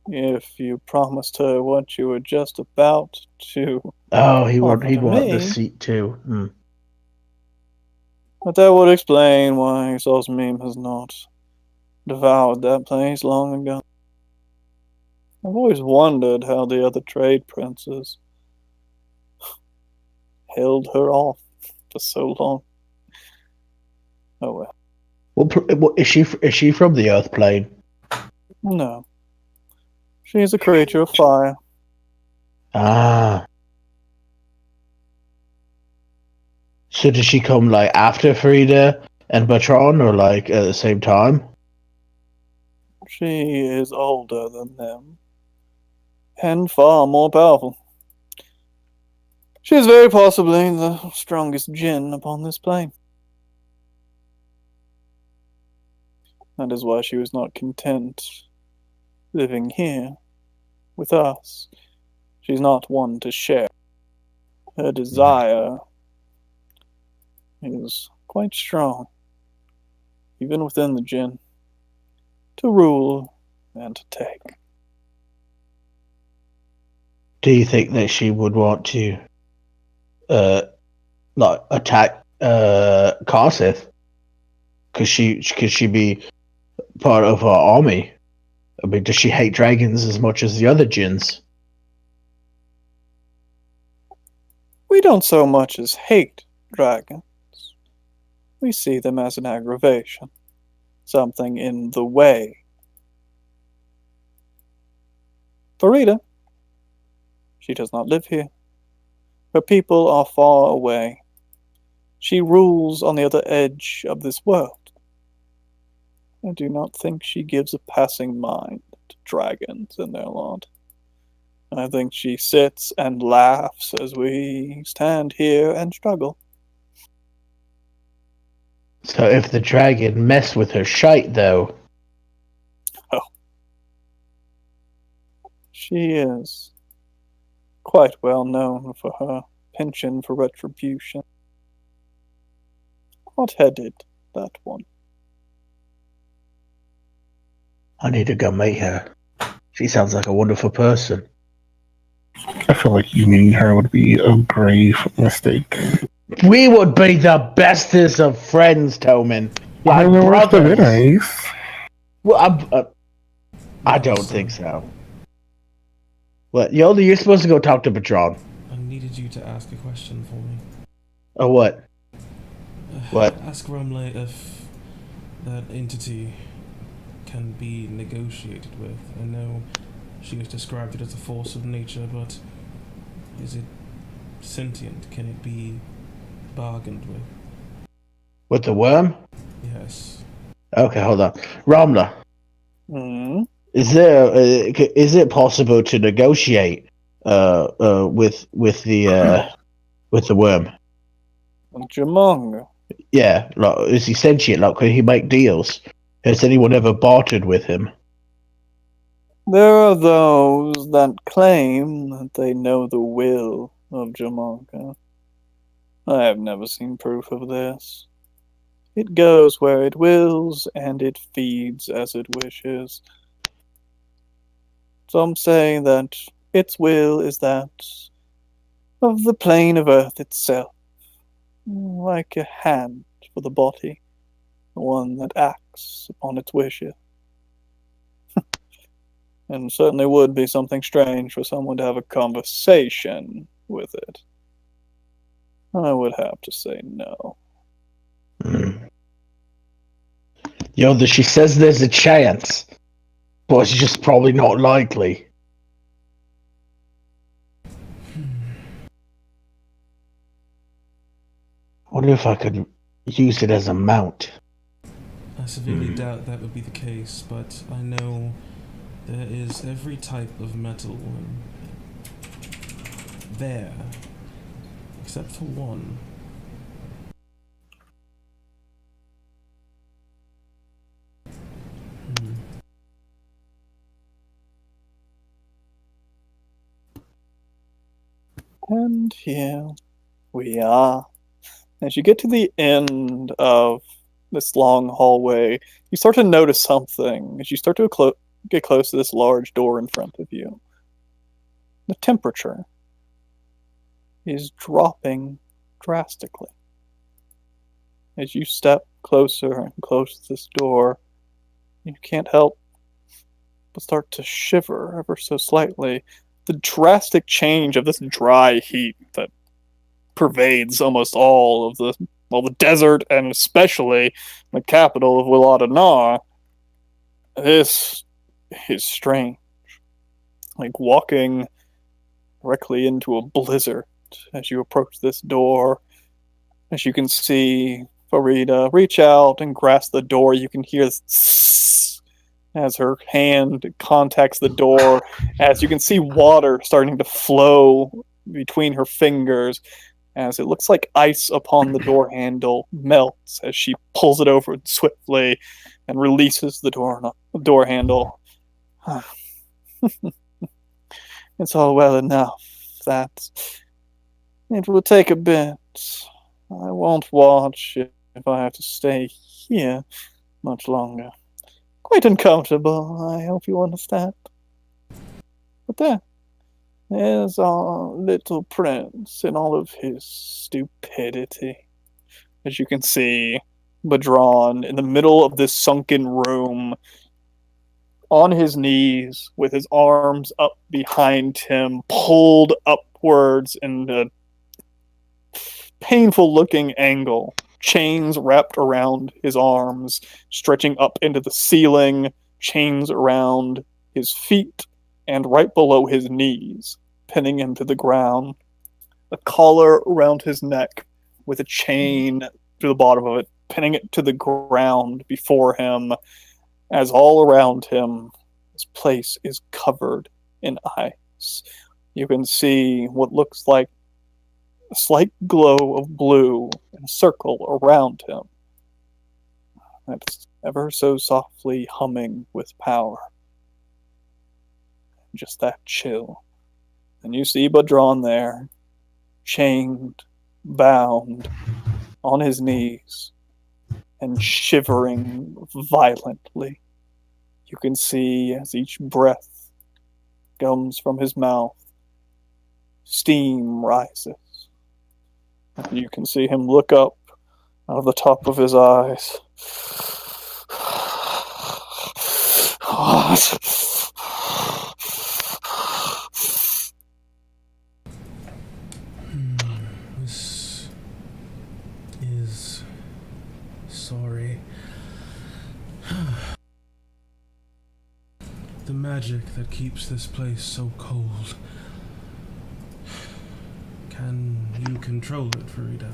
If you promised her what you were just about to. Oh, he'd want the seat too. But that would explain why Sassamine has not devoured that place long ago. I've always wondered how the other trade princes held her off for so long. Oh well. Well, is she from the Earth plane? No. She's a creature of fire. Ah. So does she come like after Frida and Bertrand, or like at the same time? She is older than them. And far more powerful. She is very possibly the strongest djinn upon this plane. That is why she was not content living here with us. She's not one to share. Her desire is quite strong, even within the djinn, to rule and to take. Do you think that she would want to, attack Karsith? Could she be part of our army? I mean, does she hate dragons as much as the other djinns? We don't so much as hate dragons. We see them as an aggravation, something in the way. Farida, she does not live here. Her people are far away. She rules on the other edge of this world. I do not think she gives a passing mind to dragons and their lot. I think she sits and laughs as we stand here and struggle. So if the dragon messed with her shite, though... Oh. She is quite well known for her penchant for retribution. Hot-headed, that one. I need to go meet her. She sounds like a wonderful person. I feel like you meeting her would be a grave mistake. We would be the bestest of friends, Toman. I know what's the nice. Well, I don't think so. What, Yoda, you're supposed to go talk to Bertrand. I needed you to ask a question for me. Oh, what? What? Ask Rumley if that entity can be negotiated with. I know she has described it as a force of nature, but is it sentient? Can it be bargained with? With the worm? Yes. Okay, hold on. Ramla, Hmm? is it possible to negotiate with the worm? Jamong. Yeah, like, is he sentient? Like, can he make deals? Has anyone ever bartered with him? There are those that claim that they know the will of Jamonka. I have never seen proof of this. It goes where it wills, and it feeds as it wishes. Some say that its will is that of the plane of Earth itself, like a hand for the body, one that acts upon its wishes. And certainly would be something strange for someone to have a conversation with it. I would have to say no. She says there's a chance, but it's just probably not likely. I wonder if I could use it as a mount. I severely doubt that would be the case, but I know there is every type of metal one there, except for one. And here we are. As you get to the end of this long hallway, you start to notice something as you start to get close to this large door in front of you. The temperature is dropping drastically. As you step closer and closer to this door, you can't help but start to shiver ever so slightly. The drastic change of this dry heat that pervades almost all of the desert, and especially the capital of Willadanar. This is strange. Like walking directly into a blizzard as you approach this door. As you can see Farida reach out and grasp the door, you can hear this as her hand contacts the door, as you can see water starting to flow between her fingers, as it looks like ice upon the door handle melts as she pulls it over swiftly and releases the door handle. It's all well enough that it will take a bit. I won't watch if I have to stay here much longer. Quite uncomfortable, I hope you understand. But there's our little prince in all of his stupidity. As you can see, Badron in the middle of this sunken room, on his knees, with his arms up behind him, pulled upwards in a painful-looking angle. Chains wrapped around his arms, stretching up into the ceiling, chains around his feet, and right below his knees, pinning him to the ground. A collar around his neck with a chain to the bottom of it, pinning it to the ground before him, as all around him, this place is covered in ice. You can see what looks like a slight glow of blue in a circle around him. That's ever so softly humming with power. Just that chill. And you see Badron there, chained, bound, on his knees, and shivering violently. You can see as each breath comes from his mouth, steam rises. And you can see him look up out of the top of his eyes. What? This is sorry. The magic that keeps this place so cold Can you control it, Farida?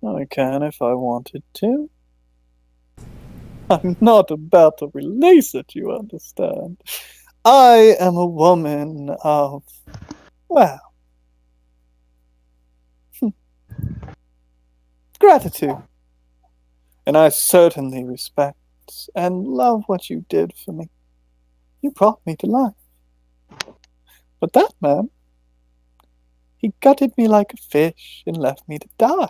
I can if I wanted to. I'm not about to release it, you understand. I am a woman of, well, gratitude. And I certainly respect and love what you did for me. You brought me to life. But that man, he gutted me like a fish and left me to die.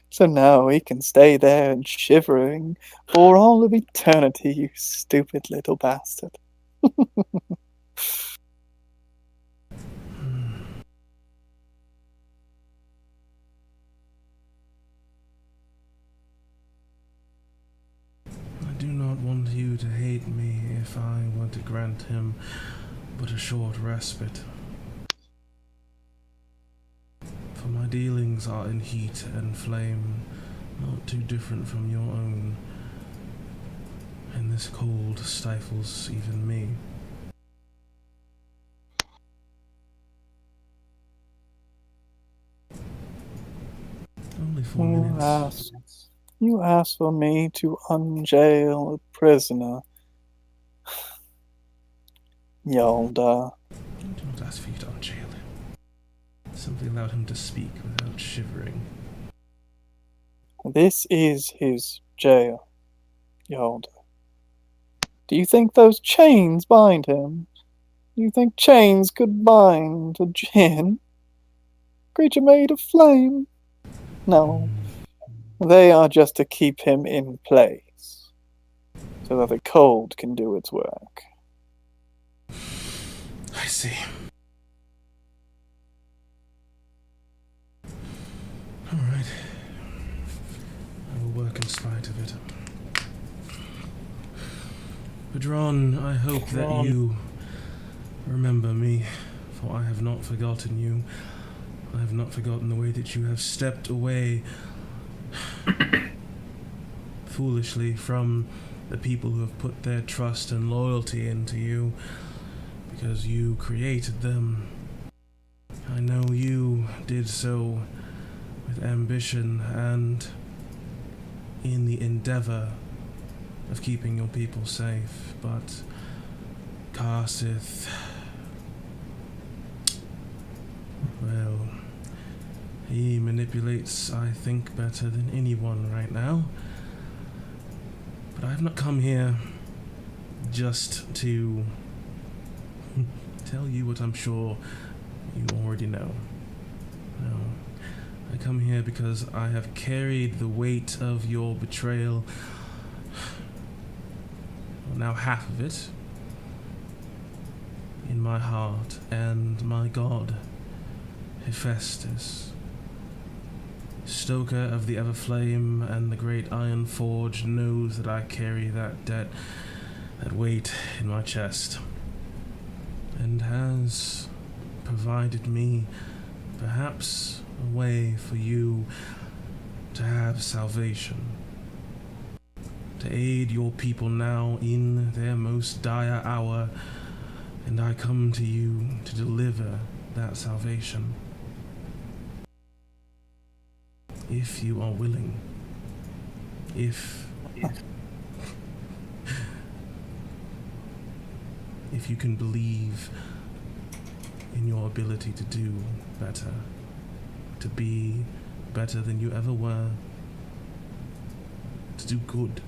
So now he can stay there and shivering for all of eternity, you stupid little bastard. I do not want you to hate me if I were to grant him but a short respite. For my dealings are in heat and flame, not too different from your own, and this cold stifles even me. Only 4 minutes. You asked for me to unjail a prisoner. Yolda. I do not ask for you to unjail him. Simply allowed him to speak without shivering. This is his jail, Yolda. Do you think those chains bind him? Do you think chains could bind a djinn? Creature made of flame? No. They are just to keep him in place, so that the cold can do its work. I see. Alright. I will work in spite of it. Padron, I hope that you remember me, for I have not forgotten you. I have not forgotten the way that you have stepped away foolishly from the people who have put their trust and loyalty into you, because you created them. I know you did so with ambition and in the endeavor of keeping your people safe, but Karsith, well, he manipulates, I think, better than anyone right now. But I have not come here just to tell you what I'm sure you already know. No. I come here because I have carried the weight of your betrayal, well, now half of it, in my heart, and my god, Hephaestus, stoker of the Everflame and the great Iron Forge, knows that I carry that debt, that weight in my chest, and has provided me perhaps a way for you to have salvation, to aid your people now in their most dire hour, and I come to you to deliver that salvation. If you are willing. If you can believe in your ability to do better, to be better than you ever were, to do good.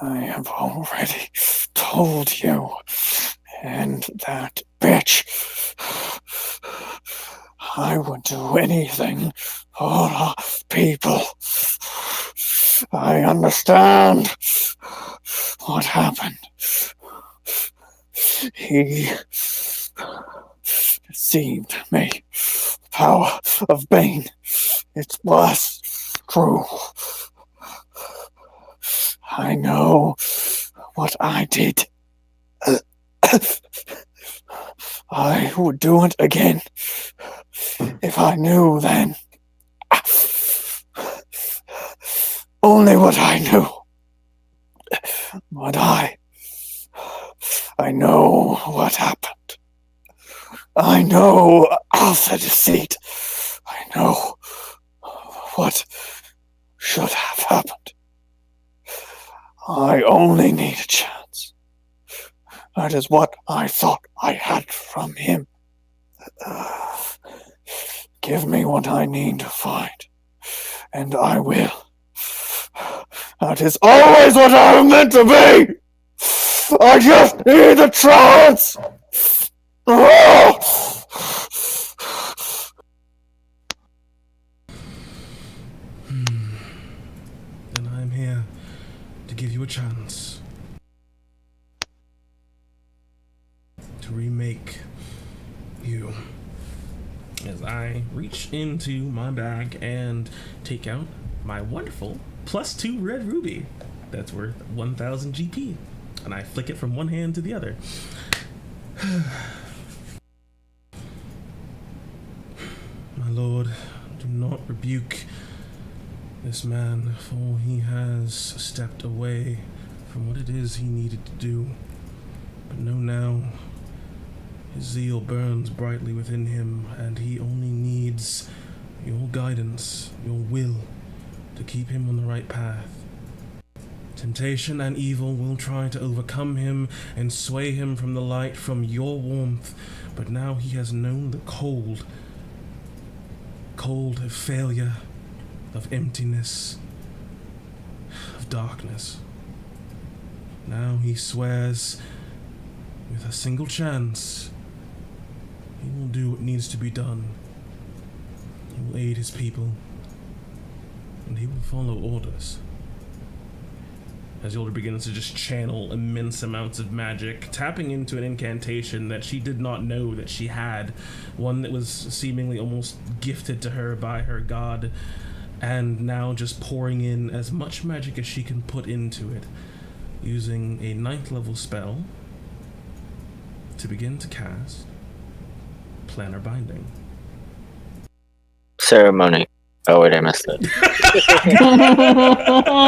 I have already told you, and that bitch, I would do anything for our people. I understand what happened. He deceived me. Power of Bane. It was true. I know what I did. I would do it again if I knew then. Only what I knew. But I I know what happened. I know Alpha deceit. I know what should have happened. I only need a chance. That is what I thought I had from him. Give me what I need to find, and I will. That is always what I am meant to be! I just need a chance! And I'm here to give you a chance to remake you. As I reach into my bag and take out my wonderful +2 red ruby that's worth 1000 GP, and I flick it from one hand to the other. My lord, do not rebuke this man, for he has stepped away from what it is he needed to do. But know now, his zeal burns brightly within him, and he only needs your guidance, your will, to keep him on the right path. Temptation and evil will try to overcome him and sway him from the light, from your warmth, but now he has known the cold of failure, of emptiness, of darkness. Now he swears, with a single chance, he will do what needs to be done. He will aid his people, and he will follow orders. As Yolder begins to just channel immense amounts of magic, tapping into an incantation that she did not know that she had, one that was seemingly almost gifted to her by her god, and now just pouring in as much magic as she can put into it, using a 9th level spell to begin to cast Planar Binding. Ceremony. Oh wait, I missed it.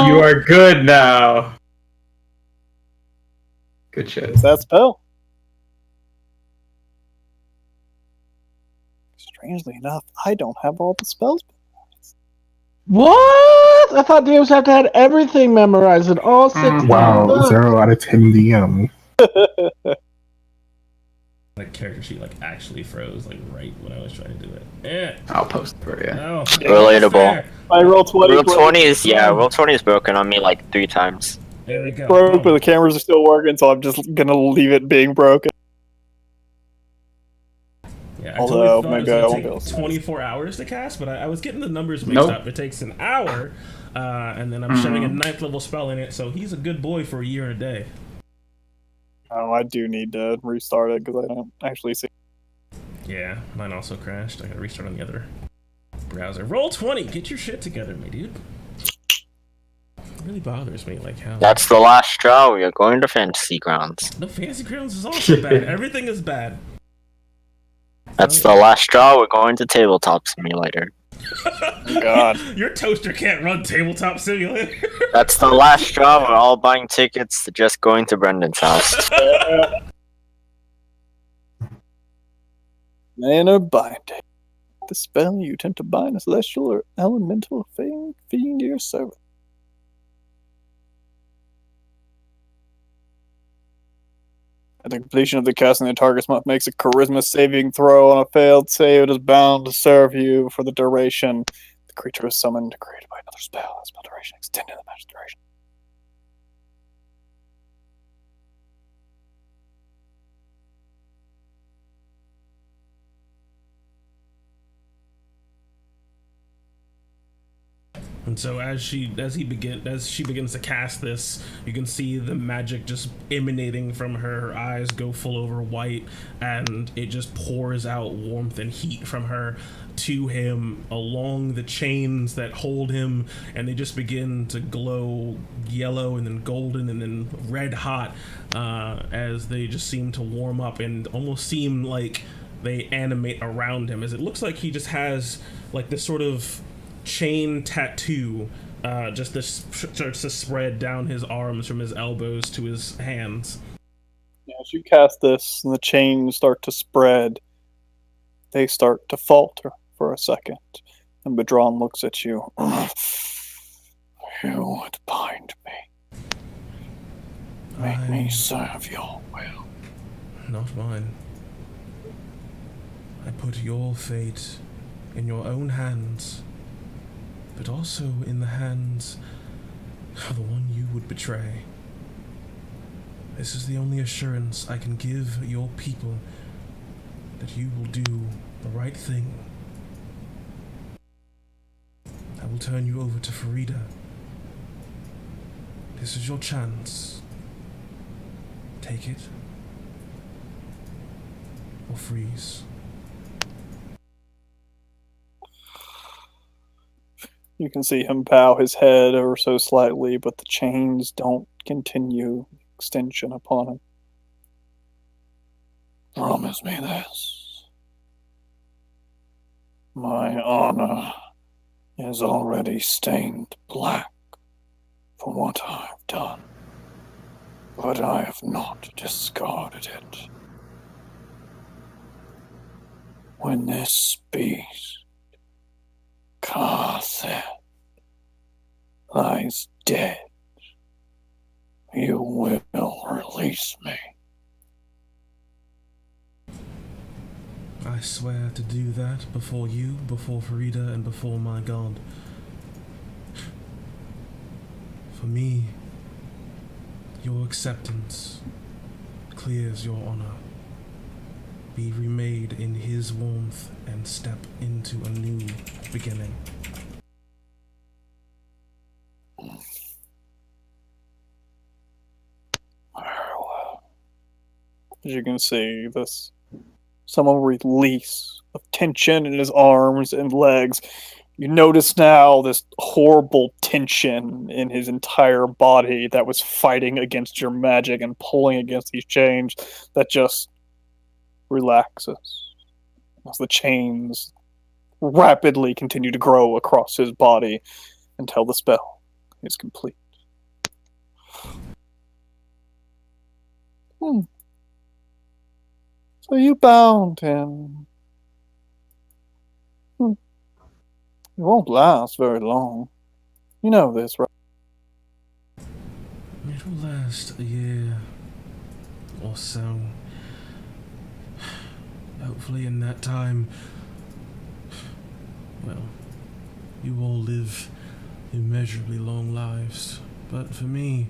You are good now. Good shit. Is that spell? Strangely enough, I don't have all the spells. What? I thought DMs have to have everything memorized and all 6. Wow, 0 out of 10 DM. The character sheet actually froze right when I was trying to do it. Yeah. I'll post it for you. Oh, Relatable. I roll 20. Roll 20 is roll 20 is broken on me 3 times. There we go. Broke, but the cameras are still working, so I'm just gonna leave it being broken. Yeah, I Although, totally maybe thought I it was won't gonna be take able to. 24 hours to cast, but I was getting the numbers mixed up. It takes an hour, and then I'm shoving a 9th level spell in it, so he's a good boy for a year and a day. Oh, I do need to restart it because I don't actually see. Yeah, mine also crashed. I gotta restart on the other browser. Roll 20, get your shit together, my dude. It really bothers me, how... That's the last straw. We are going to Fantasy Grounds. No, Fantasy Grounds is also bad. Everything is bad. That's the last straw. We're going to Tabletop Simulator. God. Your toaster can't run Tabletop Simulator. That's the last straw. We're all buying tickets to just going to Brendan's house. Manner binding. The spell you attempt to bind a celestial or elemental fiend to your servant. At the completion of the casting, the target makes a charisma saving throw. On a failed save, it is bound to serve you for the duration. The creature is summoned, created by another spell. Spell duration extended the magic duration. And so as she begins to cast this, you can see the magic just emanating from her. Her eyes go full over white, and it just pours out warmth and heat from her to him along the chains that hold him, and they just begin to glow yellow and then golden and then red hot as they just seem to warm up and almost seem like they animate around him, as it looks like he just has this sort of chain tattoo just this starts to spread down his arms from his elbows to his hands. Yeah, as you cast this and the chains start to spread, they start to falter for a second. And Badron looks at you. You would bind me. Make me serve your will. Not mine. I put your fate in your own hands, but also in the hands of the one you would betray. This is the only assurance I can give your people that you will do the right thing. I will turn you over to Farida. This is your chance. Take it or freeze. You can see him bow his head ever so slightly, but the chains don't continue extension upon him. Promise me this. My honor is already stained black for what I have done, but I have not discarded it. When this beast, Carthet, lies dead, you will release me. I swear to do that before you, before Farida, and before my God. For me, your acceptance clears your honor. Be remade in his warmth and step into a new beginning. As you can see, this some release of tension in his arms and legs. You notice now this horrible tension in his entire body that was fighting against your magic and pulling against these chains that just relaxes as the chains rapidly continue to grow across his body until the spell is complete. So you bound him. It won't last very long. You know this, right? It will last a year or so. Hopefully in that time, well, you all live immeasurably long lives. But for me,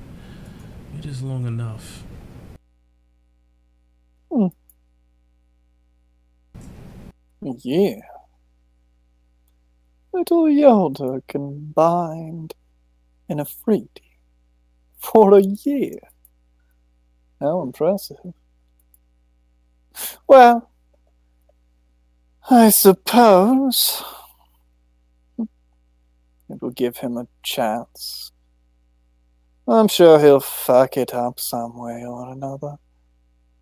it is long enough. Yeah. Little Yoda combined in a freebie for a year. How impressive. Well, I suppose it will give him a chance. I'm sure he'll fuck it up some way or another.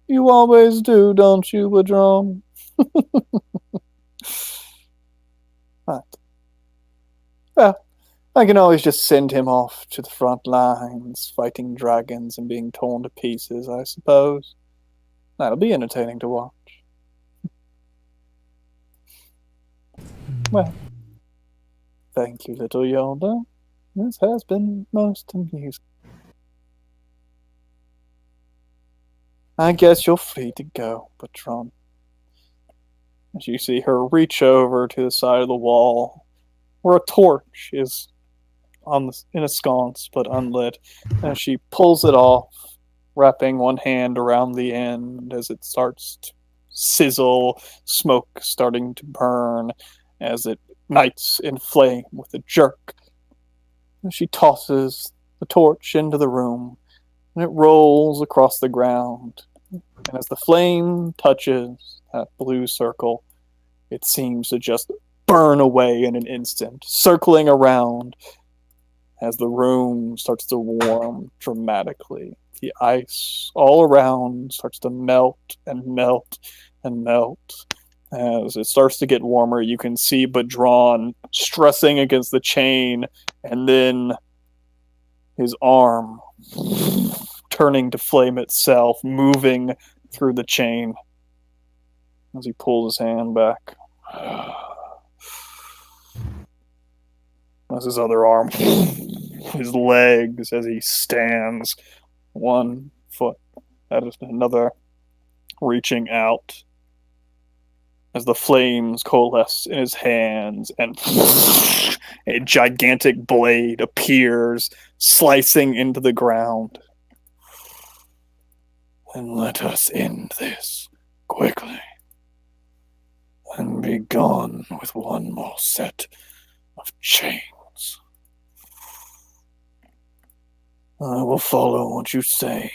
You always do, don't you, Badron? Right. Well, I can always just send him off to the front lines, fighting dragons and being torn to pieces, I suppose. That'll be entertaining to watch. Well, thank you, little Yoda. This has been most amusing. I guess you're free to go, Patron. As you see her reach over to the side of the wall, where a torch is in a sconce but unlit, and she pulls it off, wrapping one hand around the end as it starts to sizzle, smoke starting to burn as it ignites in flame with a jerk. And she tosses the torch into the room, and it rolls across the ground. And as the flame touches that blue circle, it seems to just burn away in an instant, circling around as the room starts to warm dramatically. The ice all around starts to melt and melt and melt. As it starts to get warmer, you can see Badron stressing against the chain, and then his arm turning to flame itself, moving through the chain as he pulls his hand back. As his other arm, his legs, as he stands, one foot at another, reaching out, as the flames coalesce in his hands, and a gigantic blade appears, slicing into the ground. And let us end this quickly, and be gone with one more set of chains. I will follow what you say,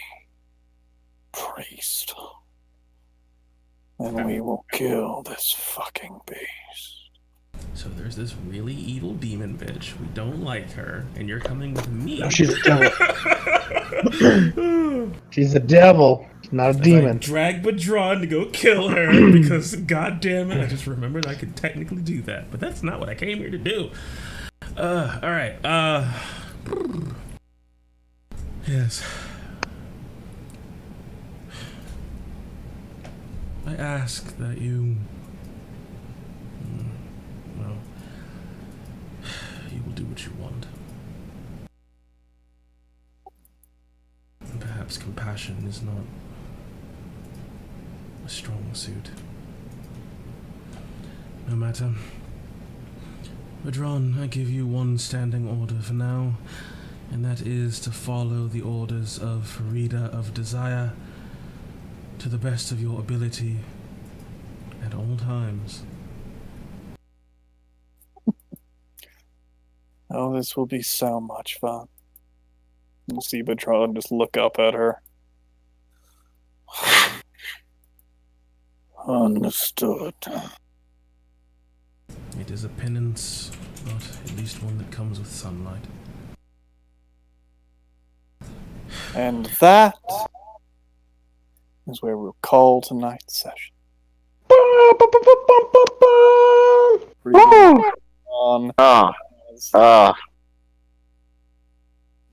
priest. And we will kill this fucking beast. So there's this really evil demon bitch. We don't like her, and you're coming with me. No, she's a devil. She's a devil, not a demon. I drag Badron to go kill her because, god damn it, I just remembered I could technically do that. But that's not what I came here to do. Alright, yes. I ask that you... well, you will do what you want. And perhaps compassion is not a strong suit. No matter. Badron, I give you one standing order for now, and that is to follow the orders of Farida of Desire to the best of your ability at all times. Oh, this will be so much fun. You see Badron just look up at her. Understood. It is a penance, but at least one that comes with sunlight. And that is where we'll call tonight's session.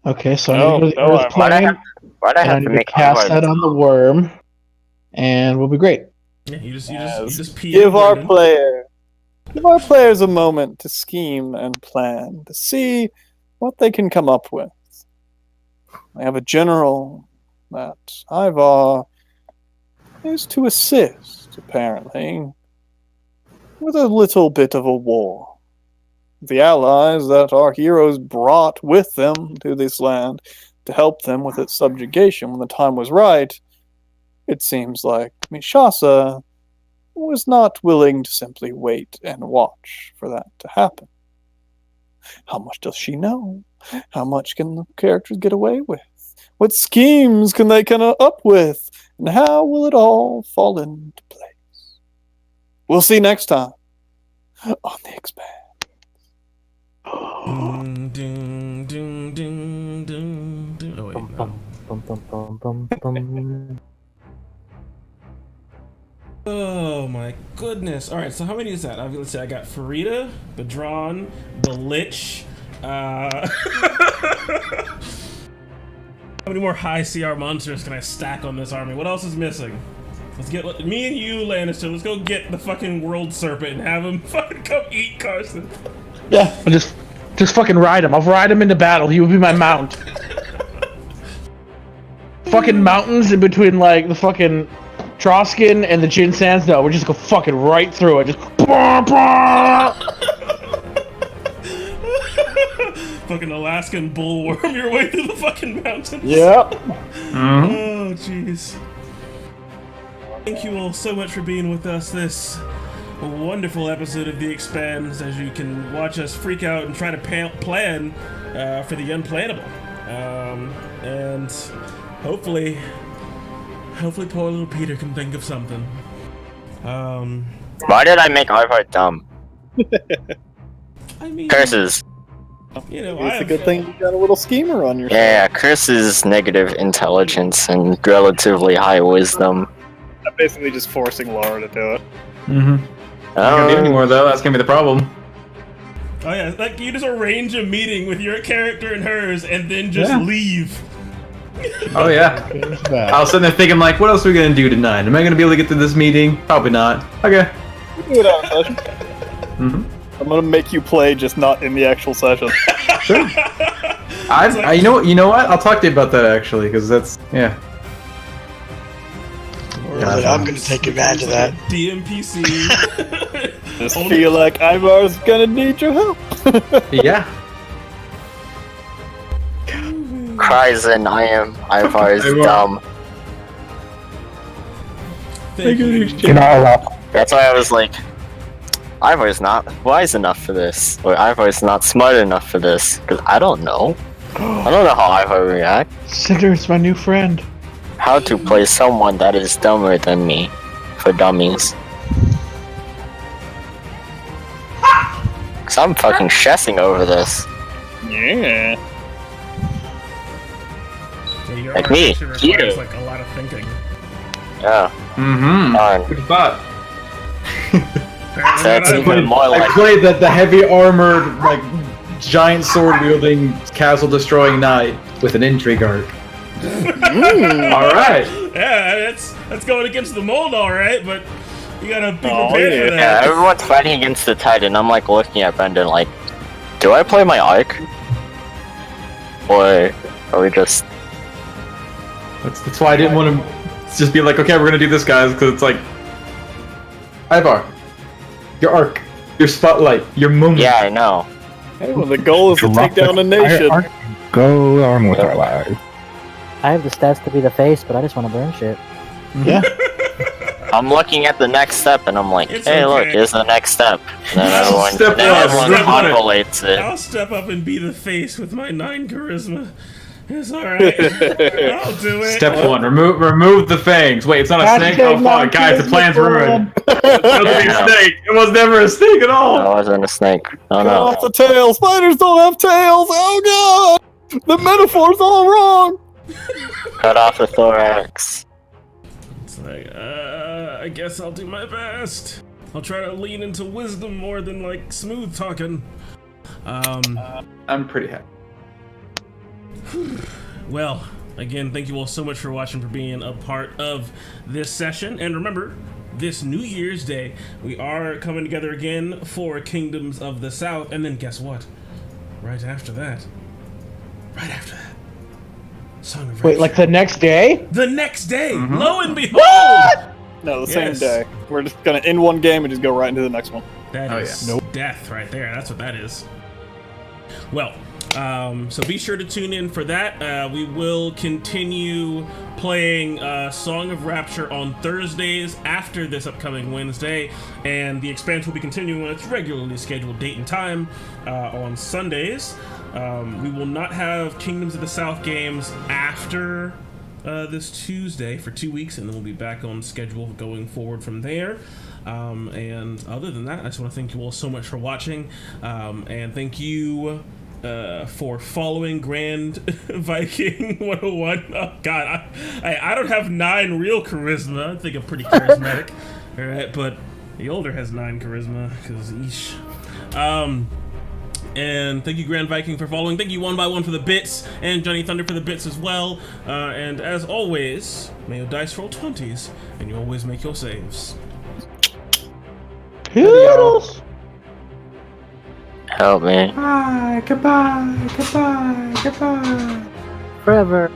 Okay, so I need to go to the Earth plane. Why'd I have to make cast that on the worm, and we'll be great. Yeah, you just give our players a moment to scheme and plan, to see what they can come up with. I have a general that Ivar is to assist, apparently, with a little bit of a war. The allies that our heroes brought with them to this land to help them with its subjugation when the time was right, it seems like Mishasa was not willing to simply wait and watch for that to happen. How much does she know? How much can the characters get away with? What schemes can they come up with? And how will it all fall into place? We'll see next time on the Expanse. Ding, ding, ding, ding, ding. Oh, wait, no. Oh my goodness. Alright, so how many is that? Let's see, I got Farida, Badron, the Lich. How many more high CR monsters can I stack on this army? What else is missing? Let's get me and you, Lannister. Let's go get the fucking World Serpent and have him fucking come eat Carson. Yeah, I'll just fucking ride him. I'll ride him into battle. He will be my mount. Fucking mountains in between, like, the fucking Troskin and the Jin Sands. No, we're just go fucking right through it. Just fucking Alaskan bullworm your way through the fucking mountains. Yep. Oh, jeez. Thank you all so much for being with us this wonderful episode of The Expanse, as you can watch us freak out and try to plan for the unplannable. And hopefully poor little Peter can think of something. Why did I make Ivar dumb? I mean, curses. You know, it's a good thing you got a little schemer on your side. Curses, negative intelligence, and relatively high wisdom. I'm basically just forcing Laura to do it. Not gonna do anymore though. That's gonna be the problem. Oh yeah, like you just arrange a meeting with your character and hers, and then just leave. Oh yeah. I was sitting there thinking, like, what else are we gonna do tonight? Am I gonna be able to get through this meeting? Probably not. Okay. Do it out of session. Mm-hmm. I'm gonna make you play, just not in the actual session. Sure. You know what? I'll talk to you about that actually, because that's I'm gonna take advantage of that. DMPC. Just feel like Ivar's gonna need your help. Yeah. Cries in, I am Ivar's dumb. Thank you. You're not allowed. That's why I was like, Ivar's not wise enough for this, or Ivar's not smart enough for this, because I don't know. I don't know how Ivar react. Cinder's my new friend. How to play someone that is dumber than me, for dummies. Cause I'm fucking stressing over this. Yeah. Your Like art me. actually requires, You. like a lot of thinking. Yeah. Mm-hmm. Darn. Good thought. That's even more I like played the heavy armored, like giant sword wielding, castle destroying knight with an intrigue arc. All right. Yeah, that's going against the mold, all right. But you gotta be prepared for yeah, that. everyone's fighting against the Titan. I'm like looking at Brendan like, do I play my arc? Or are we just... That's why I didn't want to just be like, okay, we're gonna do this, guys, because it's like, Ivar, your arc, your spotlight, your moment. Yeah, I know. Hey, well, the goal is to take down a nation. Go on with our lives. I have the stats to be the face, but I just want to burn shit. Yeah. I'm looking at the next step and I'm like, It's hey, look, okay. here's the next step. And then everyone, Step then one, everyone step one. convolutes it. I'll step up and be the face with my 9 charisma. It's all right. I'll do it. Step one, remove the fangs. Wait, it's not a snake? Oh fuck, guys, the plan's ruined. It wasn't a snake. It was never a snake at all. I wasn't a snake. Oh Cut no. off the tail. Spiders don't have tails. Oh god! The metaphor's all wrong. Cut off the thorax. It's like, I guess I'll do my best. I'll try to lean into wisdom more than like smooth talking. I'm pretty happy. Well, again, thank you all so much for watching, for being a part of this session. And remember, this New Year's Day, we are coming together again for Kingdoms of the South. And then guess what? Right after that. Song of Wait, Rapture. like the next day? The next day! Mm-hmm. Lo and behold! No, the Yes. same day. We're just gonna end one game and just go right into the next one. That Oh, is yeah. death right there. That's what that is. Well, so be sure to tune in for that. We will continue playing Song of Rapture on Thursdays after this upcoming Wednesday, and the Expanse will be continuing on its regularly scheduled date and time on Sundays. We will not have Kingdoms of the South games after this Tuesday for 2 weeks, and then we'll be back on schedule going forward from there. And other than that, I just want to thank you all so much for watching, and thank you for following Grand Viking 101. Oh god, I don't have 9 real charisma. I think I'm pretty charismatic. All right, but the older has 9 charisma because eesh. And thank you, Grand Viking, for following. Thank you, One by One, for the bits, and Johnny Thunder for the bits as well. And as always, may your dice roll 20s, and you always make your saves. Toodles! Help me. Goodbye. Forever.